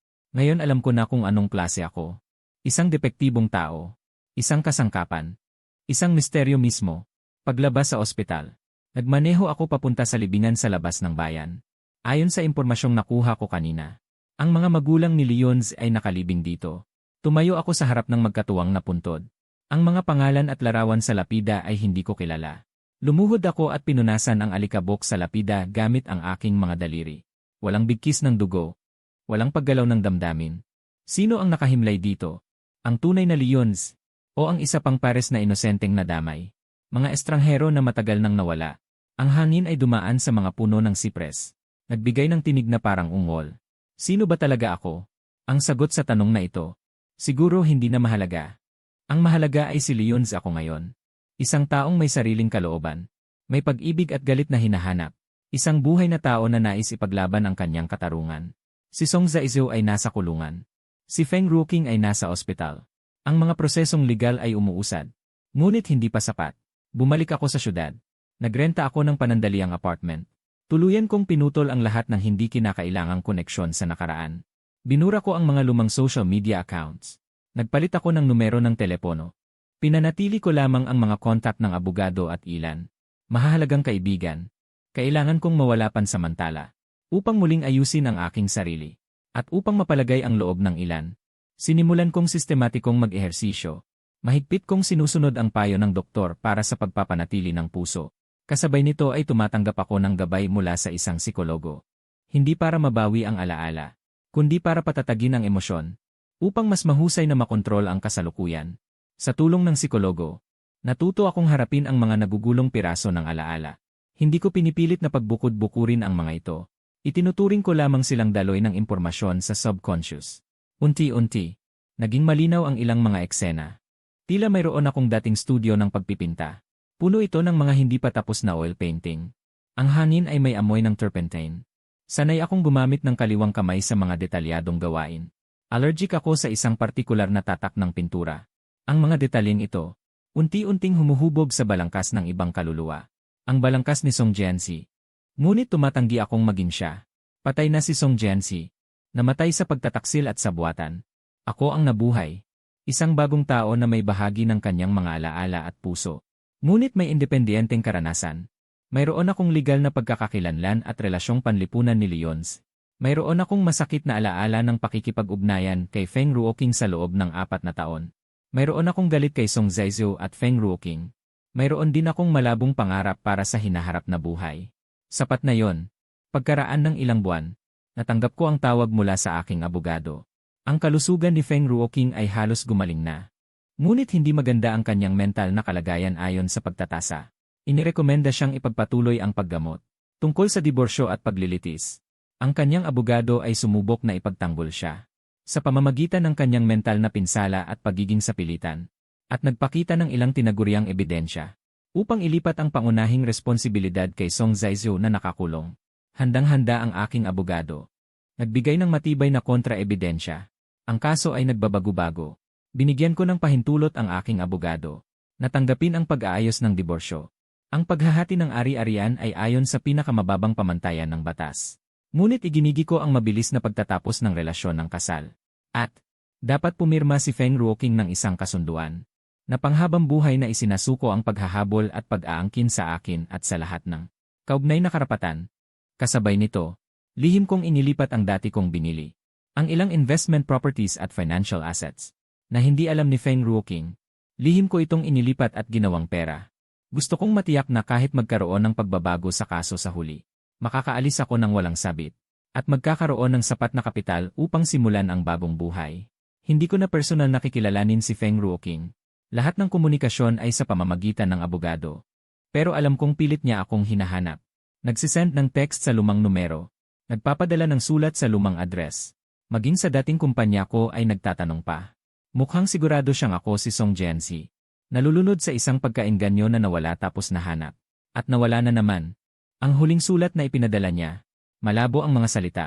alam ko na kung anong klase ako. Isang depektibong tao. Isang kasangkapan. Isang misteryo mismo. Paglabas sa ospital. Nagmaneho ako papunta sa libingan sa labas ng bayan. Ayon sa impormasyong nakuha ko kanina. Ang mga magulang ni Leons ay nakalibing dito. Tumayo ako sa harap ng magkatuwang na puntod. Ang mga pangalan at larawan sa lapida ay hindi ko kilala. Lumuhod ako at pinunasan ang alikabok sa lapida gamit ang aking mga daliri. Walang bigkis ng dugo. Walang paggalaw ng damdamin. Sino ang nakahimlay dito? Ang tunay na Leons? O ang isa pang pares na inosenteng nadamay? Mga estranghero na matagal nang nawala. Ang hangin ay dumaan sa mga puno ng sipres. Nagbigay ng tinig na parang ungol. Sino ba talaga ako? Ang sagot sa tanong na ito. Siguro hindi na mahalaga. Ang mahalaga ay si Leons ako ngayon. Isang taong may sariling kalooban. May pag-ibig at galit na hinahanap. Isang buhay na tao na nais ipaglaban ang kanyang katarungan. Si Song Zaizu ay nasa kulungan. Si Feng Ruoqing ay nasa ospital. Ang mga prosesong legal ay umuusad. Ngunit hindi pa sapat. Bumalik ako sa syudad. Nagrenta ako ng panandaliang apartment. Tuluyan kong pinutol ang lahat ng hindi kinakailangang koneksyon sa nakaraan. Binura ko ang mga lumang social media accounts. Nagpalit ako ng numero ng telepono. Pinanatili ko lamang ang mga kontak ng abogado at ilan. Mahahalagang kaibigan. Kailangan kong mawala pansamantala. Upang muling ayusin ang aking sarili. At upang mapalagay ang loob ng ilan. Sinimulan kong sistematikong mag-ehersisyo. Mahigpit kong sinusunod ang payo ng doktor para sa pagpapanatili ng puso. Kasabay nito ay tumatanggap ako ng gabay mula sa isang psikologo. Hindi para mabawi ang alaala, kundi para patatagin ang emosyon. Upang mas mahusay na makontrol ang kasalukuyan. Sa tulong ng psikologo, natuto akong harapin ang mga nagugulong piraso ng alaala. Hindi ko pinipilit na pagbukod-bukurin ang mga ito. Itinuturing ko lamang silang daloy ng impormasyon sa subconscious. Unti-unti, naging malinaw ang ilang mga eksena. Tila mayroon akong dating studio ng pagpipinta. Puno ito ng mga hindi pa tapos na oil painting. Ang hangin ay may amoy ng turpentine. Sanay akong gumamit ng kaliwang kamay sa mga detalyadong gawain. Allergic ako sa isang partikular na tatak ng pintura. Ang mga detalyeng ito, unti-unting humuhubog sa balangkas ng ibang kaluluwa. Ang balangkas ni Song Jianxi. Ngunit tumatanggi akong maging siya. Patay na si Song Jianxi. Namatay sa pagtataksil at sabuatan. Ako ang nabuhay. Isang bagong tao na may bahagi ng kanyang mga alaala at puso. Ngunit may independenteng karanasan. Mayroon akong legal na pagkakakilanlan at relasyong panlipunan ni Leons. Mayroon akong masakit na alaala ng pakikipag-ugnayan kay Feng Ruoqing sa loob ng 4 na taon. Mayroon akong galit kay Song Zaizu at Feng Ruoqing. Mayroon din akong malabong pangarap para sa hinaharap na buhay. Sapat na yon. Pagkaraan ng ilang buwan, natanggap ko ang tawag mula sa aking abogado. Ang kalusugan ni Feng Ruoqing ay halos gumaling na. Ngunit hindi maganda ang kanyang mental na kalagayan ayon sa pagtatasa. Inirekomenda siyang ipagpatuloy ang paggamot. Tungkol sa diborsyo at paglilitis, ang kanyang abogado ay sumubok na ipagtanggol siya. Sa pamamagitan ng kanyang mental na pinsala at pagiging sapilitan, at nagpakita ng ilang tinaguriang ebidensya, upang ilipat ang pangunahing responsibilidad kay Song Zaizhou na nakakulong. Handang-handa ang aking abogado. Nagbigay ng matibay na kontra-ebidensya. Ang kaso ay nagbabago-bago. Binigyan ko ng pahintulot ang aking abogado. Natanggapin ang pag-aayos ng diborsyo. Ang paghahati ng ari-arian ay ayon sa pinakamababang pamantayan ng batas. Ngunit iginigi ko ang mabilis na pagtatapos ng relasyon ng kasal. At, dapat pumirma si Feng Ruoqing ng isang kasunduan, na panghabang buhay na isinasuko ang paghahabol at pag-aangkin sa akin at sa lahat ng kaugnay na karapatan. Kasabay nito, lihim kong inilipat ang dati kong binili. Ang ilang investment properties at financial assets, na hindi alam ni Feng Ruoqing. Lihim ko itong inilipat at ginawang pera. Gusto kong matiyak na kahit magkaroon ng pagbabago sa kaso sa huli, makakaalis ako ng walang sabit, at magkakaroon ng sapat na kapital upang simulan ang bagong buhay. Hindi ko na personal nakikilalanin si Feng Ruoqing. Lahat ng komunikasyon ay sa pamamagitan ng abogado. Pero alam kong pilit niya akong hinahanap. Nagsisend ng text sa lumang numero. Nagpapadala ng sulat sa lumang address. Maging sa dating kumpanya ko ay nagtatanong pa. Mukhang sigurado siyang ako si Song Jianxi. Nalulunod sa isang pagkainganyo na nawala tapos nahanap. At nawala na naman. Ang huling sulat na ipinadala niya. Malabo ang mga salita.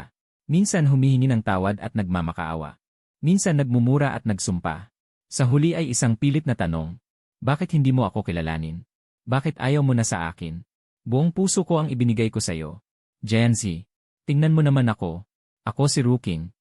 Minsan humihingi ng tawad at nagmamakaawa. Minsan nagmumura at nagsumpa. Sa huli ay isang pilit na tanong. Bakit hindi mo ako kilalanin? Bakit ayaw mo na sa akin? Buong puso ko ang ibinigay ko sa'yo. Jianxi, tingnan mo naman ako. Ako si Ruoqing.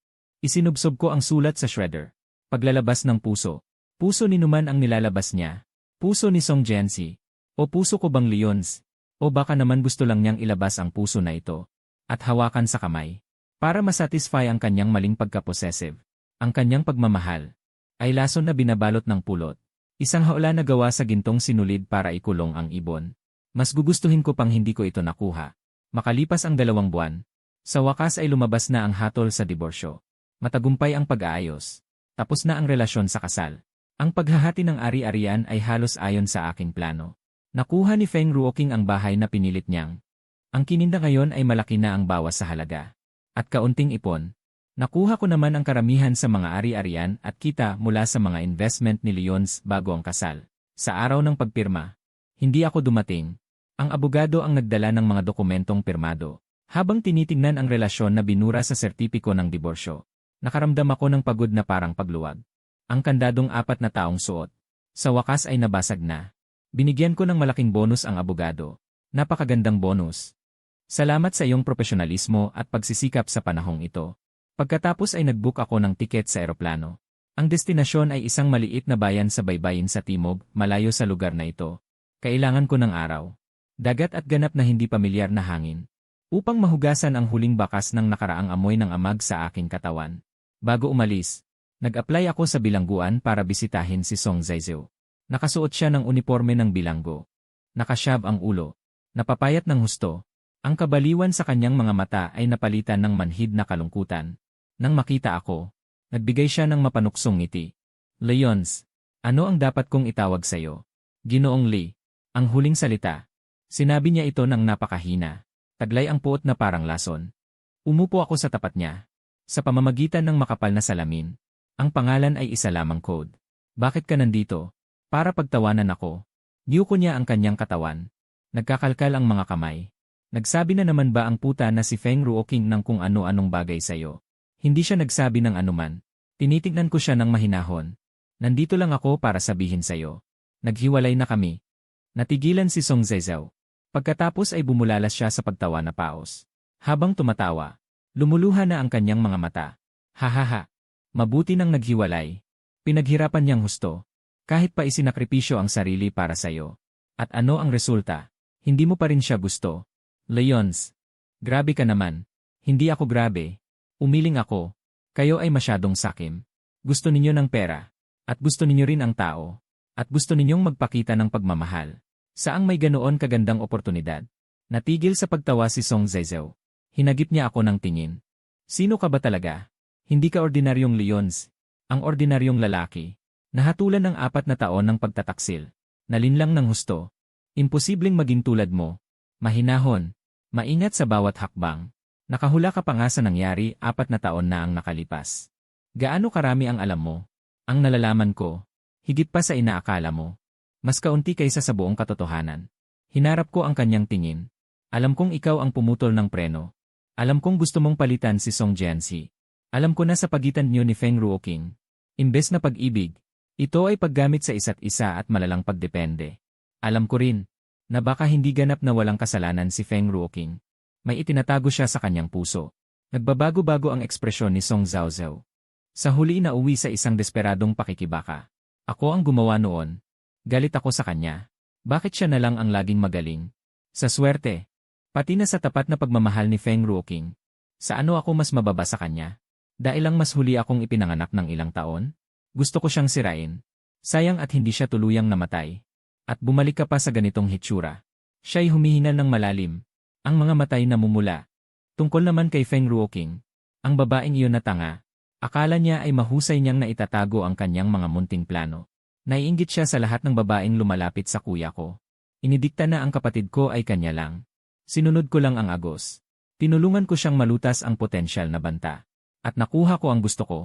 Isinubsob ko ang sulat sa shredder. Paglalabas ng puso. Puso ni Numan ang nilalabas niya. Puso ni Song Jianxi. O puso ko bang Leons? O baka naman gusto lang niyang ilabas ang puso na ito. At hawakan sa kamay. Para masatisfy ang kanyang maling pagka-possessive. Ang kanyang pagmamahal. Ay lason na binabalot ng pulot. Isang haula na gawa sa gintong sinulid para ikulong ang ibon. Mas gugustuhin ko pang hindi ko ito nakuha. Makalipas ang 2 buwan. Sa wakas ay lumabas na ang hatol sa diborsyo. Matagumpay ang pag-aayos. Tapos na ang relasyon sa kasal. Ang paghahati ng ari-arian ay halos ayon sa aking plano. Nakuha ni Feng Ruoqing ang bahay na pinilit niyang. Ang kininda ngayon ay malaki na ang bawas sa halaga. At kaunting ipon. Nakuha ko naman ang karamihan sa mga ari-arian at kita mula sa mga investment ni Leons bago ang kasal. Sa araw ng pagpirma, hindi ako dumating. Ang abogado ang nagdala ng mga dokumentong pirmado. Habang tinitingnan ang relasyon na binura sa sertipiko ng diborsyo, nakaramdam ako ng pagod na parang pagluwag. Ang kandadong 4 na taong suot. Sa wakas ay nabasag na. Binigyan ko ng malaking bonus ang abogado. Napakagandang bonus. Salamat sa iyong profesionalismo at pagsisikap sa panahong ito. Pagkatapos ay nag-book ako ng tiket sa eroplano. Ang destinasyon ay isang maliit na bayan sa baybayin sa timog, malayo sa lugar na ito. Kailangan ko ng araw, dagat at ganap na hindi pamilyar na hangin. Upang mahugasan ang huling bakas ng nakaraang amoy ng amag sa aking katawan. Bago umalis, nag-apply ako sa bilangguan para bisitahin si Song Zaizhou. Nakasuot siya ng uniforme ng bilanggo. Nakasyab ang ulo. Napapayat ng husto. Ang kabaliwan sa kanyang mga mata ay napalitan ng manhid na kalungkutan. Nang makita ako, nagbigay siya ng mapanuksong ngiti. Leons, ano ang dapat kong itawag sa'yo? Ginoong Lee, ang huling salita. Sinabi niya ito ng napakahina. Taglay ang puot na parang lason. Umupo ako sa tapat niya. Sa pamamagitan ng makapal na salamin. Ang pangalan ay isa lamang code. Bakit ka nandito? Para pagtawanan ako. Niyuko niya ang kanyang katawan. Nagkakalkal ang mga kamay. Nagsabi na naman ba ang puta na si Feng Ruoqing ng kung ano-anong bagay sa'yo? Hindi siya nagsabi ng anuman. Tinitignan ko siya ng mahinahon. Nandito lang ako para sabihin sa'yo. Naghiwalay na kami. Natigilan si Song Zaizhou. Pagkatapos ay bumulalas siya sa pagtawa na paos. Habang tumatawa, lumuluha na ang kanyang mga mata. Hahaha. Mabuti nang naghiwalay. Pinaghirapan niyang husto. Kahit pa isinakripisyo ang sarili para sa'yo. At ano ang resulta? Hindi mo pa rin siya gusto. Leons. Grabe ka naman. Hindi ako grabe. Umiling ako. Kayo ay masyadong sakim. Gusto ninyo ng pera. At gusto ninyo rin ang tao. At gusto ninyong magpakita ng pagmamahal. Saang may ganoon kagandang oportunidad? Natigil sa pagtawa si Song Zaizhou. Hinagip niya ako ng tingin. Sino ka ba talaga? Hindi ka ordinaryong Leons. Ang ordinaryong lalaki. Nahatulan ng 4 na taon ng pagtataksil. Nalinlang ng husto. Imposibleng maging tulad mo. Mahinahon. Maingat sa bawat hakbang. Nakahula ka pa nga sa nangyari 4 na taon na ang nakalipas. Gaano karami ang alam mo? Ang nalalaman ko. Higit pa sa inaakala mo. Mas kaunti kaysa sa buong katotohanan. Hinarap ko ang kanyang tingin. Alam kong ikaw ang pumutol ng preno. Alam kong gusto mong palitan si Song Jianxi. Alam ko na sa pagitan niyo ni Feng Ruoqing. Imbes na pag-ibig, ito ay paggamit sa isa't isa at malalang pagdepende. Alam ko rin na baka hindi ganap na walang kasalanan si Feng Ruoqing. May itinatago siya sa kanyang puso. Nagbabago-bago ang ekspresyon ni Song Zhaozhou. Sa huli nauwi sa isang desperadong pakikibaka. Ako ang gumawa noon. Galit ako sa kanya. Bakit siya na lang ang laging magaling? Sa swerte. Pati na sa tapat na pagmamahal ni Feng Ruoqing. Sa ano ako mas mababa sa kanya? Dahil lang mas huli akong ipinanganak ng ilang taon? Gusto ko siyang sirain. Sayang at hindi siya tuluyang namatay. At bumalik ka pa sa ganitong hitsura. Siya'y humihinal ng malalim. Ang mga matay namumula. Tungkol naman kay Feng Ruoqing. Ang babaeng iyon na tanga. Akala niya ay mahusay niyang naitatago ang kanyang mga munting plano. Naiinggit siya sa lahat ng babaeng lumalapit sa kuya ko. Inidikta na ang kapatid ko ay kanya lang. Sinunod ko lang ang agos. Tinulungan ko siyang malutas ang potensyal na banta. At nakuha ko ang gusto ko.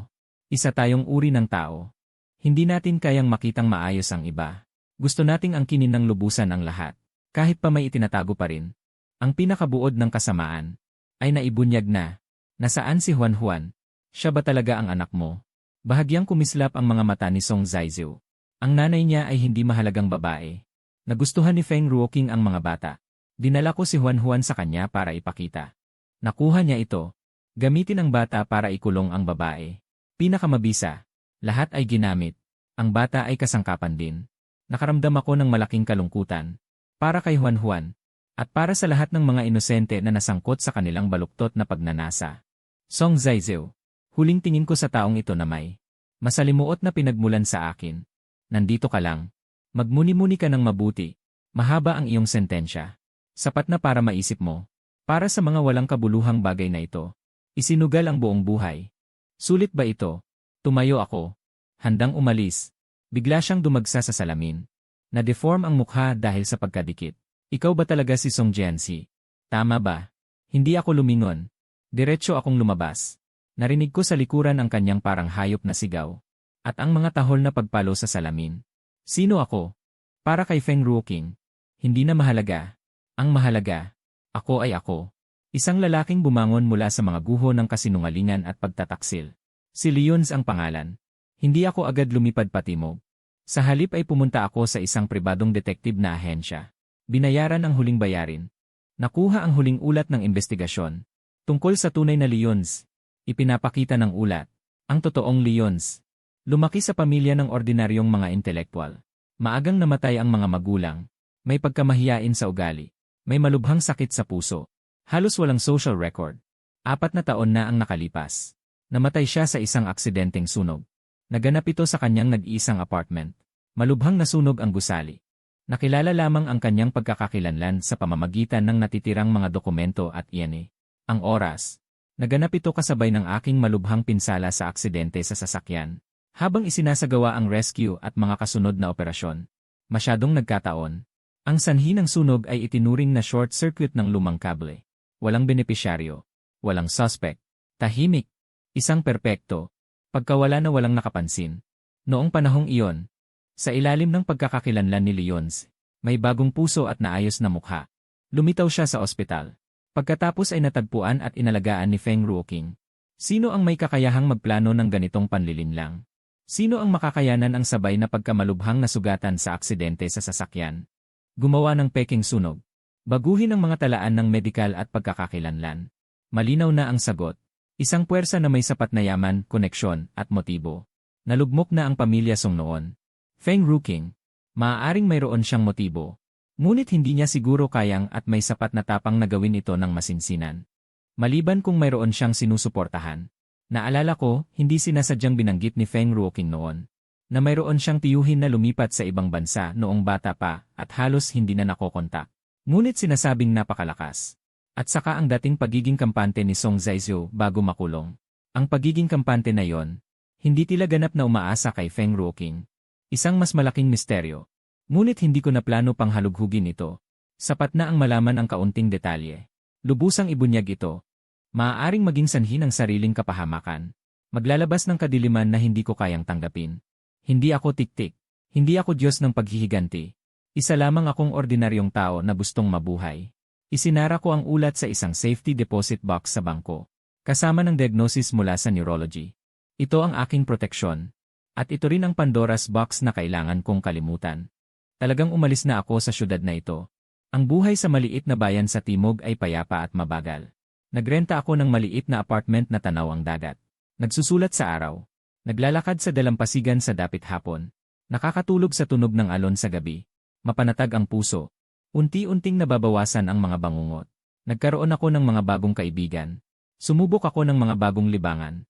Isa tayong uri ng tao. Hindi natin kayang makitang maayos ang iba. Gusto nating angkinin ng lubusan ang lahat. Kahit pa may itinatago pa rin. Ang pinakabuod ng kasamaan ay naibunyag na. Nasaan si Juan Juan? Siya ba talaga ang anak mo? Bahagyang kumislap ang mga mata ni Song Zhaozhou. Ang nanay niya ay hindi mahalagang babae. Nagustuhan ni Feng Ruoqing ang mga bata. Dinala ko si Juan Juan sa kanya para ipakita. Nakuha niya ito. Gamitin ang bata para ikulong ang babae. Pinakamabisa. Lahat ay ginamit. Ang bata ay kasangkapan din. Nakaramdam ako ng malaking kalungkutan. Para kay Juan Juan. At para sa lahat ng mga inosente na nasangkot sa kanilang baluktot na pagnanasa. Song Zhaozhou. Huling tingin ko sa taong ito na may masalimuot na pinagmulan sa akin. Nandito ka lang. Magmuni-muni ka ng mabuti. Mahaba ang iyong sentensya. Sapat na para maisip mo. Para sa mga walang kabuluhang bagay na ito. Isinugal ang buong buhay. Sulit ba ito? Tumayo ako. Handang umalis. Bigla siyang dumagsa sa salamin. Na-deform ang mukha dahil sa pagkadikit. Ikaw ba talaga si Song Jianxi? Tama ba? Hindi ako lumingon. Diretso akong lumabas. Narinig ko sa likuran ang kanyang parang hayop na sigaw. At ang mga tahol na pagpalo sa salamin. Sino ako? Para kay Feng Ruoqing. Hindi na mahalaga. Ang mahalaga. Ako ay ako. Isang lalaking bumangon mula sa mga guho ng kasinungalingan at pagtataksil. Si Leons ang pangalan. Hindi ako agad lumipad patimog. Sa halip ay pumunta ako sa isang pribadong detective na ahensya. Binayaran ang huling bayarin. Nakuha ang huling ulat ng investigasyon. Tungkol sa tunay na Leons. Ipinapakita ng ulat. Ang totoong Leons. Lumaki sa pamilya ng ordinaryong mga intelektual. Maagang namatay ang mga magulang. May pagkamahiyain sa ugali. May malubhang sakit sa puso. Halos walang social record. 4 na taon na ang nakalipas. Namatay siya sa isang aksidenteng sunog. Naganap ito sa kanyang nag-iisang apartment. Malubhang nasunog ang gusali. Nakilala lamang ang kanyang pagkakakilanlan sa pamamagitan ng natitirang mga dokumento at iyan. Ang oras. Naganap ito kasabay ng aking malubhang pinsala sa aksidente sa sasakyan. Habang isinasagawa ang rescue at mga kasunod na operasyon. Masyadong nagkataon. Ang sanhi ng sunog ay itinuring na short circuit ng lumang kable. Walang benepisyaryo. Walang suspect. Tahimik. Isang perpekto. Pagkawala na walang nakapansin. Noong panahong iyon, sa ilalim ng pagkakakilanlan ni Leons, may bagong puso at naayos na mukha. Lumitaw siya sa ospital. Pagkatapos ay natagpuan at inalagaan ni Feng Ruoqing. Sino ang may kakayahang magplano ng ganitong panlilinlang? Sino ang makakayanan ang sabay na pagkamalubhang nasugatan sa aksidente sa sasakyan? Gumawa ng peking sunog. Baguhin ang mga talaan ng medikal at pagkakakilanlan. Malinaw na ang sagot. Isang puwersa na may sapat na yaman, koneksyon, at motibo. Nalugmok na ang pamilya Song noon. Feng Ruoqing. Maaaring mayroon siyang motibo. Ngunit hindi niya siguro kayang at may sapat na tapang na gawin ito ng masinsinan. Maliban kung mayroon siyang sinusuportahan. Naalala ko, hindi sinasadyang binanggit ni Feng Ruoqing noon. Na mayroon siyang tiyuhin na lumipat sa ibang bansa noong bata pa at halos hindi na nakokontak. Ngunit sinasabing napakalakas. At saka ang dating pagiging kampante ni Song Zhaozhou bago makulong. Ang pagiging kampante na yon, hindi tila ganap na umaasa kay Feng Ruoqing. Isang mas malaking misteryo. Ngunit hindi ko na plano pang halughugin ito. Sapat na ang malaman ang kaunting detalye. Lubusang ibunyag ito. Maaaring maging sanhi ng sariling kapahamakan. Maglalabas ng kadiliman na hindi ko kayang tanggapin. Hindi ako tiktik. Hindi ako Diyos ng paghihiganti. Isa lamang akong ordinaryong tao na gustong mabuhay. Isinara ko ang ulat sa isang safety deposit box sa bangko. Kasama ng diagnosis mula sa neurology. Ito ang aking proteksyon. At ito rin ang Pandora's box na kailangan kong kalimutan. Talagang umalis na ako sa syudad na ito. Ang buhay sa maliit na bayan sa timog ay payapa at mabagal. Nagrenta ako ng maliit na apartment na tanaw ang dagat. Nagsusulat sa araw. Naglalakad sa dalampasigan sa dapit hapon. Nakakatulog sa tunog ng alon sa gabi. Mapanatag ang puso. Unti-unting nababawasan ang mga bangungot. Nagkaroon ako ng mga bagong kaibigan. Sumubok ako ng mga bagong libangan.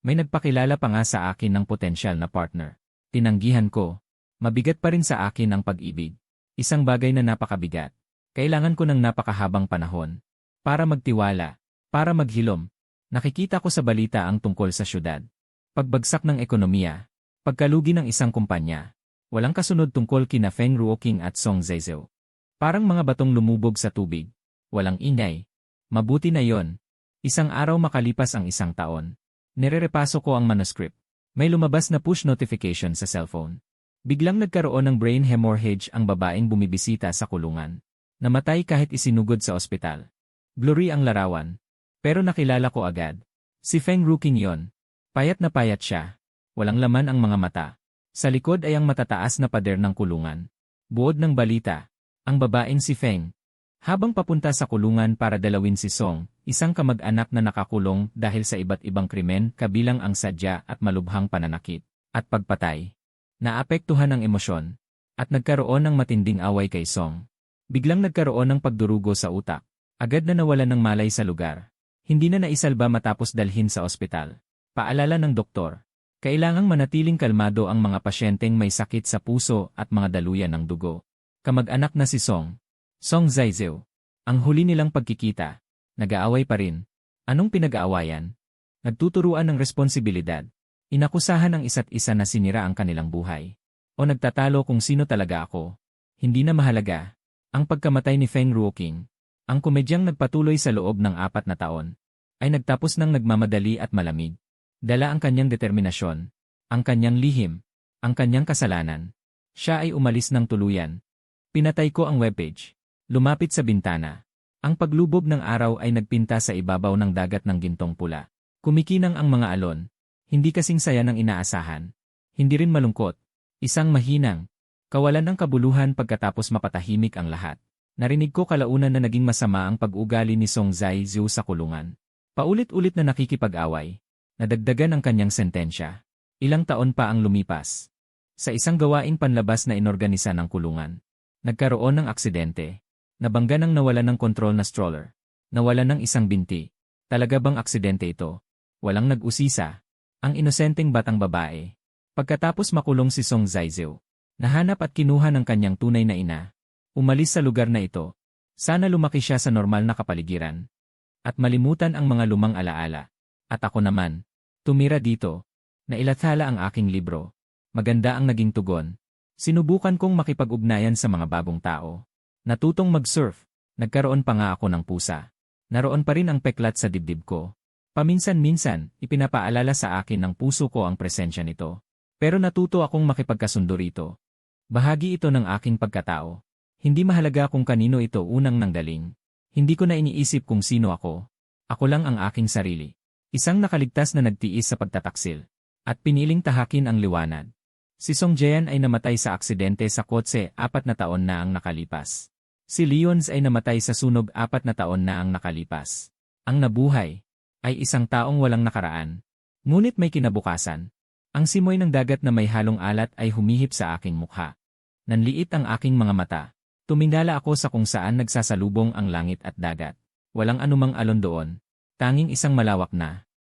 May nagpakilala pa nga sa akin ng potensyal na partner. Tinanggihan ko. Mabigat pa rin sa akin ang pag-ibig. Isang bagay na napakabigat. Kailangan ko ng napakahabang panahon. Para magtiwala. Para maghilom. Nakikita ko sa balita ang tungkol sa syudad. Pagbagsak ng ekonomiya. Pagkalugi ng isang kumpanya. Walang kasunod tungkol kina Feng Ruoqing at Song Zaizhou. Parang mga batong lumubog sa tubig. Walang ingay. Mabuti na yon. Isang araw makalipas ang isang taon. Nirerepaso ko ang manuscript. May lumabas na push notification sa cellphone. Biglang nagkaroon ng brain hemorrhage ang babaeng bumibisita sa kulungan. Namatay kahit isinugod sa ospital. Glory ang larawan. Pero nakilala ko agad. Si Feng Ruoqing yon. Payat na payat siya. Walang laman ang mga mata. Sa likod ay ang matataas na pader ng kulungan. Buod ng balita. Ang babaeng si Feng. Habang papunta sa kulungan para dalawin si Song, isang kamag-anak na nakakulong dahil sa iba't ibang krimen kabilang ang sadya at malubhang pananakit, at pagpatay. Naapektuhan ang emosyon, at nagkaroon ng matinding away kay Song. Biglang nagkaroon ng pagdurugo sa utak. Agad na nawalan ng malay sa lugar. Hindi na naisalba matapos dalhin sa ospital. Paalala ng doktor. Kailangang manatiling kalmado ang mga pasyenteng may sakit sa puso at mga daluyan ng dugo. Kamag-anak na si Song. Song Zaizhou. Ang huli nilang pagkikita. Nag-aaway pa rin. Anong pinag-aawayan? Nagtuturuan ng responsibilidad. Inakusahan ang isa't isa na sinira ang kanilang buhay. O nagtatalo kung sino talaga ako. Hindi na mahalaga. Ang pagkamatay ni Feng Ruoqing, ang komedyang nagpatuloy sa loob ng 4 na taon, ay nagtapos ng nagmamadali at malamig. Dala ang kanyang determinasyon, ang kanyang lihim, ang kanyang kasalanan. Siya ay umalis ng tuluyan. Pinatay ko ang webpage. Lumapit sa bintana. Ang paglubog ng araw ay nagpinta sa ibabaw ng dagat ng gintong pula. Kumikinang ang mga alon. Hindi kasing saya ng inaasahan. Hindi rin malungkot. Isang mahinang. Kawalan ng kabuluhan pagkatapos mapatahimik ang lahat. Narinig ko kalaunan na naging masama ang pag-ugali ni Song Zaizhou sa kulungan. Paulit-ulit na nakikipag-away. Nadagdagan ang kanyang sentensya. Ilang taon pa ang lumipas. Sa isang gawaing panlabas na inorganisa ng kulungan. Nagkaroon ng aksidente. Nabangga ng nawalan ng kontrol na stroller. Nawalan ng isang binti. Talaga bang aksidente ito? Walang nag-usisa. Ang inosenteng batang babae. Pagkatapos makulong si Song Zaizhou, nahanap at kinuha ng kanyang tunay na ina. Umalis sa lugar na ito. Sana lumaki siya sa normal na kapaligiran. At malimutan ang mga lumang alaala. At ako naman, tumira dito. Nailathala ang aking libro. Maganda ang naging tugon. Sinubukan kong makipag-ugnayan sa mga bagong tao. Natutong mag-surf. Nagkaroon pa nga ako ng pusa. Naroon pa rin ang peklat sa dibdib ko. Paminsan-minsan, ipinapaalala sa akin ng puso ko ang presensya nito. Pero natuto akong makipagkasundo rito. Bahagi ito ng aking pagkatao. Hindi mahalaga kung kanino ito unang nanggaling. Hindi ko na iniisip kung sino ako. Ako lang ang aking sarili. Isang nakaligtas na nagtiis sa pagtataksil. At piniling tahakin ang liwanag. Si Song Jian ay namatay sa aksidente sa kotse 4 na taon na ang nakalipas. Si Leons ay namatay sa sunog 4 na taon na ang nakalipas. Ang nabuhay ay isang taong walang nakaraan. Ngunit may kinabukasan. Ang simoy ng dagat na may halong alat ay humihip sa aking mukha. Nanliit ang aking mga mata. Tumingala ako sa kung saan nagsasalubong ang langit at dagat. Walang anumang alon doon. Tanging isang malawak na,